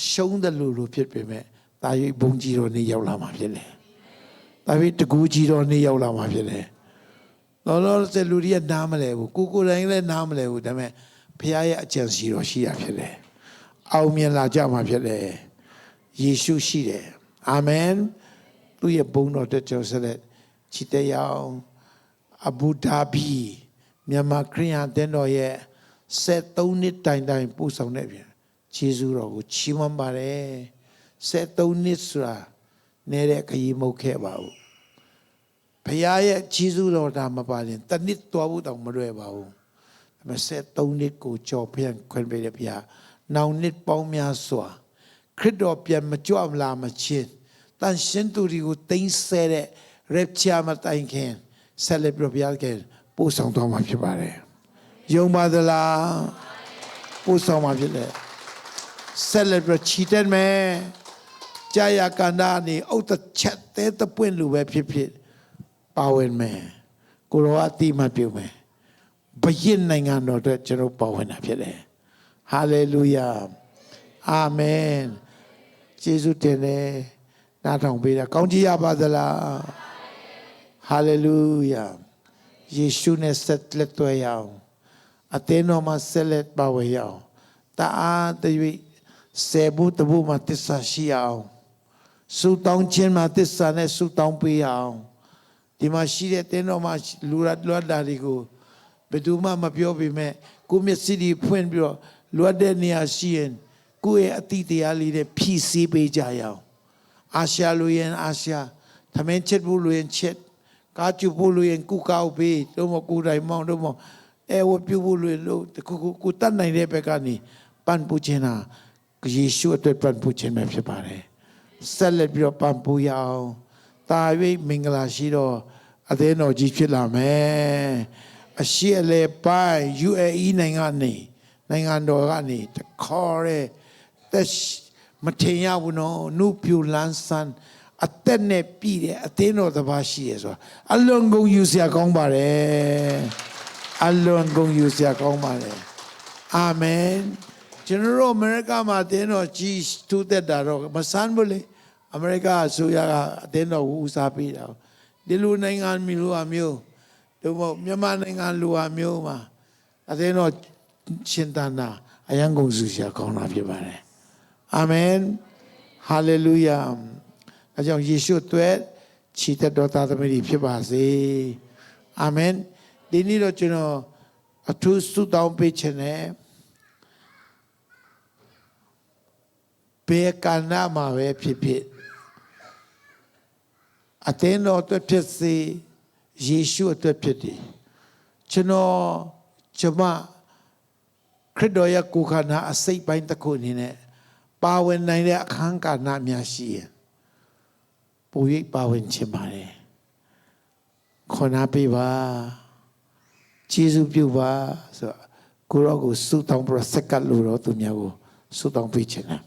ရှုံးတယ်လို့ဖြစ်ပေမဲ့တာ၍ဘုံကြီးတော်နေရောက်လာမှာဖြစ်တယ်တာ၍တကူကြီးတော်နေရောက်လာမှာဖြစ်တယ်လောလောဆယ်လူတွေကနားမလဲဘူးကိုယ်တိုင်လည်းနားမလဲဘူးဒါပေမဲ့ဖခင်ရဲ့အကြံစီတော်ရှိရဖြစ်တယ်။အောင်မြင်လာကြမှာဖြစ်တယ်။ယေရှုရှိတယ်။အာမင်။သူ့ရဲ့ဘုန်းတော်တက်ကြောဆက်လက်ချီတဲ့အောင်အဘူဒါဘီမြန်မာခရစ်ယာန်တင်းတော်ရဲ့73နှစ်တိုင်ပို့ဆောင်တဲ့ပြန်ခြေစူးတော်ကိုချီးမွမ်းပါတယ်။73နှစ်ဆိုတာနေတဲ့ခရီးမဟုတ်ခဲ့ပါဘူး။ဘုရားရဲ့ခြေစူးတော်ဒါမပါရင်တနစ်တော်ဘူးတောင်မလွယ်ပါဘူး။ မဆက်3နှစ်ကိုကြော်ဖျက်ခွင့်ပေးတယ်ဗျာနောင်နှစ်ပေါင်းများစွာခရစ်တော်ပြန်မကြွမလာမချင်းတန်ရှင်သူတွေကိုတင်ဆက်တဲ့ rapture မတိုင်ခင်ဆက်လက်ပြပြခဲ့ပို့ဆောင်တော်မှာဖြစ်ပါတယ်ယုံပါသလားပို့ဆောင်မှာဖြစ်တယ်ဆက်လက်ပြချီတက်မယ်ကြာရကန္နာနေအုတ်တချက်သေးတပွင့်လူပဲဖြစ်ဖြစ်ပါဝင်မယ်ကိုရောအတိမပြုမယ်ဘုရင်နိုင်ငံတော်အတွက်ကျွန်တော်ပါဝင်တာဖြစ်တယ်ဟာလေလုယာအာမင်ယေရှုတင်တယ်နားထောင်ပေးတာကောင်းကြီးရပါသလားဟာလေလုယာယေရှုနဲ့ဆက်လက်တွေ့ရအောင်အသင်းတော်မှာဆက်လက်ပါဝင်ရအောင်တအားတရွေ့စေဖို့တဖို့မှာတစ္ဆာရှိအောင်ဆုတောင်းခြင်းမှာတစ္ဆာနဲ့ဆုတောင်းပေးအောင်ဒီမှာရှိတဲ့တင်းတော်မှာလူရလွတ်တာတွေကိုဘယ်သူမှမပြောပေမဲ့ကိုမျက်စိတွေဖွင့်ပြီးတော့လွတ်တဲ့နေရာရှိရင်ကိုယ့်ရဲ့အတိတရားလေးနဲ့ဖြည့်ဆည်းပေးကြရအောင်အာရှာလူရင်အာရှာသမင်းချက်ဖို့လူရင်ချက်ကားကျဖို့လူရင်ကုကောက်ပေးတို့မကိုယ်တိုင်မောင်းတို့မဝပြုဖို့လူလို့ကိုတတ်နိုင်တဲ့ဘက်ကနေပန်ပူခြင်းဟာယေရှုအတွက်ပန်ပူခြင်းပဲဖြစ်ပါတယ်ဆက်လက်ပြီးတော့ပန်ပူရအောင်တာ၍မင်္ဂလာရှိတော့အသင်းတော်ကြီးဖြစ်လာမယ်အရှိအလေပိုင်း UAE နိုင်ငံတော်ကနေတခေါ်ရဲတက်မထင်ရဘူးနော်နုပြူလန်းဆန်းအသက်နဲ့ပြည့်တယ်အသင်းတော်တစ်ပါးရှိရဆိုတာအလွန်ကုန်ယူစရာကောင်းပါတယ်အလွန်ကုန်ယူစရာကောင်းပါတယ်အာမင်ကျွန်တော်တို့အမေရိကမှာအသင်းတော်ကြီးထူးသက်တာတော့မဆန်းဘူးလေအမေရိကအစိုးရကအသင်းတော်ကိုဦးစားပေးတာဒီလိုနိုင်ငံမျိုးတို့မြန်မာနိုင်ငံလူဟာမျိုးမှာအသင်းတော်ရှင်တန်တာအယံကုန်စုရှာကောင်းတာဖြစ်ပါတယ်အာမင်ဟာလေလုယာအကြောင်းယေရှုအတွက်ချီတက်တော်သားသမီးဖြစ်ပါစေအာမင်ဒီနေ့တော့ကျွန်တော်အထူးဆုတောင်းပေးခြင်းနဲ့ဘေကနာမှာပဲဖြစ်ဖြစ်အသင်းတော်အတွက်ဖြစ်စေယေရှုအတွက်ဖြစ်တယ်ကျွန်မခရစ်တော်ရဲ့ကိုယ်ခန္ဓာအစိတ်ပိုင်းတစ်ခုအနေနဲ့ပါဝင်နိုင်တဲ့အခန်းကဏ္ဍများရှိရင်ပို၍ပါဝင်ခြင်းပါတယ်ခေါ်နာပေးပါကျေးဇူးပြုပါဆိုတော့ကိုရောကိုဆုတောင်းပြီးဆက်ကပ်လို့တော့သူများကိုဆုတောင်းပေးခြင်းလား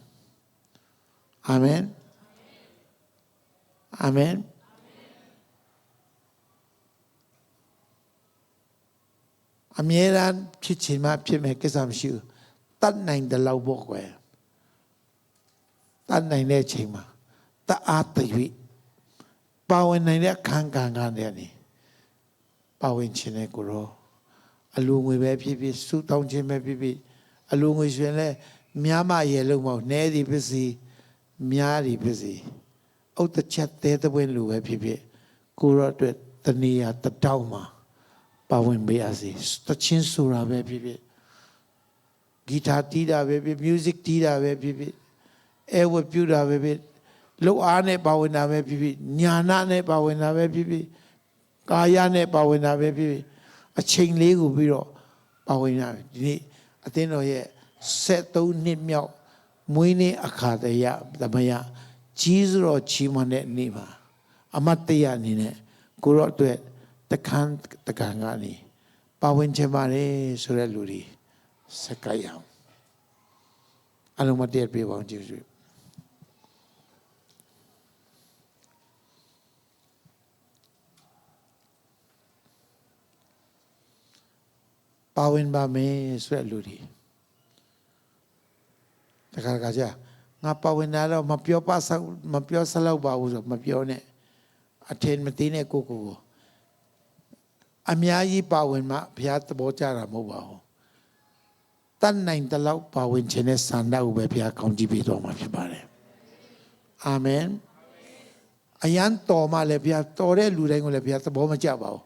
အာမင်အာမင်အမြဲတမ်းဖြစ်ချင်မှဖြစ်မယ်ကိစ္စမရှိဘူးတတ်နိုင်တဲ့လောက်ပေါ့ကွယ်တတ်နိုင်တဲ့ချိန်မှာတအားတရွေ့ပါဝင်နိုင်တဲ့ခံခံကနေပါဝင်ခြင်းနဲ့ကိုရောအလူငွေပဲဖြစ်ဖြစ်စုတောင်းခြင်းပဲဖြစ်ဖြစ်အလူငွေရှင်လဲများမရေလုံးမဟုတ်နဲသည်ဖြစ်စီများသည်ဖြစ်စီဥတ္တချက်သေးတဲ့ဝင်လူပဲဖြစ်ဖြစ်ကိုရောအတွက်တဏှာတတောင်းမှာပါဝင်ပေးရစီတချင်းဆိုတာပဲဖြစ်ဖြစ်ဂီတာတီးတာပဲဖြစ် music တီးတာပဲဖြစ်ဖြစ်အဲဝတ်ပြူတာပဲဖြစ်လောက်အားနဲ့ပါဝင်တာပဲဖြစ်ဖြစ်ညာနာနဲ့ပါဝင်တာပဲဖြစ်ဖြစ်ကာယနဲ့ပါဝင်တာပဲဖြစ်ဖြစ်အချိန်လေးကိုပြီးတော့ပါဝင်ရမယ်ဒီနေ့အသင်းတော်ရဲ့73နှစ်မြောက်မွေးနေ့အခါသမယကြီးစွာချီးမွမ်းတဲ့နေ့မှာအမတ်တရအနေနဲ့ကိုရောအတွက်တခန်းကနေပါဝင်ချင်ပါတယ်ဆိုတဲ့လူတွေစက္ကရအောင်အလုံးမတည့်ပြပါအောင်ကျေးဇူးပါဝင်ပါမယ်ဆိုတဲ့လူတွေတခါကြငါပါဝင်လာတော့မပြောစလောက်ပါဘူးဆိုမပြောနဲ့အထင်မသေးနဲ့ကိုအများကြီးပါဝင်မှဘုရားသဘောကျတာမဟုတ်ပါဘူးတတ်နိုင်တဲ့လောက်ပါဝင်ခြင်းနဲ့ဆန္ဒကိုပဲဘုရားကောင်းကြီးပေးတော်မှာဖြစ်ပါတယ်အာမင်အယံတော်မှလည်းဘုရားတော်တဲ့လူတိုင်းကိုလည်းဘုရားသဘောမကျပါဘူး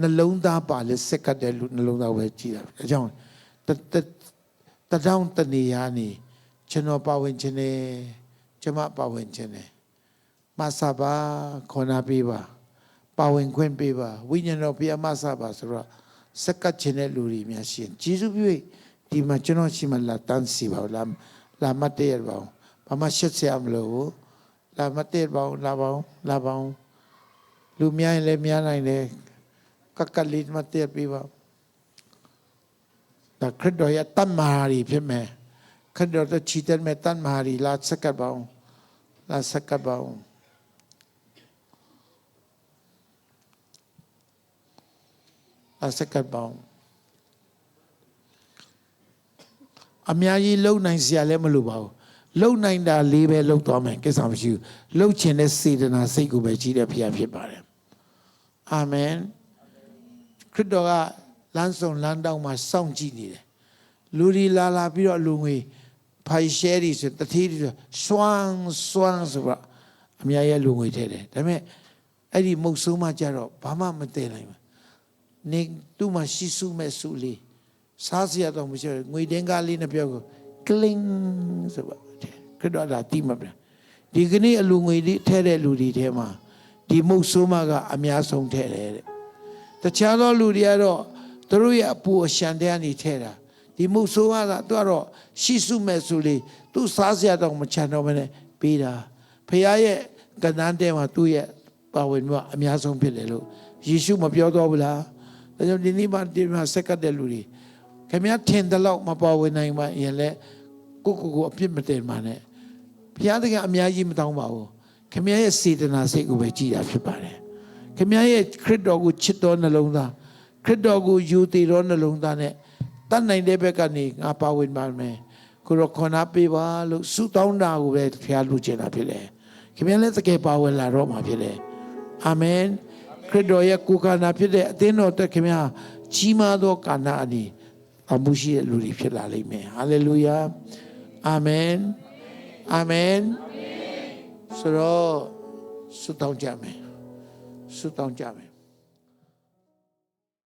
နှလုံးသားပါလေစက်ကတ်တဲ့လူနှလုံးသားပဲကြည့်တာအကြောင်းတတောင်းတနေရနေကျွန်တော်ပါဝင်ခြင်းနဲ့ကျွန်မပါဝင်ခြင်းနဲ့မဆပါခေါ်နာပေးပါပါဝင်ခွင့်ပေးပါဝိညာဉ်တော်ဘုရားမဆပါဆိုတော့ စက္ကတ်ခြင်းတဲ့လူတွေများရှင်ဂျေဇုပြု၍ဒီမှာကျွန်တော်ရှိမှလာတန်းစီပါဦးလာမတ်တရပါဦးဘာမှရှက်စရာမလိုဘူးလာမတ်တရပါဦးလာပါဦးလူများရင်လည်းများနိုင်တယ်ကကလေးမတ်တရပေးပါဒါခရစ်တော်ရဲ့တမ္မာရီဖြစ်မယ်ခရစ်တော်တို့ချီတဲ့မဲ့တမ္မာရီလာစက္ကတ်ပါဦးလာစက္ကတ်ပါဦးလာစက္ကတ်ပါဦးအများကြီးလုံနိုင်စရာလည်းမလိုပါဘူးလုံနိုင်တာလေးပဲလုံသွားမယ်ကိစ္စမရှိဘူးလုံချင်တဲ့စေတနာစိတ်ကိုပဲကြီးတဲ့ဖခင်ဖြစ်ပါတယ်အာမင်ခရစ်တော်ကလမ်းဆောင်လမ်းတောင်းမှာစောင့်ကြည့်နေတယ်လူဒီလာပြီးတော့လူငွေဖိုင်ရှယ်ရီဆိုတတိတွေစွမ်းဆိုတော့အများကြီးလူငွေထဲတယ်ဒါပေမဲ့အဲ့ဒီမုတ်ဆိုးမှကြတော့ဘာမှမတည်နိုင်ဘူးနေသူ့မှာရှိစုမဲ့စုလေးစားစရာတော့မရှိဘူးငွေတင်းကားလေးနဲ့ပြောကိုကလင်းဆိုပါခရစ်တော်ကတိမပြန်ဒီကနေ့အလူငွေလေးထဲတဲ့လူတွေထဲမှာဒီမုတ်ဆိုးမကအများဆုံးထဲတယ်တဲ့တခြားသောလူတွေကတော့သူတို့ရဲ့အပူအရှံတဲ့ကနေထဲတာဒီမုတ်ဆိုးကသူကတော့ရှိစုမဲ့စုလေးသူစားစရာတော့မချန်တော့မနဲ့ပေးတာဖခင်ရဲ့ကဏ္ဍတဲ့မှာသူ့ရဲ့ပါဝင်မှုအများဆုံးဖြစ်တယ်လို့ယေရှုမပြောတော့ဘူးလားဒါကြောင့်ဒီနေ့မှဒီမှာစက္ကတ်တဲ့လူတွေခင်ဗျားထင်တယ်လို့မပါဝင်နိုင်ပါရင်လည်းကိုအပြစ်မတင်ပါနဲ့ဘုရားသခင်အများကြီးမတောင်းပါဘူးခင်ဗျားရဲ့စေတနာစိတ်ကိုပဲကြည်တာဖြစ်ပါတယ်ခင်ဗျားရဲ့ခရစ်တော်ကိုချစ်တော်နှလုံးသားခရစ်တော်ကိုယူတည်တော်နှလုံးသားနဲ့တတ်နိုင်တဲ့ဘက်ကနေငါပါဝင်ပါမယ်ကိုရောခွန်အားပေးပါလို့ဆုတောင်းတာကိုပဲဘုရားလူချင်တာဖြစ်တယ်ခင်ဗျားလည်းတကယ်ပါဝင်လာတော့မှာဖြစ်တယ်အာမင်ခရစ်တော်ရဲ့ကိုယ်ခန္ဓာဖြစ်တဲ့အသင်းတော်တက်ခင်ဗျားကြီးမားသောကာဏအနေအမှုရှိတဲ့လူတွေဖြစ်လာလိမ့်မယ်ဟာလေလုယာအာမင်အာမင်ဆိုတော့ဆုတောင်းကြမယ်